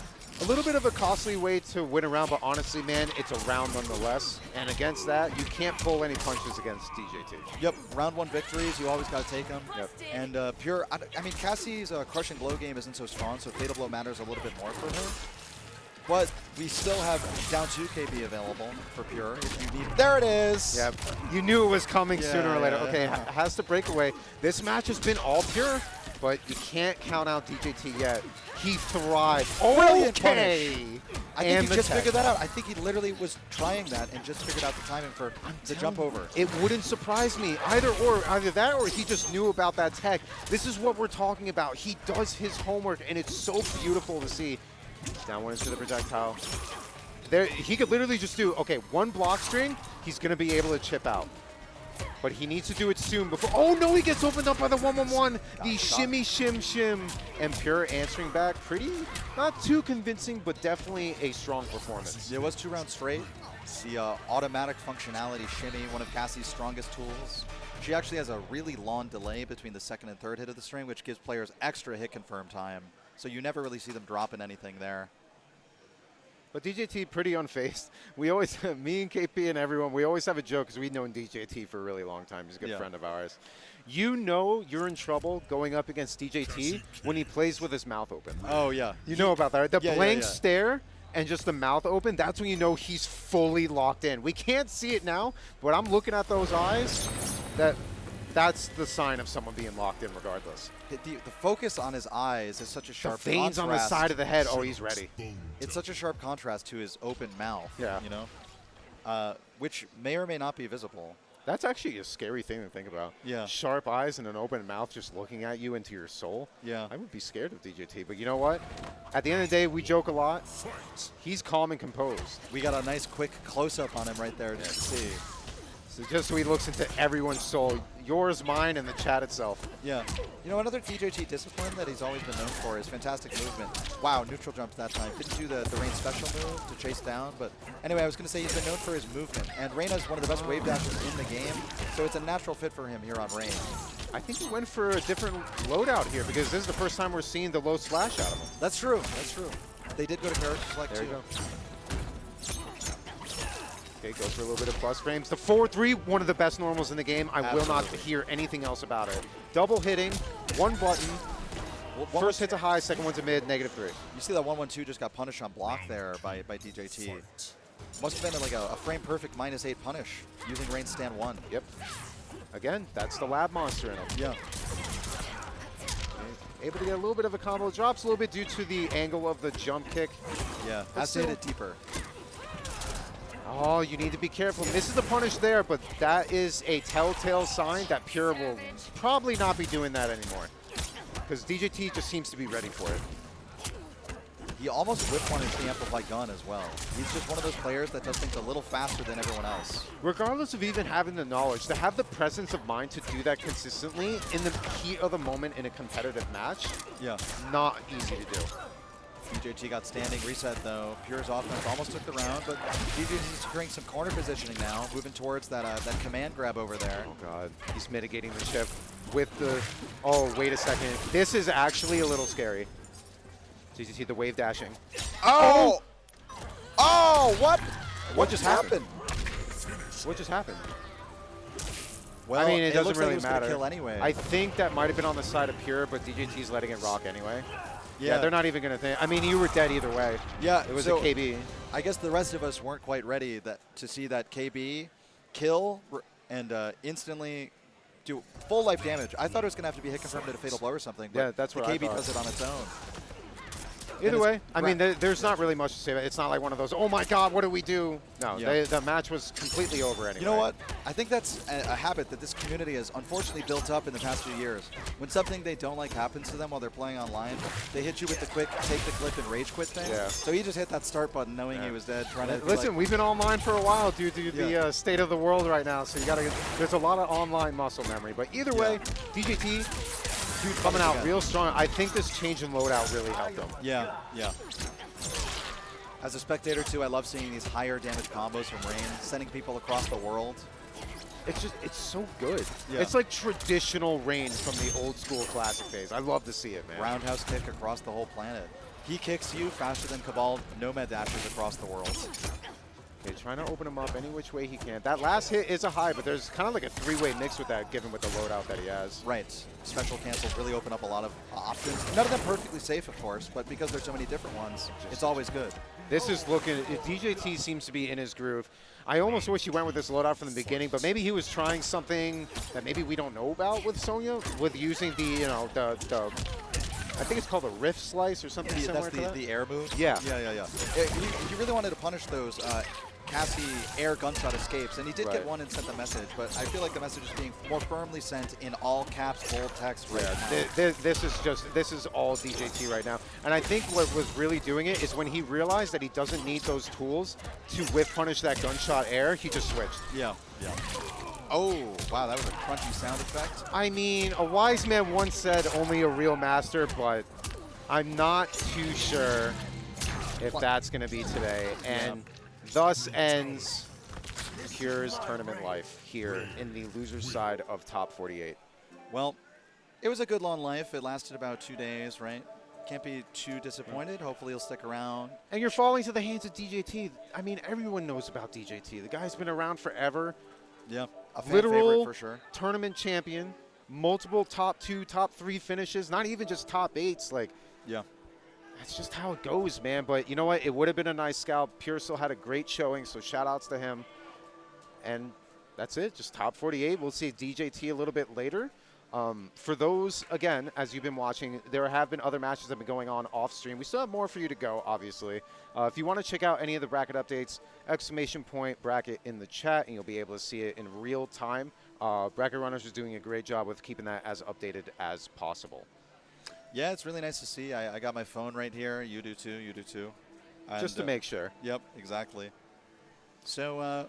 A little bit of a costly way to win a round, but honestly, man, it's a round nonetheless. And against that, you can't pull any punches against DJT. Yep, round 1 victories, you always got to take them. Yep. And Pure, I mean, Cassie's crush and glow game isn't so strong, so Fatal Blow matters a little bit more for her. But we still have down 2 KB available for Pure if you need. There it is! Yep. You knew it was coming sooner or later. Okay, has to break away. This match has been all Pure, but you can't count out DJT yet. He thrived. Brilliant okay. punish. I think he just figured that out. I think he literally was trying that and just figured out the timing for the jump over. It wouldn't surprise me. Either that or he just knew about that tech. This is what we're talking about. He does his homework, and it's so beautiful to see. Down 1 into the projectile. There, he could literally just do, okay, 1 block string, he's going to be able to chip out. But he needs to do it soon before. Oh no, he gets opened up by the 1-1-1. The shimmy, shim. And Pure answering back pretty, not too convincing, but definitely a strong performance. It was 2 rounds straight. The automatic functionality shimmy, one of Cassie's strongest tools. She actually has a really long delay between the 2nd and 3rd hit of the string, which gives players extra hit confirm time. So you never really see them dropping anything there. But DJT pretty unfazed. We always, me and KP and everyone, we always have a joke because we've known DJT for a really long time. He's a good friend of ours. You know you're in trouble going up against DJT when he plays with his mouth open. Oh, yeah. You know about that, right? The blank stare and just the mouth open, that's when you know he's fully locked in. We can't see it now, but I'm looking at those eyes. That's the sign of someone being locked in regardless. The focus on his eyes is such a sharp contrast. The veins on the side of the head, oh, he's ready. It's such a sharp contrast to his open mouth, yeah. you know, which may or may not be visible. That's actually a scary thing to think about. Yeah. Sharp eyes and an open mouth just looking at you into your soul. Yeah. I would be scared of DJT, but you know what? At the end of the day, we joke a lot. He's calm and composed. We got a nice quick close-up on him right there to see. So just so he looks into everyone's soul, yours, mine, and the chat itself. Yeah. You know, another DJT discipline that he's always been known for is fantastic movement. Wow, neutral jump that time. Didn't do the Rain special move to chase down, but anyway, I was going to say he's been known for his movement, and Reyna's one of the best wave dashers in the game, so it's a natural fit for him here on Rain. I think he went for a different loadout here because this is the first time we're seeing the low slash out of him. That's true. That's true. They did go to character select There too. you go. Okay, goes for a little bit of plus frames. The 4-3, one of the best normals in the game. I will not hear anything else about it. Double hitting, one button. First hit's a high, second one's a mid, -3. You see that 1-1-2 just got punished on block there by DJT. Must have been like a frame perfect -8 punish using Rain stand 1. Yep. Again, that's the lab monster in him. Yeah. Able to get a little bit of a combo. Drops a little bit due to the angle of the jump kick. Yeah, has to hit it deeper. Oh, you need to be careful. Misses the punish there, but that is a telltale sign that Pure will probably not be doing that anymore. Because DJT just seems to be ready for it. He almost whip punished the amplified gun as well. He's just one of those players that does things a little faster than everyone else. Regardless of even having the knowledge, to have the presence of mind to do that consistently in the heat of the moment in a competitive match, yeah, not easy to do. DJT got standing reset though. Pure's offense almost took the round, but DJT's securing some corner positioning now, moving towards that that command grab over there. Oh god, he's mitigating the chip with the, oh wait a second. This is actually a little scary. DJT the wave dashing. Oh! Oh, what? What just happened? What just happened? Well, I mean, it doesn't looks really like it was matter. Kill anyway. I think that might have been on the side of Pure, but DJT's letting it rock anyway. Yeah, they're not even going to think. I mean, you were dead either way. Yeah, it was so a KB. I guess the rest of us weren't quite ready to see that KB kill and instantly do full life damage. I thought it was going to have to be hit confirmed at a fatal blow or something. But yeah, that's what the I KB thought. does it on its own. Either way, I mean, there's not really much to say about it. It's not like one of those, oh my god, what do we do? No, the match was completely over anyway. You know what? I think that's a habit that this community has unfortunately built up in the past few years. When something they don't like happens to them while they're playing online, they hit you with the quick take the clip and rage quit thing. Yeah. So he just hit that start button knowing he was dead. Trying to listen, we've been online for a while due to the state of the world right now, so you gotta. There's a lot of online muscle memory, but either way, DJT. Dude, coming out real strong. I think this change in loadout really helped him. Yeah, yeah. As a spectator too, I love seeing these higher damage combos from Rain, sending people across the world. It's so good. Yeah. It's like traditional Rain from the old school classic days. I love to see it, man. Roundhouse kick across the whole planet. He kicks you faster than Cabal Nomad dashes across the world. Okay, trying to open him up any which way he can. That last hit is a high, but there's kind of like a three-way mix with that, given with the loadout that he has. Right. Special cancels really open up a lot of options. None of them perfectly safe, of course, but because there's so many different ones, it's always good. This is looking, DJT seems to be in his groove. I almost wish he went with this loadout from the beginning, but maybe he was trying something that maybe we don't know about with Sonya, with using the, you know, the I think it's called a rift slice or something similar to that. That's the air move? Yeah. Yeah. He really wanted to punish those Cassie air gunshot escapes, and he did get one and sent the message, but I feel like the message is being more firmly sent in all caps, bold text right now. This is all DJT right now. And I think what was really doing it is when he realized that he doesn't need those tools to whiff punish that gunshot air, he just switched. Yeah. Oh, wow, that was a crunchy sound effect. I mean, a wise man once said only a real master, but I'm not too sure if that's going to be today. And thus ends Pure's tournament life here in the loser's side of top 48. Well, it was a good long life. It lasted about 2 days, right? Can't be too disappointed. Hopefully he'll stick around. And you're falling to the hands of DJT. I mean, everyone knows about DJT. The guy's been around forever. Yeah, a fan literal favorite for sure. Tournament champion, multiple top 2, top 3 finishes, not even just top 8s. Like, yeah. That's just how it goes, man. But you know what? It would have been a nice scalp. Pure still had a great showing, so shout-outs to him. And that's it. Just top 48. We'll see DJT a little bit later. For those, again, as you've been watching, there have been other matches that have been going on off stream. We still have more for you to go, obviously. If you want to check out any of the bracket updates, ! bracket in the chat, and you'll be able to see it in real time. Bracket Runners is doing a great job with keeping that as updated as possible. Yeah, it's really nice to see. I got my phone right here. You do too. You do too. And, just to make sure. Yep, exactly. So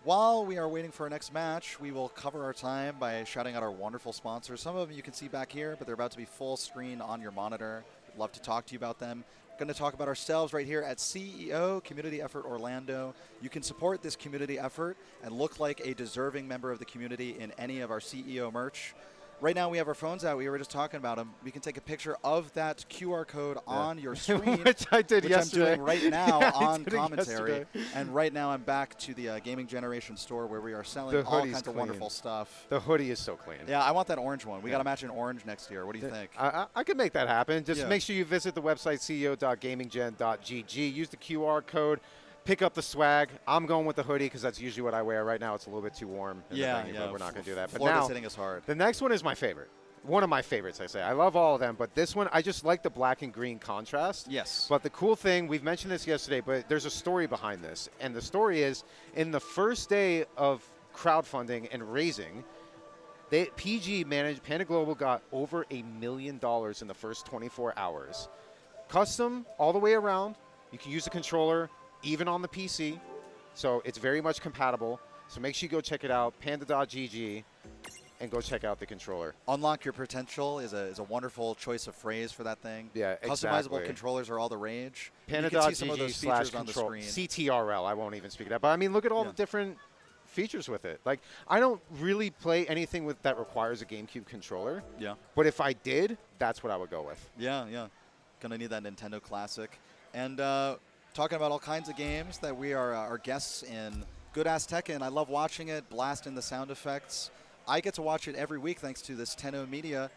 while we are waiting for our next match, we will cover our time by shouting out our wonderful sponsors. Some of them you can see back here, but they're about to be full screen on your monitor. We'd love to talk to you about them. Going to talk about ourselves right here at CEO, Community Effort Orlando. You can support this community effort and look like a deserving member of the community in any of our CEO merch. Right now we have our phones out. We were just talking about them. We can take a picture of that QR code on your screen, which I did yesterday. I'm doing right now on commentary. And right now I'm back to the Gaming Generation store where we are selling all kinds of wonderful stuff. The hoodie is so clean. Yeah, I want that orange one. We got to match an orange next year. What do you think? I could make that happen. Just make sure you visit the website ceo.gaminggen.gg. Use the QR code. Pick up the swag. I'm going with the hoodie because that's usually what I wear. Right now it's a little bit too warm. But we're not going to do that. But Florida's hitting us hard. The next one is my favorite. One of my favorites, I say. I love all of them, but this one, I just like the black and green contrast. Yes. But the cool thing, we've mentioned this yesterday, but there's a story behind this. And the story is, in the first day of crowdfunding and raising, PG managed, Panda Global got over $1 million in the first 24 hours. Custom, all the way around. You can use the controller, even on the PC. So it's very much compatible. So make sure you go check it out, panda.gg, and go check out the controller. Unlock your potential is a wonderful choice of phrase for that thing. Yeah, exactly. Customizable controllers are all the rage. Panda.gg/control. CTRL, I won't even speak of that. But I mean, look at all the different features with it. Like, I don't really play anything with that requires a GameCube controller. Yeah. But if I did, that's what I would go with. Yeah, yeah. Gonna need that Nintendo Classic. And talking about all kinds of games that we are our guests in Good Ass Tekken. I love watching it, blasting the sound effects. I get to watch it every week thanks to this Tenno Media.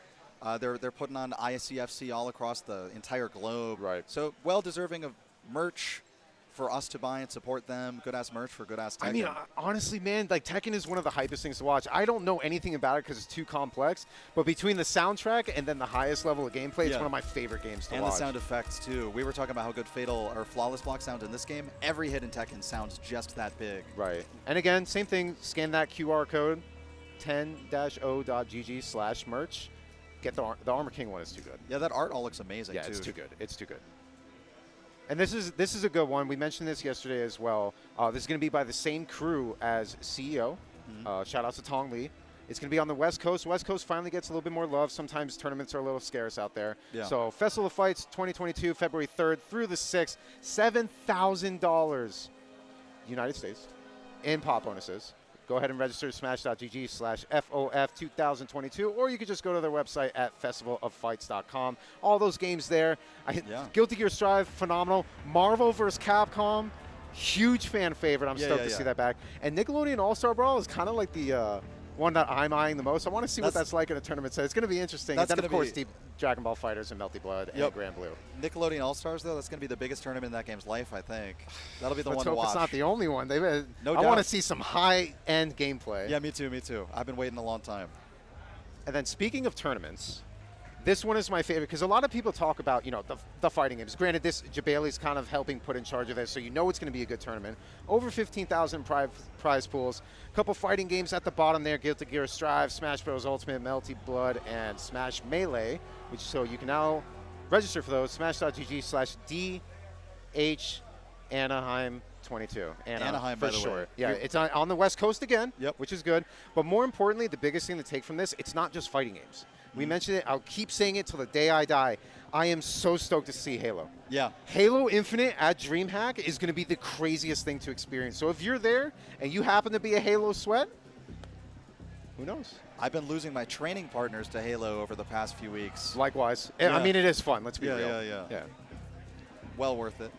They're putting on ICFC all across the entire globe. Right. So well deserving of merch for us to buy and support them. Good ass merch for Good Ass Tekken. I mean, honestly, man, like Tekken is one of the hypest things to watch. I don't know anything about it because it's too complex, but between the soundtrack and then the highest level of gameplay, it's one of my favorite games to watch. And the sound effects too. We were talking about how good Fatal or Flawless Block sounds in this game. Every hit in Tekken sounds just that big. Right. And again, same thing. Scan that QR code, 10-o.gg/merch. Get the Armor King one is too good. Yeah, that art all looks amazing. Yeah, too. it's too good. It's too good. And this is a good one. We mentioned this yesterday as well. This is going to be by the same crew as CEO. Shout out to Tong Lee. It's going to be on the West Coast. West Coast finally gets a little bit more love. Sometimes tournaments are a little scarce out there. Yeah. So Festival of Fights 2022, February 3rd through the 6th, $7,000 United States in pop bonuses. Go ahead and register smash.gg/FOF2022, or you could just go to their website at festivaloffights.com. All those games there. Guilty Gear Strive, phenomenal. Marvel vs. Capcom, huge fan favorite. I'm stoked to see that back. And Nickelodeon All-Star Brawl is kind of like the one that I'm eyeing the most. I want to see what that's like in a tournament set. It's going to be interesting. And then, of course, Deep Dragon Ball Fighters and Melty Blood and Grand Blue. Nickelodeon All-Stars, though, that's going to be the biggest tournament in that game's life, I think. That'll be the one to hope watch. It's not the only one. I want to see some high-end gameplay. Yeah, me too, me too. I've been waiting a long time. And then speaking of tournaments, this one is my favorite because a lot of people talk about, the fighting games. Granted, this Jabali's kind of helping put in charge of this, so you know it's going to be a good tournament. Over 15,000 prize pools. A couple fighting games at the bottom there: Guilty Gear Strive, Smash Bros. Ultimate, Melty Blood, and Smash Melee. So you can now register for those. Smash.gg/DHAnaheim22. Anaheim, for by the short. way. Yeah, it's on the West Coast again, which is good. But more importantly, the biggest thing to take from this, it's not just fighting games. We mentioned it. I'll keep saying it till the day I die. I am so stoked to see Halo. Yeah. Halo Infinite at DreamHack is going to be the craziest thing to experience. So if you're there and you happen to be a Halo sweat, who knows? I've been losing my training partners to Halo over the past few weeks. Likewise. I mean, it is fun. Let's be real. Yeah. Well worth it.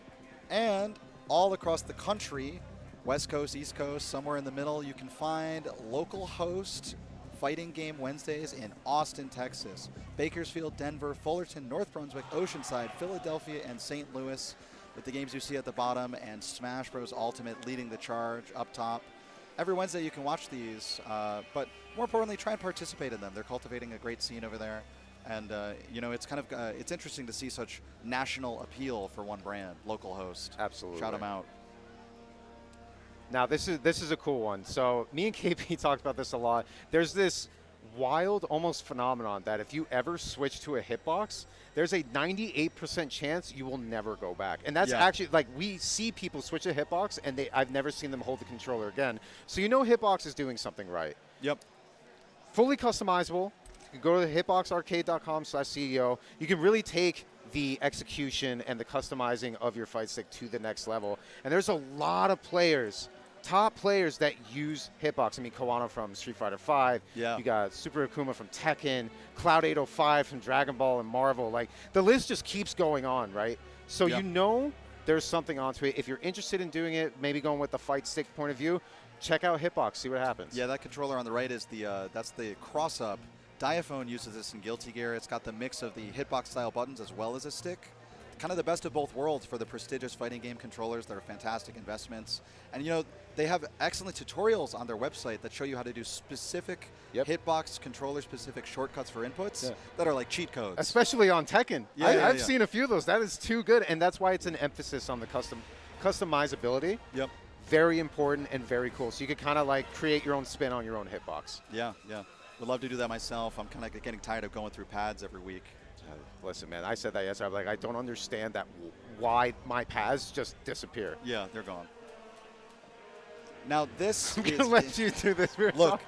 And all across the country, West Coast, East Coast, somewhere in the middle, you can find local host Fighting Game Wednesdays in Austin, Texas, Bakersfield, Denver, Fullerton, North Brunswick, Oceanside, Philadelphia, and St. Louis, with the games you see at the bottom and Smash Bros. Ultimate leading the charge up top. Every Wednesday you can watch these, but more importantly, try and participate in them. They're cultivating a great scene over there. And, you know, it's kind of, it's interesting to see such national appeal for one brand, local host. Absolutely. Shout them out. Now, this is a cool one. So me and KP talked about this a lot. There's this wild, almost phenomenon that if you ever switch to a hitbox, there's a 98% chance you will never go back. And that's actually, like, we see people switch to hitbox, and I've never seen them hold the controller again. So you know hitbox is doing something right. Yep. Fully customizable. You can go to hitboxarcade.com/CEO. You can really take the execution and the customizing of your fight stick to the next level. And there's a lot of players, top players that use hitbox. I mean, Koano from Street Fighter V. Yeah. You got Super Akuma from Tekken, Cloud 805 from Dragon Ball and Marvel. Like, the list just keeps going on, right? So you know there's something onto it. If you're interested in doing it, maybe going with the fight stick point of view, check out hitbox, see what happens. Yeah, that controller on the right is the that's the cross-up. Diaphone uses this in Guilty Gear. It's got the mix of the hitbox-style buttons as well as a stick. Kind of the best of both worlds for the prestigious fighting game controllers. They're fantastic investments. And, you know, they have excellent tutorials on their website that show you how to do specific hitbox controller-specific shortcuts for inputs that are like cheat codes. Especially on Tekken. I've seen a few of those. That is too good, and that's why it's an emphasis on the customizability. Yep. Very important and very cool. So you could kind of like create your own spin on your own hitbox. Yeah, yeah. Would love to do that myself. I'm kind of getting tired of going through pads every week. Listen, man, I said that yesterday. I'm like, I don't understand that why my pads just disappear. Yeah, they're gone. Now this I'm going to let you do this. Look,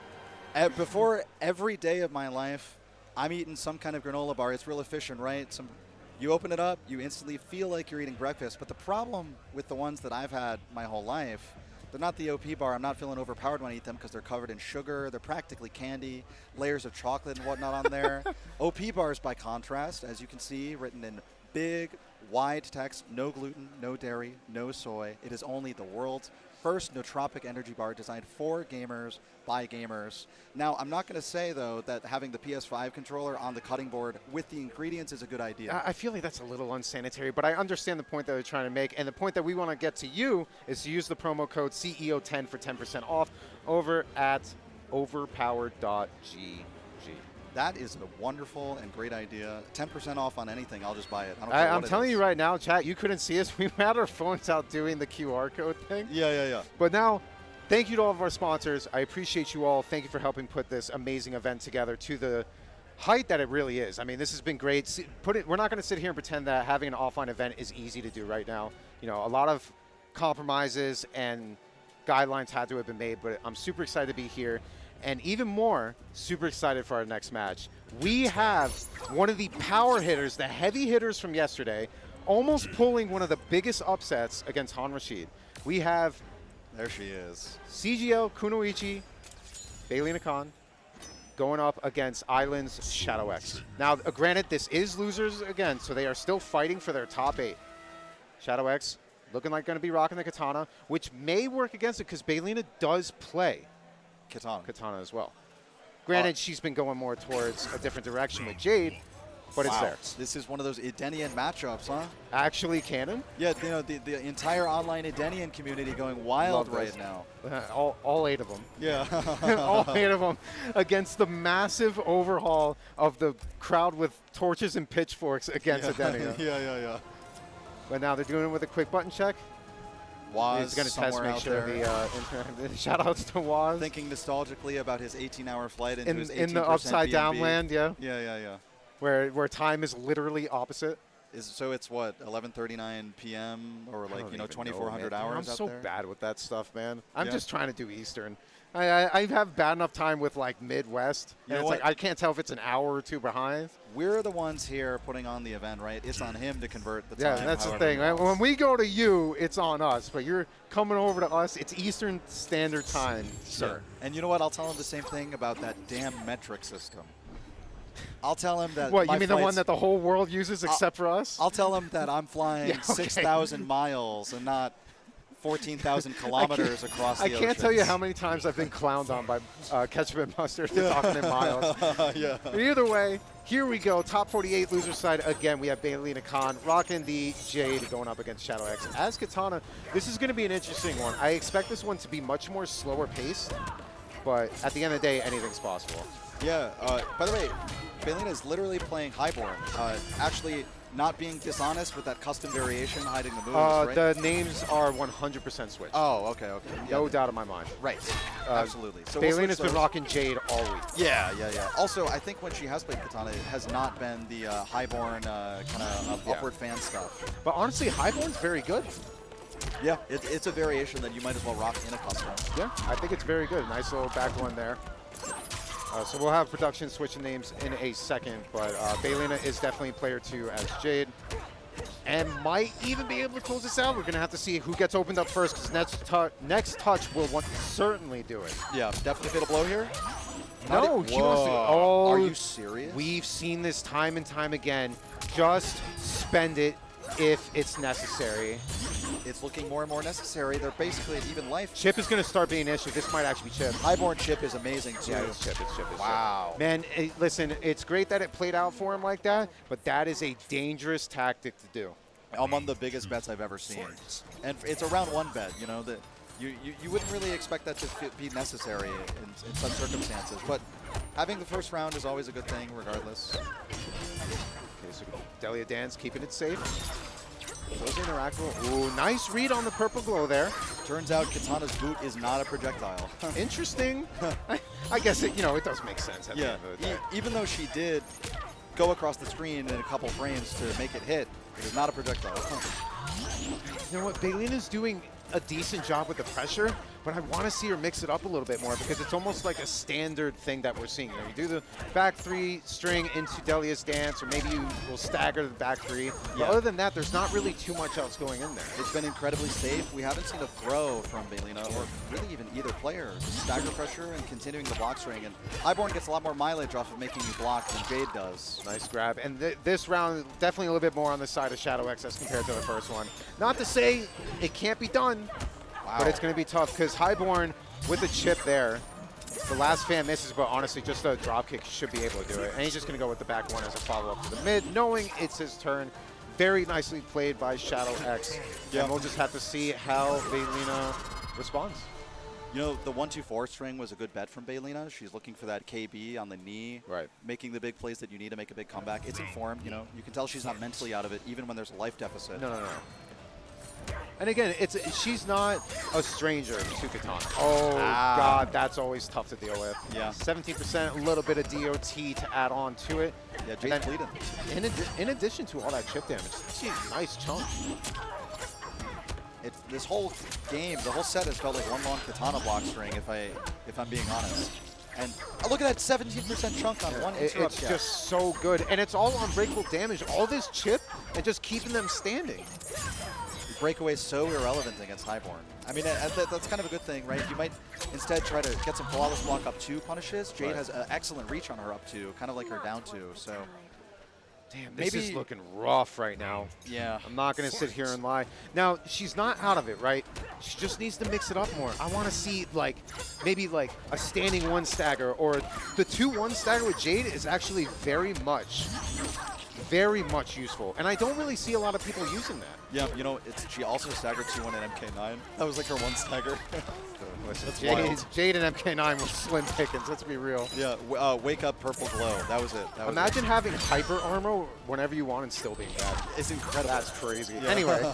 before every day of my life, I'm eating some kind of granola bar. It's real efficient, right? You open it up, you instantly feel like you're eating breakfast. But the problem with the ones that I've had my whole life, they're not the OP bar. I'm not feeling overpowered when I eat them because they're covered in sugar. They're practically candy, layers of chocolate and whatnot on there. OP bars, by contrast, as you can see, written in big, wide text, no gluten, no dairy, no soy. It is only the world's first nootropic energy bar designed for gamers by gamers. Now, I'm not going to say, though, that having the PS5 controller on the cutting board with the ingredients is a good idea. I feel like that's a little unsanitary, but I understand the point that they're trying to make. And the point that we want to get to you is to use the promo code CEO10 for 10% off over at overpowered.gg. That is a wonderful and great idea. 10% off on anything. I'll just buy it. I'm telling you right now, chat, you couldn't see us. We had our phones out doing the QR code thing. Yeah. But now, thank you to all of our sponsors. I appreciate you all. Thank you for helping put this amazing event together to the height that it really is. I mean, this has been great. We're not going to sit here and pretend that having an offline event is easy to do right now. You know, a lot of compromises and guidelines had to have been made, but I'm super excited to be here. And even more, super excited for our next match. We have one of the power hitters, the heavy hitters from yesterday, almost pulling one of the biggest upsets against Han Rashid. We have... There she is. CGL Kunoichi, Bailey Kahn, going up against Island's Shadow X. Now, granted, this is losers again, so they are still fighting for their top 8. Shadow X looking like going to be rocking the Kitana, which may work against it because Bailey does play Kitana as well. Granted, she's been going more towards a different direction with Jade, but it's there. This is one of those Edenian matchups, huh? Actually canon? Yeah, you know, the entire online Edenian community going wild right now. All 8 of them. Yeah. All 8 of them against the massive overhaul of the crowd with torches and pitchforks against Edenia. Yeah. But now they're doing it with a quick button check. Waz He's going to test, make sure the shout-outs to Waz. Thinking nostalgically about his 18-hour flight into his 18% in the upside-down BNB. land, yeah. Yeah. Where time is literally opposite. So it's what, 11:39 p.m. or like, you know, 2,400 hours I'm out so there? bad with that stuff, man. I'm just trying to do Eastern. I have bad enough time with like Midwest. And it's like I can't tell if it's an hour or 2 behind. We're the ones here putting on the event, right? It's on him to convert the time. Yeah, that's the thing. When we go to you, it's on us. But you're coming over to us. It's Eastern Standard Time, sir. Yeah. And you know what? I'll tell him the same thing about that damn metric system. I'll tell him that. What, you mean the one that the whole world uses except for us? I'll tell him that I'm flying 6,000 miles and not 14,000 kilometers across the ocean. I can't tell you how many times I've been clowned on by Ketchup and Mustard for talking in miles. Yeah. But either way, here we go. Top 48 loser side again. We have Bailey Kahn rocking the Jade going up against Shadow X. As Kitana, this is going to be an interesting one. I expect this one to be much more slower paced. but at the end of the day, anything's possible. Yeah, by the way, Baylina is literally playing Highborn, actually not being dishonest with that custom variation hiding the moves, right? The names are 100% switched. Oh, okay. No doubt in my mind. Right, absolutely. So Baylina's been rocking Jade all week. Yeah. Also, I think when she has played Kitana, it has not been the Highborn kind of upward fan stuff. But honestly, Highborn's very good. Yeah, it's a variation that you might as well rock in a custom. Yeah, I think it's very good. Nice little back one there. So we'll have production switching names in a second, but Baylina is definitely player 2 as Jade. And might even be able to close this out. We're going to have to see who gets opened up first, because next touch will certainly do it. Yeah, definitely Fatal Blow here. No, he wants to. Oh, are you serious? We've seen this time and time again. Just spend it if it's necessary. It's looking more and more necessary. They're basically at even life. Chip is going to start being an issue. This might actually be Chip. Highborn Chip is amazing, too. Yeah, it's Chip. Wow. Man, listen, it's great that it played out for him like that, but that is a dangerous tactic to do. Among the biggest bets I've ever seen. And it's a round 1 bet, you know, that you wouldn't really expect that to be necessary in some circumstances. But having the first round is always a good thing, regardless. Okay, so Delia Dance keeping it safe. Those interactable. Ooh, nice read on the purple glow there. Turns out Kitana's boot is not a projectile. Interesting. I guess it does make sense at the end of the day. Even though she did go across the screen in a couple frames to make it hit, it is not a projectile. You know what? Baylina's doing a decent job with the pressure, but I want to see her mix it up a little bit more, because it's almost like a standard thing that we're seeing. You do the back 3 string into Delia's dance, or maybe you will stagger the back 3. But other than that, there's not really too much else going in there. It's been incredibly safe. We haven't seen a throw from Baylina, or really even either player. Just stagger pressure and continuing the block string. And Highborn gets a lot more mileage off of making you block than Jade does. Nice grab. And this round, definitely a little bit more on the side of Shadow X as compared to the first one. Not to say it can't be done. Wow. But it's going to be tough, because Highborn, with the chip there, the last fan misses, but honestly, just a drop kick should be able to do it. And he's just going to go with the back 1 as a follow-up to the mid, knowing it's his turn. Very nicely played by Shadow X. Yeah. And we'll just have to see how Baylina responds. You know, the 1-2-4 string was a good bet from Baylina. She's looking for that KB on the knee, making the big plays that you need to make a big comeback. It's informed, you know. You can tell she's not mentally out of it, even when there's a life deficit. No. And again, she's not a stranger to Kitana. Oh, God, that's always tough to deal with. Yeah. 17%, a little bit of DOT to add on to it. Yeah, Jade's bleeding. In addition to all that chip damage, it's a nice chunk. This whole game, the whole set has felt like one long Kitana block string, if I'm being honest. And look at that 17% chunk on one interrupt. It's just so good. And it's all unbreakable damage. All this chip and just keeping them standing. Breakaway is so irrelevant against Highborn. I mean, that's kind of a good thing, right? You might instead try to get some flawless block up 2 punishes. Jade has an excellent reach on her up 2, kind of like her down 2. So, damn, this is looking rough right now. Yeah. I'm not going to sit here and lie. Now, she's not out of it, right? She just needs to mix it up more. I want to see, maybe a standing 1 stagger, or the 2-1 stagger with Jade is actually very much useful. And I don't really see a lot of people using that. Yeah, you know, she also staggered 2-1 at MK9. That was like her 1 stagger. Listen, Jade and MK9 were slim pickings, let's be real. Yeah, wake up purple glow. That was it. Imagine having hyper armor whenever you want and still being bad. It's incredible. That's crazy. Yeah. Anyway.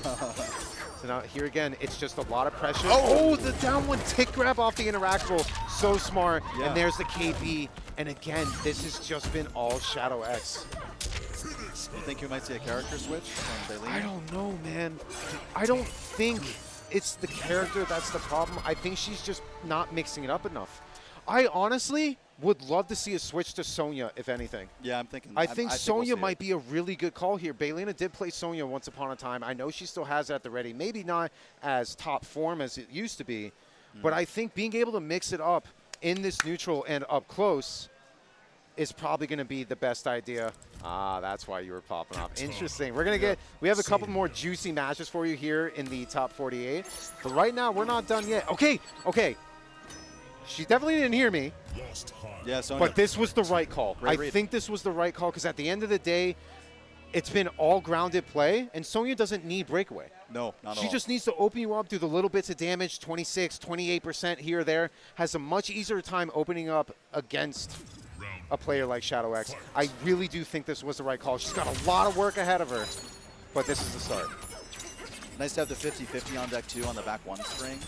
So now here again, it's just a lot of pressure. Oh, the down 1 tick grab off the interactable. So smart. Yeah. And there's the KB. And again, this has just been all Shadow X. You think you might see a character switch from Baylina? I don't know, man. I don't think it's the character that's the problem. I think she's just not mixing it up enough. I honestly would love to see a switch to Sonya, if anything. Yeah, I'm thinking. I think Sonya might be a really good call here. Baylina did play Sonya once upon a time. I know she still has it at the ready. Maybe not as top form as it used to be, but I think being able to mix it up in this neutral and up close is probably going to be the best idea. Ah, that's why you were popping up. Interesting. We're going to we have a couple more juicy matches for you here in the top 48. But right now, we're not done yet. Okay. She definitely didn't hear me. Yeah, Sonya. But this was the right call. I think this was the right call, because at the end of the day, it's been all grounded play, and Sonya doesn't need breakaway. No, not at all. She just needs to open you up, do the little bits of damage, 26, 28% here or there. Has a much easier time opening up against a player like ShadowX. I really do think this was the right call. She's got a lot of work ahead of her, but this is the start. Nice to have the 50-50 on deck, too, on the back one string.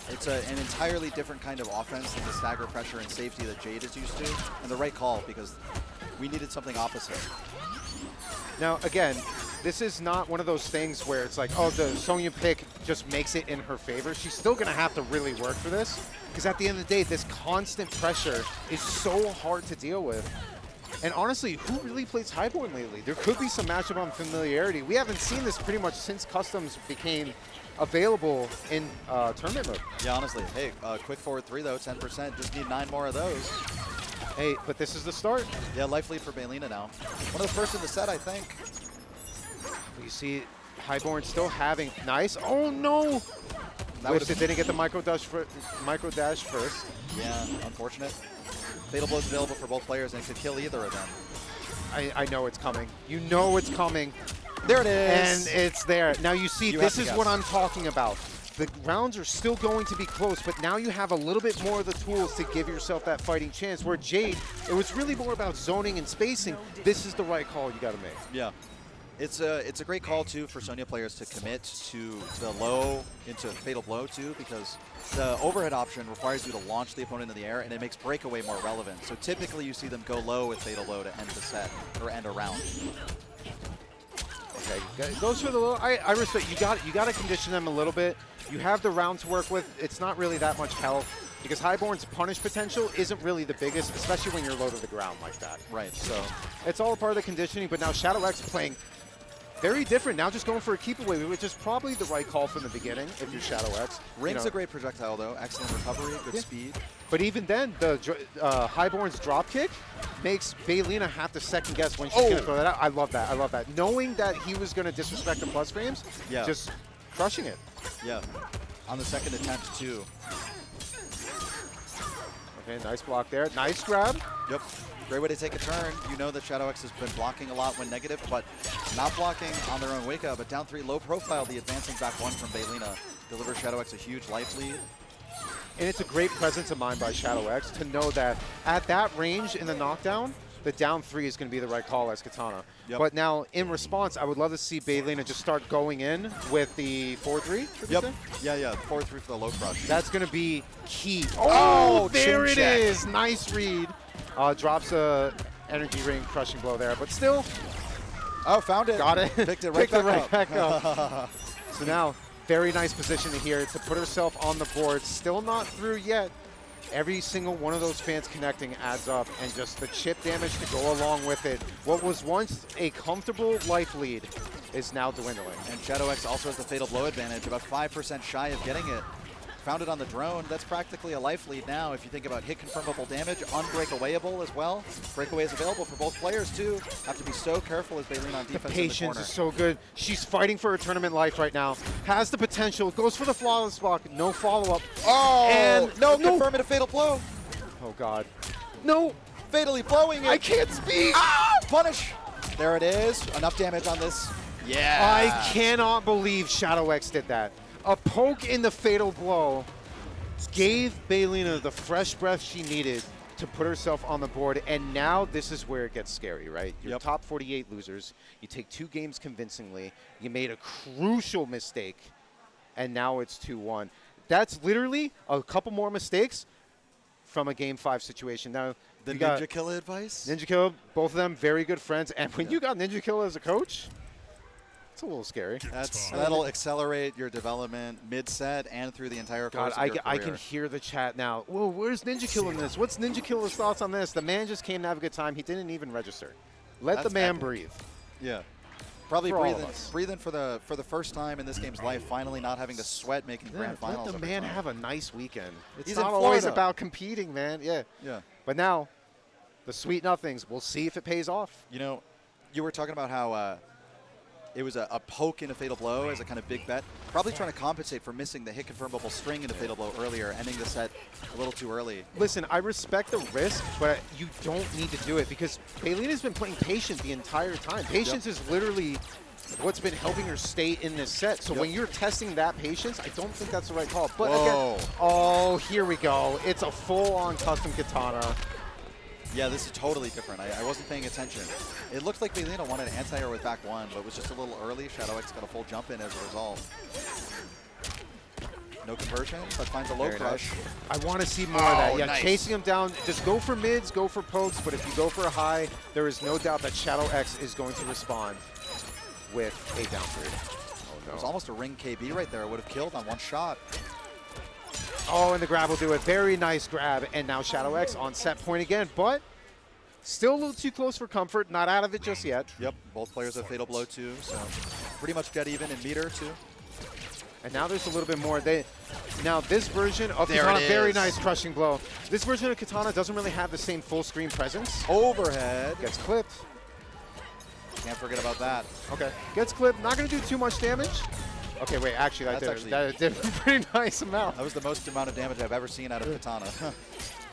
It's an entirely different kind of offense than the stagger pressure and safety that Jade is used to, and the right call because we needed something opposite. Now, again, this is not one of those things where it's like, oh, the Sonya pick just makes it in her favor. She's still going to have to really work for this because at the end of the day, this constant pressure is so hard to deal with. And honestly, who really plays Highborn lately? There could be some matchup unfamiliarity. We haven't seen this pretty much since Customs became available in tournament mode. Yeah, honestly. Hey, quick forward 3, though, 10%. Just need 9 more of those. Hey, but this is the start. Yeah, life lead for Baylina now. One of the first in the set, I think. You see Highborn still having nice. Oh no! Wished it didn't get the micro dash first. Yeah, unfortunate. Fatal Blow's available for both players and it could kill either of them. I know it's coming. You know it's coming. There it is. And it's there. Now you see, this is what I'm talking about. The rounds are still going to be close, but now you have a little bit more of the tools to give yourself that fighting chance. Where Jade, it was really more about zoning and spacing. This is the right call you got to make. Yeah. It's a great call, too, for Sonya players to commit to the low into Fatal Blow, too, because the overhead option requires you to launch the opponent in the air, and it makes breakaway more relevant. So typically you see them go low with Fatal Blow to end the set, or end a round. Okay, goes for the low. I respect, you got to condition them a little bit. You have the round to work with. It's not really that much health, because Highborn's punish potential isn't really the biggest, especially when you're low to the ground like that. Right. So it's all a part of the conditioning, but now ShadowX playing very different. Now just going for a keep away, which is probably the right call from the beginning if you're ShadowX. Ring's a great projectile, though. Excellent recovery, good speed. But even then, the Highborn's drop kick makes Baylina have to second guess when she's going to throw that out. I love that. I love that. Knowing that he was going to disrespect the plus frames, just crushing it. Yeah. On the second attempt, too. Okay, nice block there. Nice grab. Yep. Great way to take a turn. You know that ShadowX has been blocking a lot when negative, but not blocking on their own wake up. But down 3, low profile, the advancing back 1 from Baylina delivers ShadowX a huge life lead. And it's a great presence of mind by ShadowX to know that at that range in the knockdown, the down 3 is going to be the right call as Kitana. Yep. But now, in response, I would love to see Baylina just start going in with the 4-3. Yep. Yeah. 4-3 for the low crush. That's going to be key. Oh, there it is. Nice read. Drops a energy ring crushing blow there, but still. Oh, found it. Got it. Picked it right back up. So now, very nice position here to put herself on the board. Still not through yet. Every single one of those fans connecting adds up, and just the chip damage to go along with it. What was once a comfortable life lead is now dwindling. And ShadowX also has the Fatal Blow advantage, about 5% shy of getting it. Found it on the drone. That's practically a life lead now. If you think about hit confirmable damage, unbreakawayable as well. Breakaway is available for both players too. Have to be so careful as Baylina on defense. The patience is so good. She's fighting for her tournament life right now. Has the potential. Goes for the flawless block. No follow-up. Oh! And no confirmative Fatal Blow. Oh God. No. Fatally blowing it. I can't speak. Ah! Punish. There it is. Enough damage on this. Yeah. I cannot believe ShadowX did that. A poke in the Fatal Blow gave Baylina the fresh breath she needed to put herself on the board, and now this is where it gets scary, right? You're top 48 losers. You take 2 games convincingly. You made a crucial mistake, and now it's 2-1. That's literally a couple more mistakes from a Game 5 situation. Now, the Ninja Killa advice? Ninja Killa, both of them very good friends, and when you got Ninja Killa as a coach, it's a little scary. That'll accelerate your development mid-set and through the entire course of your career. I can hear the chat now. Whoa, where's Ninja Killa in this? What's Ninja Killa's thoughts on this? The man just came to have a good time. He didn't even register. Let the man breathe. Yeah. Probably breathing for the first time in this game's life, finally not having to sweat making grand finals. Let the man have a nice weekend. It's He's not always about competing, man. Yeah. But now, the sweet nothings, we'll see if it pays off. You know, you were talking about how It was a poke into Fatal Blow as a kind of big bet. Probably trying to compensate for missing the hit confirmable string into Fatal Blow earlier, ending the set a little too early. Listen, I respect the risk, but you don't need to do it because Baylina's been playing patient the entire time. Patience is literally what's been helping her stay in this set. So when you're testing that patience, I don't think that's the right call. But again, oh, here we go. It's a full-on custom Kitana. Yeah, this is totally different. I wasn't paying attention. It looked like Baylina wanted anti-air with back one, but it was just a little early. ShadowX got a full jump in as a result. No conversion, but finds a low crush. Nice. I want to see more of that. Yeah, nice. Chasing him down. Just go for mids, go for pokes, but if you go for a high, there is no doubt that ShadowX is going to respond with a down three. Oh, no. It was almost a ring KB right there. It would have killed on one shot. Oh, and the grab will do it. Very nice grab. And now ShadowX on set point again, but still a little too close for comfort. Not out of it just yet. Yep, both players have Fatal Blow too, so pretty much dead even in meter too. And now there's a little bit more. Now this version of Kitana, very nice crushing blow. This version of Kitana doesn't really have the same full screen presence. Overhead. Gets clipped. Can't forget about that. Okay, gets clipped. Not going to do too much damage. Okay, wait, actually, that did a pretty nice amount. That was the most amount of damage I've ever seen out of Kitana.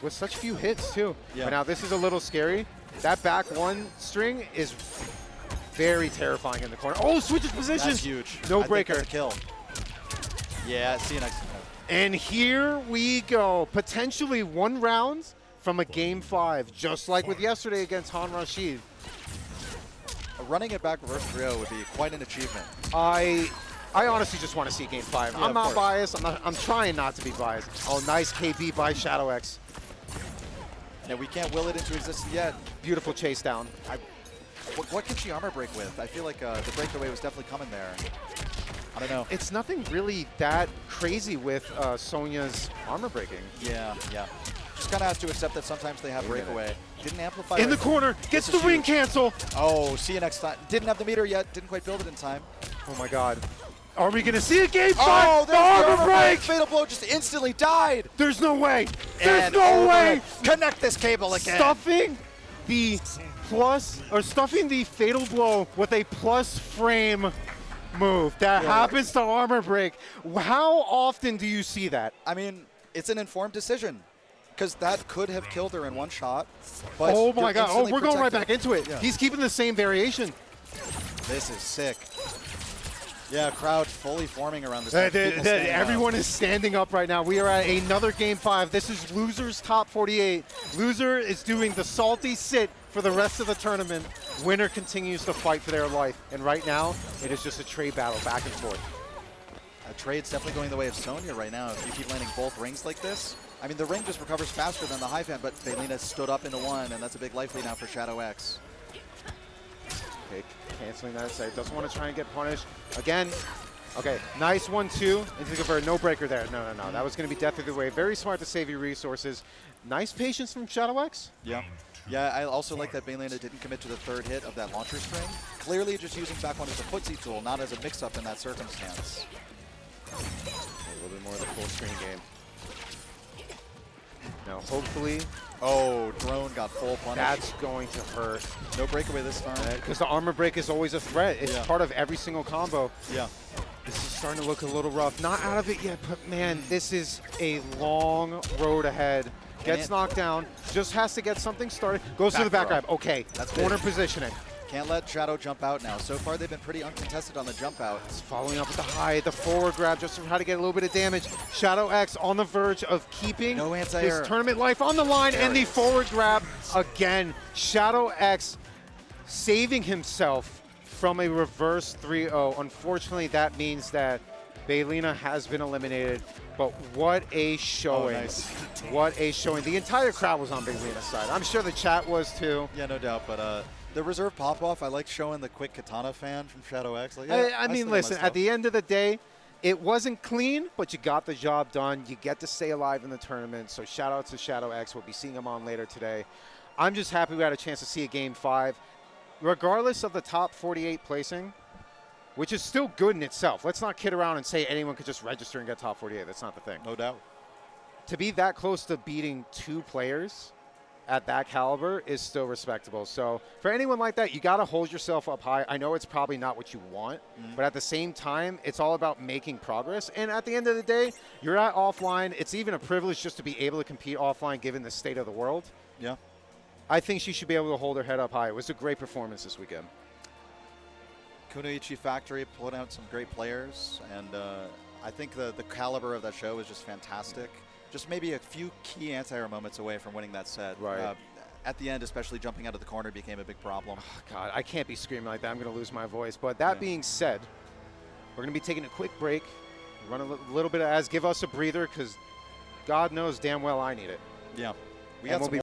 With such few hits, too. Yeah. But now this is a little scary. That back one string is very terrifying in the corner. Oh, switches position. That's huge. No breaker. That's a kill. Yeah, see you next time. And here we go. Potentially one round from a game 5, just like with yesterday against Han Rashid. Running it back reverse 3-0 would be quite an achievement. I honestly just want to see game 5. Yeah, I'm not biased. I'm trying not to be biased. Oh, nice KB by ShadowX. Yeah, we can't will it into existence yet. Beautiful chase down. What can she armor break with? I feel like the breakaway was definitely coming there. I don't know. It's nothing really that crazy with Sonya's armor breaking. Yeah, yeah. Just kind of has to accept that sometimes they have breakaway. Didn't amplify. In the corner, gets the ring cancel. Oh, see you next time. Didn't have the meter yet. Didn't quite build it in time. Oh my God. Are we going to see a game 5? Oh, the armor break! Fatal Blow just instantly died. There's no way. There's no way. Connect this cable again. Stuffing the stuffing the Fatal Blow with a plus frame move that happens to armor break. How often do you see that? I mean, it's an informed decision because that could have killed her in one shot. But oh my God. Oh, we're going right back into it. Yeah. He's keeping the same variation. This is sick. Yeah, crowd fully forming around this. Everyone is standing up right now. We are at another game 5. This is Loser's top 48. Loser is doing the salty sit for the rest of the tournament. Winner continues to fight for their life. And right now, it is just a trade battle back and forth. A trade's definitely going the way of Sonya right now. If you keep landing both rings like this, I mean, the ring just recovers faster than the high fan, but Baylina stood up into one, and that's a big life lead now for ShadowX. Okay, canceling that save. Doesn't want to try and get punished. Again, okay, nice 1-2 into the convert. No breaker there. No. That was going to be death either way. Very smart to save your resources. Nice patience from ShadowX. Yeah. Yeah, I also like that Baylina didn't commit to the third hit of that launcher string. Clearly just using back one as a footsie tool, not as a mix-up in that circumstance. A little bit more of the full screen game. Now, hopefully... Oh, drone got full punish. That's going to hurt. No breakaway this time. Because the armor break is always a threat. It's part of every single combo. Yeah. This is starting to look a little rough. Not out of it yet, but man, this is a long road ahead. Gets knocked down, just has to get something started. Goes to the back grab. Okay, that's corner positioning. Can't let Shadow jump out now. So far, they've been pretty uncontested on the jump out. It's following up with the high, the forward grab, just to try to get a little bit of damage. ShadowX on the verge of keeping his tournament life on the line, and the forward grab again. ShadowX saving himself from a reverse 3-0. Unfortunately, that means that Baylina has been eliminated, but what a showing. Oh, nice. What a showing. The entire crowd was on Baylina's side. I'm sure the chat was too. Yeah, no doubt, but the reserve pop-off, I like showing the quick Kitana fan from ShadowX. Like, yeah, I mean, listen, at the end of the day, it wasn't clean, but you got the job done. You get to stay alive in the tournament, so shout out to ShadowX. We'll be seeing him on later today. I'm just happy we had a chance to see a game 5. Regardless of the top 48 placing, which is still good in itself. Let's not kid around and say anyone could just register and get top 48. That's not the thing. No doubt. To be that close to beating 2 players at that caliber is still respectable. So for anyone like that, you got to hold yourself up high. I know it's probably not what you want, but at the same time, it's all about making progress. And at the end of the day, you're at offline. It's even a privilege just to be able to compete offline given the state of the world. Yeah. I think she should be able to hold her head up high. It was a great performance this weekend. Kunoichi Factory put out some great players, and I think the caliber of that show is just fantastic. Just maybe a few key anti-air moments away from winning that set. Right. At the end, especially jumping out of the corner became a big problem. Oh, God, I can't be screaming like that. I'm going to lose my voice. But that being said, we're going to be taking a quick break, run a little bit of ads, give us a breather, because God knows damn well I need it. Yeah. We'll be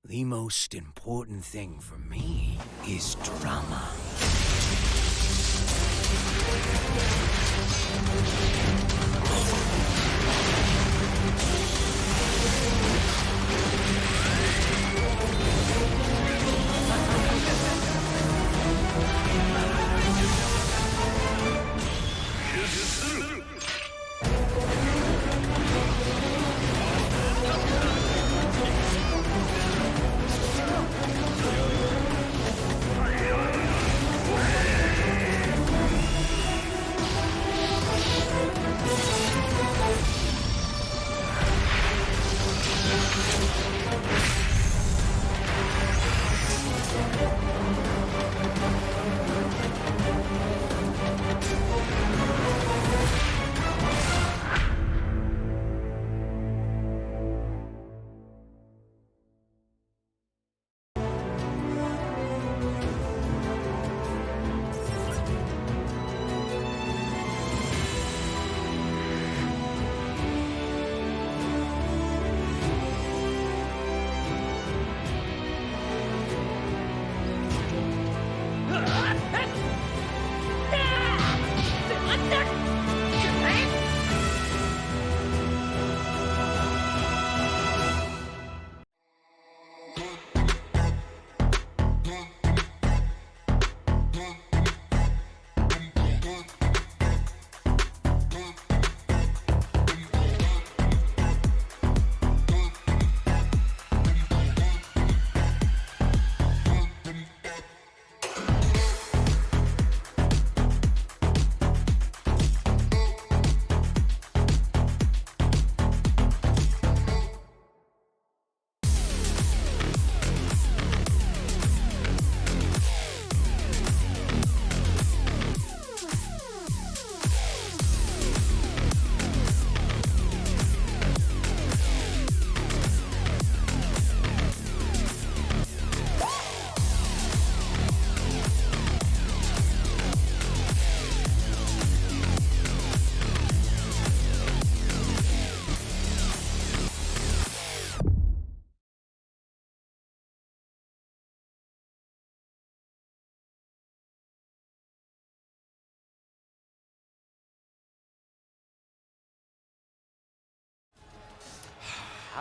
The most important thing for me is drama.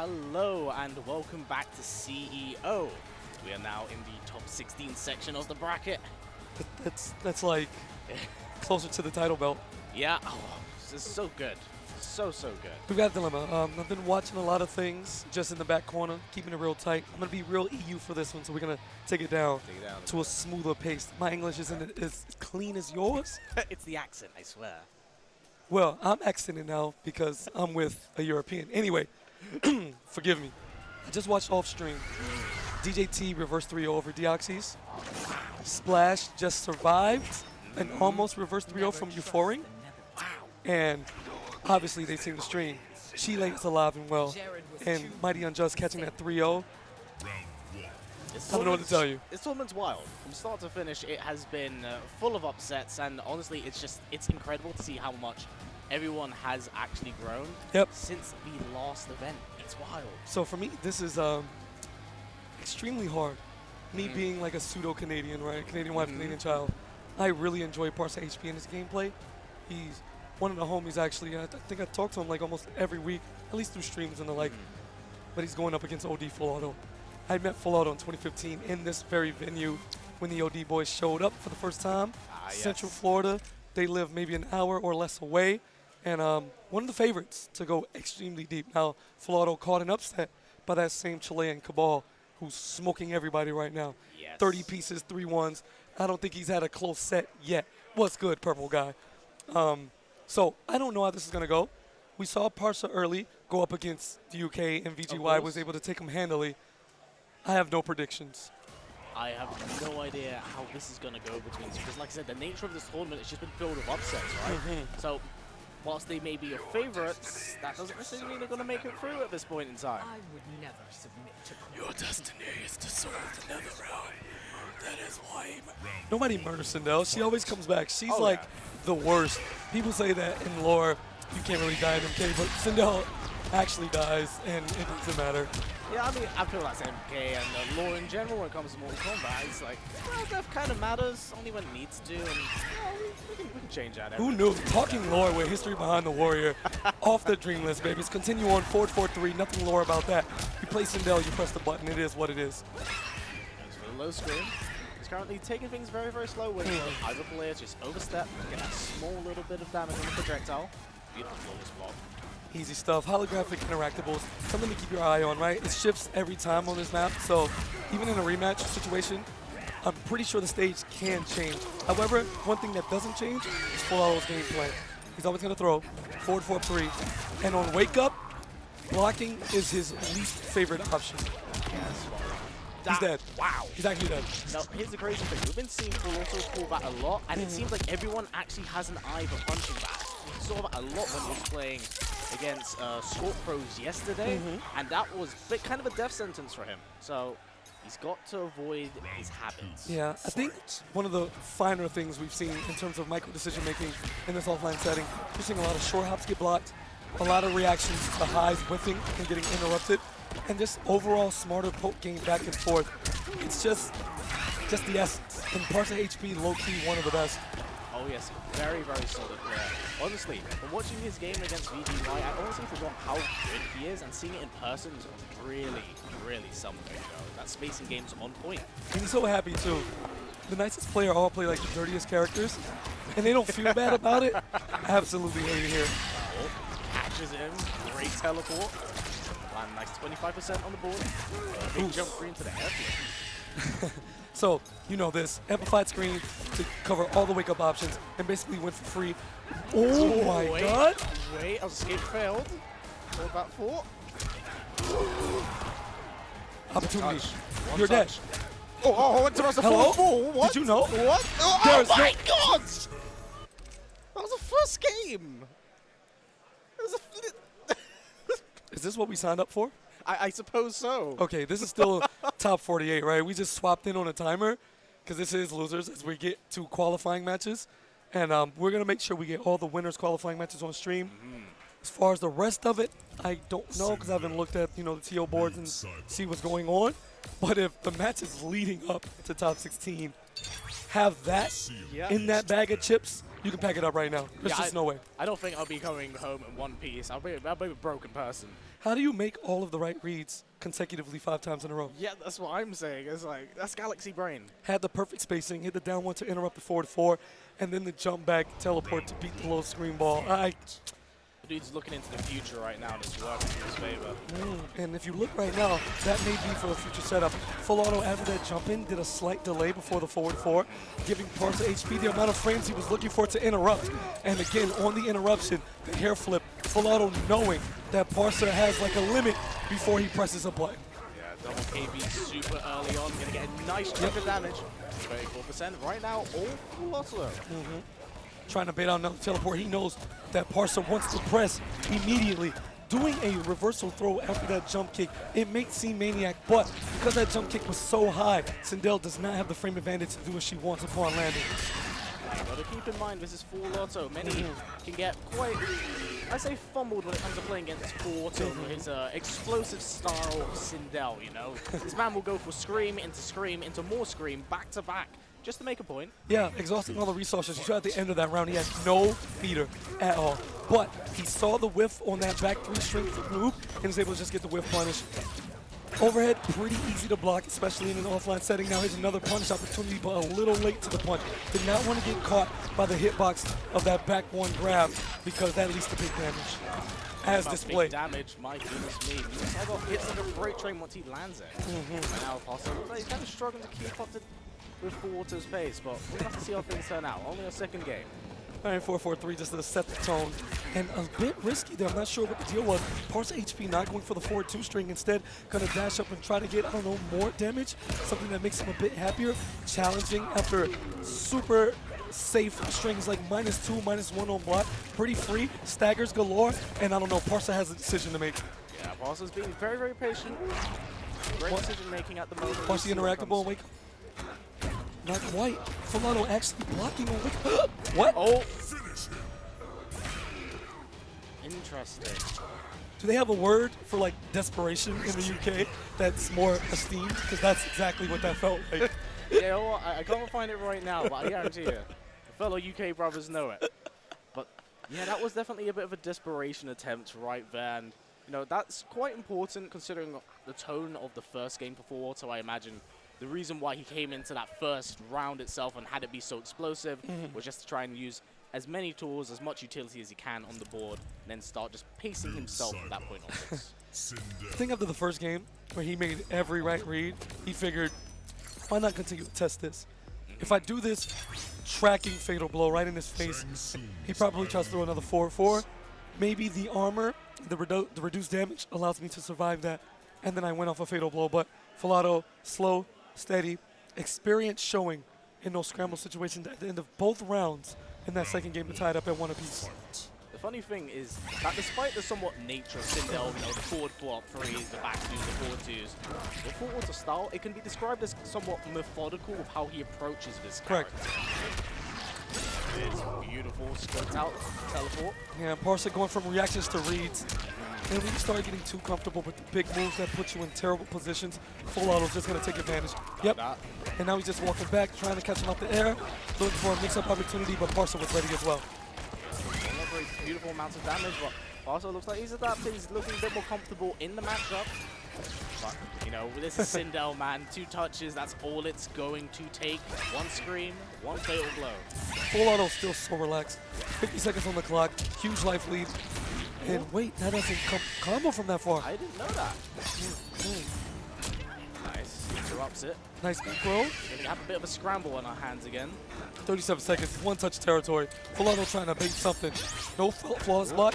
Hello and welcome back to CEO. We are now in the top 16 section of the bracket. That's like closer to the title belt. Yeah, this is so good. So good. We've got a dilemma. I've been watching a lot of things just in the back corner, keeping it real tight. I'm going to be real EU for this one, so we're going to take it down to a smoother pace. My English isn't as clean as yours. It's the accent, I swear. Well, I'm accented now because I'm with a European. Anyway, forgive me. I just watched off stream. DJT reverse 3-0 over Deoxys. Splash just survived and almost reverse 3-0 from Euphoring. And obviously they've seen the stream. Chile is alive and well. And Mighty Unjust catching that 3-0. I don't know what to tell you. This tournament's wild. From start to finish, it has been full of upsets, and honestly, it's incredible to see how much everyone has actually grown since the last event. It's wild. So for me, this is extremely hard. Me being like a pseudo-Canadian, right? Canadian wife, Canadian child. I really enjoy ParsaHP in his gameplay. He's one of the homies, actually. I think I talk to him like almost every week, at least through streams and the like. But he's going up against ODFullAuto. I met FullAuto in 2015 in this very venue when the OD boys showed up for the first time. Central Florida. They live maybe an hour or less away. And one of the favorites to go extremely deep. Now, FullAuto caught an upset by that same Chilean Cabal who's smoking everybody right now. 30 pieces, 3-1s. I don't think he's had a close set yet. What's good, purple guy? So I don't know how this is going to go. We saw Parsa early go up against the UK, and VGY was able to take him handily. I have no predictions. I have no idea how this is going to go between, because like I said, the nature of this tournament has just been filled with upsets, right? So whilst they may be your favorites, that doesn't necessarily mean they're going to make it through at this point in time. I would never submit to your destiny is to serve the Netherrealm. That is why nobody murders Sindel. She always comes back. She's like the worst. People say that in lore, you can't really die in MK, but Sindel actually dies, and it doesn't matter. Yeah, I mean, I feel that's MK and lore in general when it comes to Mortal Kombat. It's like, well, death kind of matters only when it needs to, and we can change that. Who knew? Talking lore with history behind the warrior. Off the dream list, babies. Continue on, forward 4-3, nothing lore about that. You play Sindel, you press the button, it is what it is. Thanks for the low screen. He's currently taking things very, very slow with either players just overstep, get that small little bit of damage on the projectile. Beautiful flawless block. Easy stuff. Holographic interactables, something to keep your eye on, right? It shifts every time on this map, so even in a rematch situation, I'm pretty sure the stage can change. However, one thing that doesn't change is FullAuto's game plan. He's always going to throw forward 4-3, and on wake up, blocking is his least favorite option. He's dead. Wow. He's actually dead. Now, here's the crazy thing. We've been seeing FullAuto pull back a lot, and it seems like everyone actually has an eye for punching back. We saw that a lot when he was playing against Scorp Pros yesterday, and that was kind of a death sentence for him. So he's got to avoid his habits. Yeah, I think one of the finer things we've seen in terms of micro decision making in this offline setting, we're seeing a lot of short hops get blocked, a lot of reactions to highs whiffing and getting interrupted, and just overall smarter poke game back and forth. It's just the essence. And ParsaHP low-key one of the best. Oh yes, very, very solid player. Honestly, from watching his game against VGY, I honestly forgot how good he is, and seeing it in person is really, really something, though. That spacing game's on point. And he's so happy, too. The nicest player all play like the dirtiest characters, and they don't feel bad about it. Absolutely hate it here. Oh, catches him. Great teleport. Land nice 25% on the board. Big jump free into the airfield. So, you know this, amplified screen to cover all the wake-up options and basically went for free. Oh my god! Wait, escape failed. What about 4? Opportunity. You're dead. Oh, it's a Hello? What? Did you know? What? Oh my god! That was the first game! Is this what we signed up for? I suppose so. Okay, this is still top 48, right? We just swapped in on a timer because this is losers as we get to qualifying matches. And we're going to make sure we get all the winners qualifying matches on stream. As far as the rest of it, I don't know because I haven't looked at, the TO boards and see what's going on. But if the matches leading up to top 16 have that in that bag of chips, you can pack it up right now. There's just no way. I don't think I'll be going home in one piece. I'll be a broken person. How do you make all of the right reads consecutively 5 times in a row? Yeah, that's what I'm saying. It's like, that's Galaxy Brain. Had the perfect spacing, hit the down one to interrupt the forward 4, and then the jump back teleport to beat the low screen ball. The dude's looking into the future right now, and it's working in his favor. And if you look right now, that may be for a future setup. Full auto after that jump in did a slight delay before the forward 4, giving ParsaHP the amount of frames he was looking for to interrupt. And again, on the interruption, the hair flip, full auto knowing that Parsa has like a limit before he presses a button. Yeah, double KB super early on, gonna get a nice chunk of damage. 34% right now, all full auto. Trying to bait out another teleport. He knows that Parsa wants to press immediately. Doing a reversal throw after that jump kick, it may seem maniac, but because that jump kick was so high, Sindel does not have the frame advantage to do what she wants upon landing. Got to keep in mind, this is full auto. Many can get quite, I say, fumbled when it comes to playing against full auto for his explosive style of Sindel, you know? This man will go for scream into more scream, back to back, just to make a point. Yeah, exhausting all the resources. You saw at the end of that round, he has no meter at all. But he saw the whiff on that back 3 string for Noob and was able to just get the whiff punish. Overhead, pretty easy to block, especially in an offline setting. Now here's another punish opportunity, but a little late to the punch. Did not want to get caught by the hitbox of that back 1 grab because that leads to big damage. As displayed. Big damage, my goodness me. He got hits like a freight train once he lands it. Now, possibly, he's kind of struggling to keep up with full auto's pace, but we'll have to see how things turn out. Only a second game. All right, 4-4-3 just to set the tone. And a bit risky there. I'm not sure what the deal was. ParsaHP not going for the forward 2 string. Instead, going to dash up and try to get, I don't know, more damage. Something that makes him a bit happier. Challenging after super safe strings like -2, -1 on block. Pretty free. Staggers galore. And I don't know, Parsa has a decision to make. Yeah, Parsa's being very, very patient. Great decision making at the moment. Parsa interactable and wake up. Not quite. Full auto actually blocking on wake. What? Oh. Interesting. Do they have a word for like desperation in the UK that's more esteemed? Because that's exactly what that felt like. Yeah, well, I can't find it right now, but I guarantee you, the fellow UK brothers know it. But yeah, that was definitely a bit of a desperation attempt right there, and you know that's quite important considering the tone of the first game for full auto. I imagine the reason why he came into that first round itself and had it be so explosive was just to try and use as many tools, as much utility as he can on the board, and then start just pacing himself from that point onwards. I think after the first game, where he made every right read, he figured, why not continue to test this? If I do this tracking fatal blow right in his face, he probably tries to throw another 4-4. Maybe the armor, the reduced damage allows me to survive that, and then I went off a fatal blow. But full auto, slow, steady, experience showing in those scramble situations at the end of both rounds in that second game to tie it up at 1 apiece. The funny thing is that despite the somewhat nature of Sindel, you know, the forward flop threes, the back twos, the forward twos, the full auto style, it can be described as somewhat methodical with how he approaches this character. It's beautiful, scoped out, teleport. Yeah, Parsa going from reactions to reads. And when you start getting too comfortable with the big moves that put you in terrible positions, full auto's just going to take advantage. Yep. And now he's just walking back, trying to catch him out the air, looking for a mix-up opportunity, but Parsa was ready as well. Not very beautiful amounts of damage, but Parsa looks like he's adapted. He's looking a bit more comfortable in the matchup. But, you know, this is Sindel, man. 2 touches, that's all it's going to take. 1 scream, 1 fatal blow. Full auto still so relaxed. 50 seconds on the clock, huge life lead. And wait, that doesn't combo from that far. I didn't know that. Nice, interrupts it. Nice back roll. Gonna have a bit of a scramble on our hands again. 37 seconds, 1 touch territory. Full auto trying to bait something. No flawless block.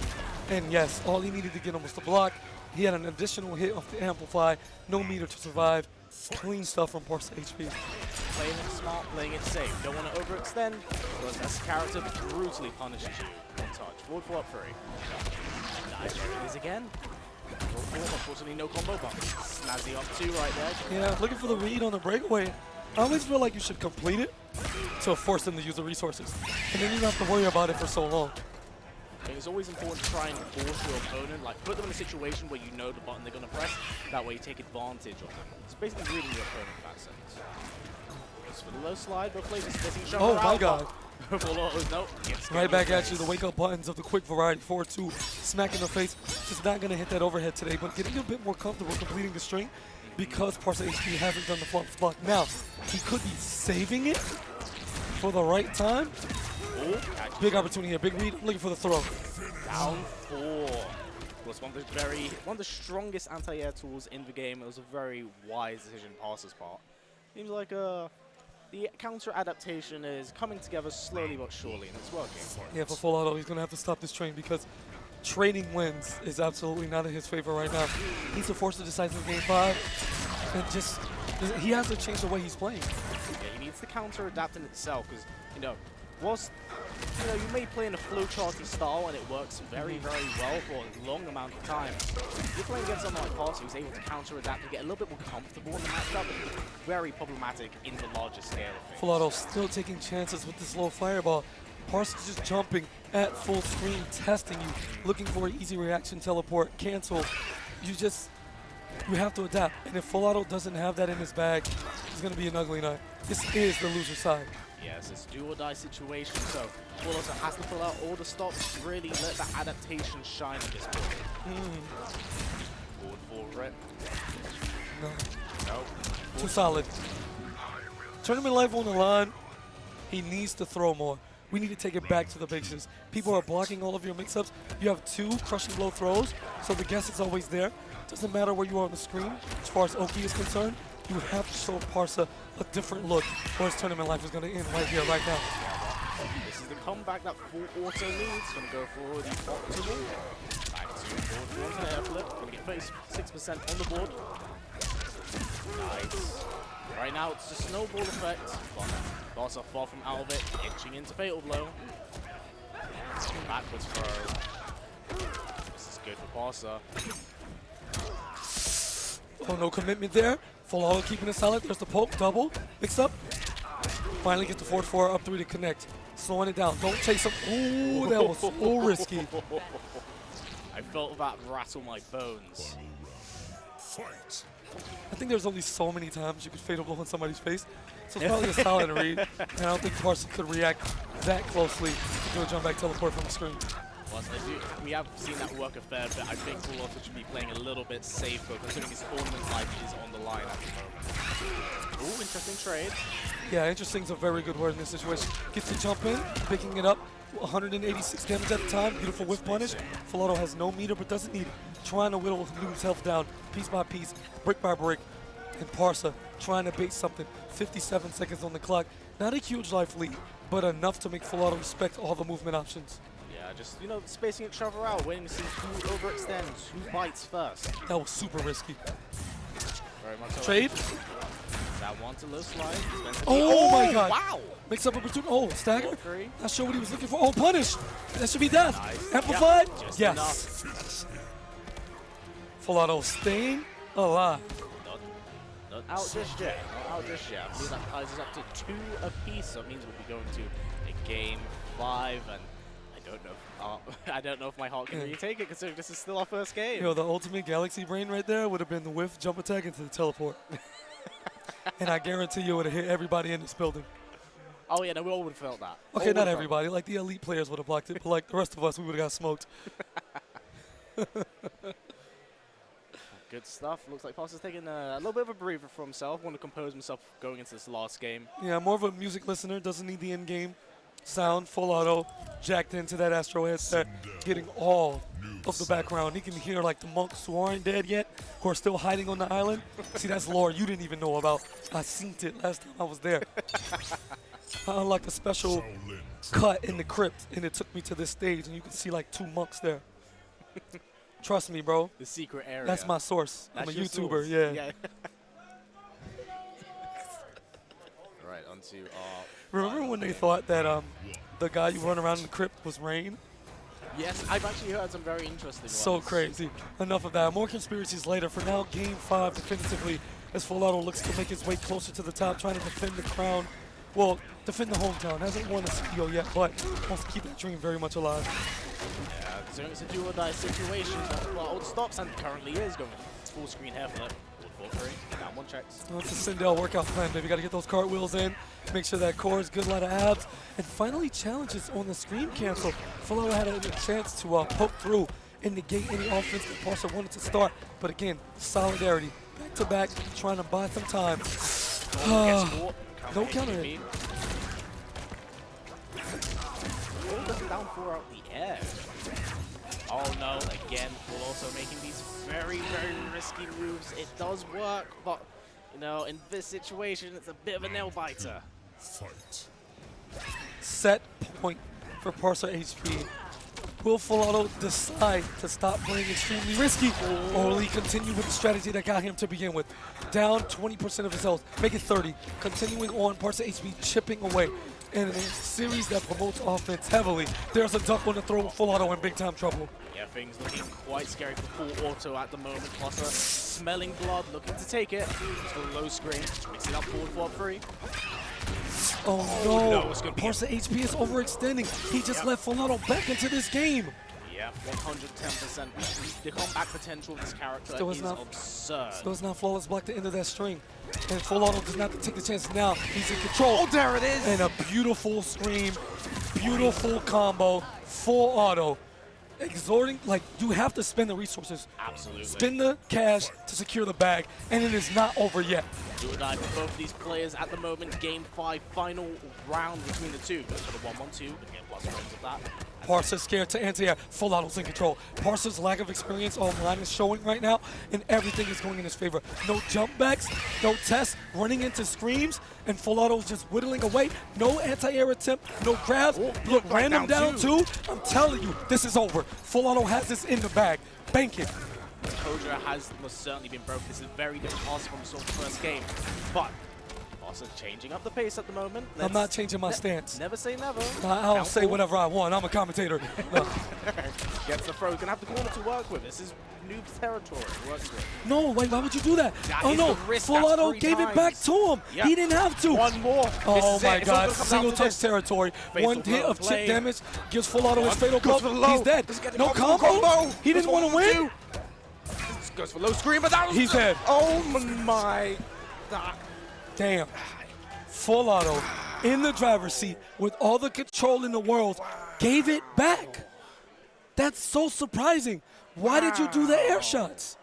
And yes, all he needed to get him was the block. He had an additional hit off the amplify. No meter to survive. Clean stuff from ParsaHP. Playing it smart, playing it safe. Don't want to overextend, because this character brutally punishes you on touch. Forward flop 3. Nice, there it is again. Unfortunately, no combo bump. Snazzy up 2 right there. Yeah, looking for the read on the breakaway. I always feel like you should complete it to force them to use the resources. And then you don't have to worry about it for so long. I think it's always important to try and force your opponent, like put them in a situation where you know the button they're going to press. That way you take advantage of them. It's basically reading your opponent in that sense. Just for the low slide, but play this missing shot. Oh my god. FullAuto, no. Right back at you. The wake-up buttons of the quick variety. 4-2. Smack in the face. Just not going to hit that overhead today, but getting a bit more comfortable completing the string because ParsaHP hasn't done the flop block. Now, he could be saving it for the right time. Big opportunity here. Big read. Looking for the throw. Down 4. Was one of the strongest anti-air tools in the game. It was a very wise decision on Parsa's part. Seems like the counter adaptation is coming together slowly but surely, and it's working. Yeah, for FullAuto, he's going to have to stop this train because trading wins is absolutely not in his favor right now. He needs to force the decisive game 5, and just he has to change the way he's playing. Yeah, he needs to counter adapt in itself because whilst you may play in a flowcharty style and it works very, very well for a long amount of time. You're playing against someone like Parsa who's able to counter-adapt and get a little bit more comfortable in the matchup, but very problematic in the larger scale of things. FullAuto still taking chances with this low fireball. Parsa's just jumping at full screen, testing you, looking for an easy reaction, teleport, cancel. You have to adapt. And if FullAuto doesn't have that in his bag, it's going to be an ugly night. This is the loser side. Yes, it's a do-or-die situation, so FullAuto has to pull out all the stops to really let that adaptation shine at this point. Forward for it. No. No. Too solid. Tournament life on the line. He needs to throw more. We need to take it back to the basics. People are blocking all of your mix-ups. You have 2 crushing blow throws, so the guess is always there. Doesn't matter where you are on the screen. As far as Oki is concerned, you have to show Parsa a different look, or his tournament life is going to end right here, right now. This is the comeback that FullAuto needs. Going to go for the optimal. Back to forward to the air flip. Going to get 36% on the board. Nice. Right now it's the snowball effect. Parsa far from out of it, inching into Fatal Blow. Backwards throw. This is good for Parsa. Oh, no commitment there. FullAuto keeping it solid. There's the poke, double, mix up. Finally gets the forward 4 up 3 to connect. Slowing it down. Don't chase him. Ooh, that was so risky. I felt that rattle my bones. I think there's only so many times you could fatal blow in somebody's face. So it's probably a solid read. And I don't think Parsa could react that closely to do a jump back teleport from the screen. Well, we have seen that work a fair bit. I think FullAuto should be playing a little bit safer, considering his tournament life is on the line at the moment. Ooh, interesting trade. Yeah, interesting is a very good word in this situation. Gets the jump in, picking it up. 186 damage at the time. Beautiful whiff punish. FullAuto has no meter, but doesn't need it. Trying to whittle Noob's health down, piece by piece, brick by brick. And Parsa trying to bait something. 57 seconds on the clock. Not a huge life lead, but enough to make FullAuto respect all the movement options. Yeah, just, spacing each other out, waiting to see who overextends, who bites first. That was super risky. Very much so. Trade. That one to low slide. Oh my god. Wow. Mix up opportunity. Oh, stagger. 4-3. Not sure what he was looking for. Oh, punish. That should be death. Nice. Amplified. Yep, just yes. enough. FullAuto staying alive. Not out just yet. Not out just yet. I believe that ties us up to 2 apiece. So it means we'll be going to a game 5, and I don't know if my heart can really take it, considering this is still our first game. The ultimate galaxy brain right there would have been the whiff, jump attack into the teleport. And I guarantee you it would have hit everybody in this building. Oh yeah, no, we all would have felt that. Okay, not everybody. Like the elite players would have blocked it, but like the rest of us, we would have got smoked. Good stuff. Looks like Parsa's taking a little bit of a breather for himself. Want to compose himself going into this last game. Yeah, more of a music listener. Doesn't need the in-game sound. FullAuto jacked into that Astro headset, getting all of the background. He can hear like the monks who aren't dead yet, who are still hiding on the island. See, that's lore you didn't even know about. I seen it last time I was there. I unlocked a special cut in the crypt, and it took me to this stage, and you can see like 2 monks there. Trust me, bro. The secret area. That's my source. That's I'm a your YouTuber, source. yeah. Right, onto our... Remember when they thought that the guy you run around in the crypt was Rain? Yes, I've actually heard some very interesting ones. So crazy. Enough of that. More conspiracies later. For now, Game 5 definitively, as FullAuto looks to make his way closer to the top, trying to defend the crown. Well, defend the hometown. Hasn't won a CEO yet, but wants to keep that dream very much alive. Yeah, so it's a do-or-die situation. Well, stops and currently is going full screen hair flip. Down one checks. Oh, it's a Sindel workout plan, baby. Got to get those cartwheels in, make sure that core is good, a lot of abs, and finally challenges on the screen cancel. FullAuto had a chance to poke through and negate any offense that Parsa wanted to start, but again, solidarity, back to back, trying to buy some time. No counter hit. Down 4 out the air. Oh no, again, FullAuto making these very, very risky moves. It does work, but, you know, in this situation, it's a bit of a nail biter. Set point for ParsaHP. Will FullAuto decide to stop playing extremely risky, or will he continue with the strategy that got him to begin with? Down 20% of his health, make it 30. Continuing on, ParsaHP chipping away. In a series that promotes offense heavily, there's a duck on the throw with FullAuto in big time trouble. Yeah, things looking quite scary for FullAuto at the moment. Parsa smelling blood, looking to take it. Just a low screen, mixing up forward 4-3. Oh no, ParsaHP is overextending. He just let FullAuto back into this game. Yeah, 110%. The comeback potential of this character is absurd. Still is not flawless block to end of that string. And FullAuto does not take the chance now. He's in control. Oh, there it is. And a beautiful scream, beautiful combo, full auto. Exhorting, like, you have to spend the resources. Absolutely. Spend the cash to secure the bag, and it is not over yet. Do or die for both these players at the moment. Game 5, final round between the two. Goes for the 1-1-2, and get plus frames of that. Parsa's scared to anti-air. FullAuto's in control. Parsa's lack of experience online is showing right now, and everything is going in his favor. No jump backs, no tests, running into screams, and FullAuto's just whittling away. No anti-air attempt, no grabs. Look, random down two. I'm telling you, this is over. FullAuto has this in the bag. Bank it. Kodra has most certainly been broken. This is very good pass from Tsung's first game, but also changing up the pace at the moment. I'm not changing my stance. Never say never. I'll say whatever I want. I'm a commentator. No. Gets the throw. Gonna have the corner to work with. This is Noob's territory. Works with. No, wait, why would you do that? That oh is no, the risk. FullAuto gave it back to him. Yep. He didn't have to. One more. Oh my God. God, single touch territory. One hit of chip damage gives FullAuto his fatal Goes blow. for the low. He's dead. No combo. He didn't want to win. Goes for low screen, but that was He's dead. Oh my. Damn. FullAuto in the driver's seat with all the control in the world gave it back. That's so surprising. Why did you do the air shots?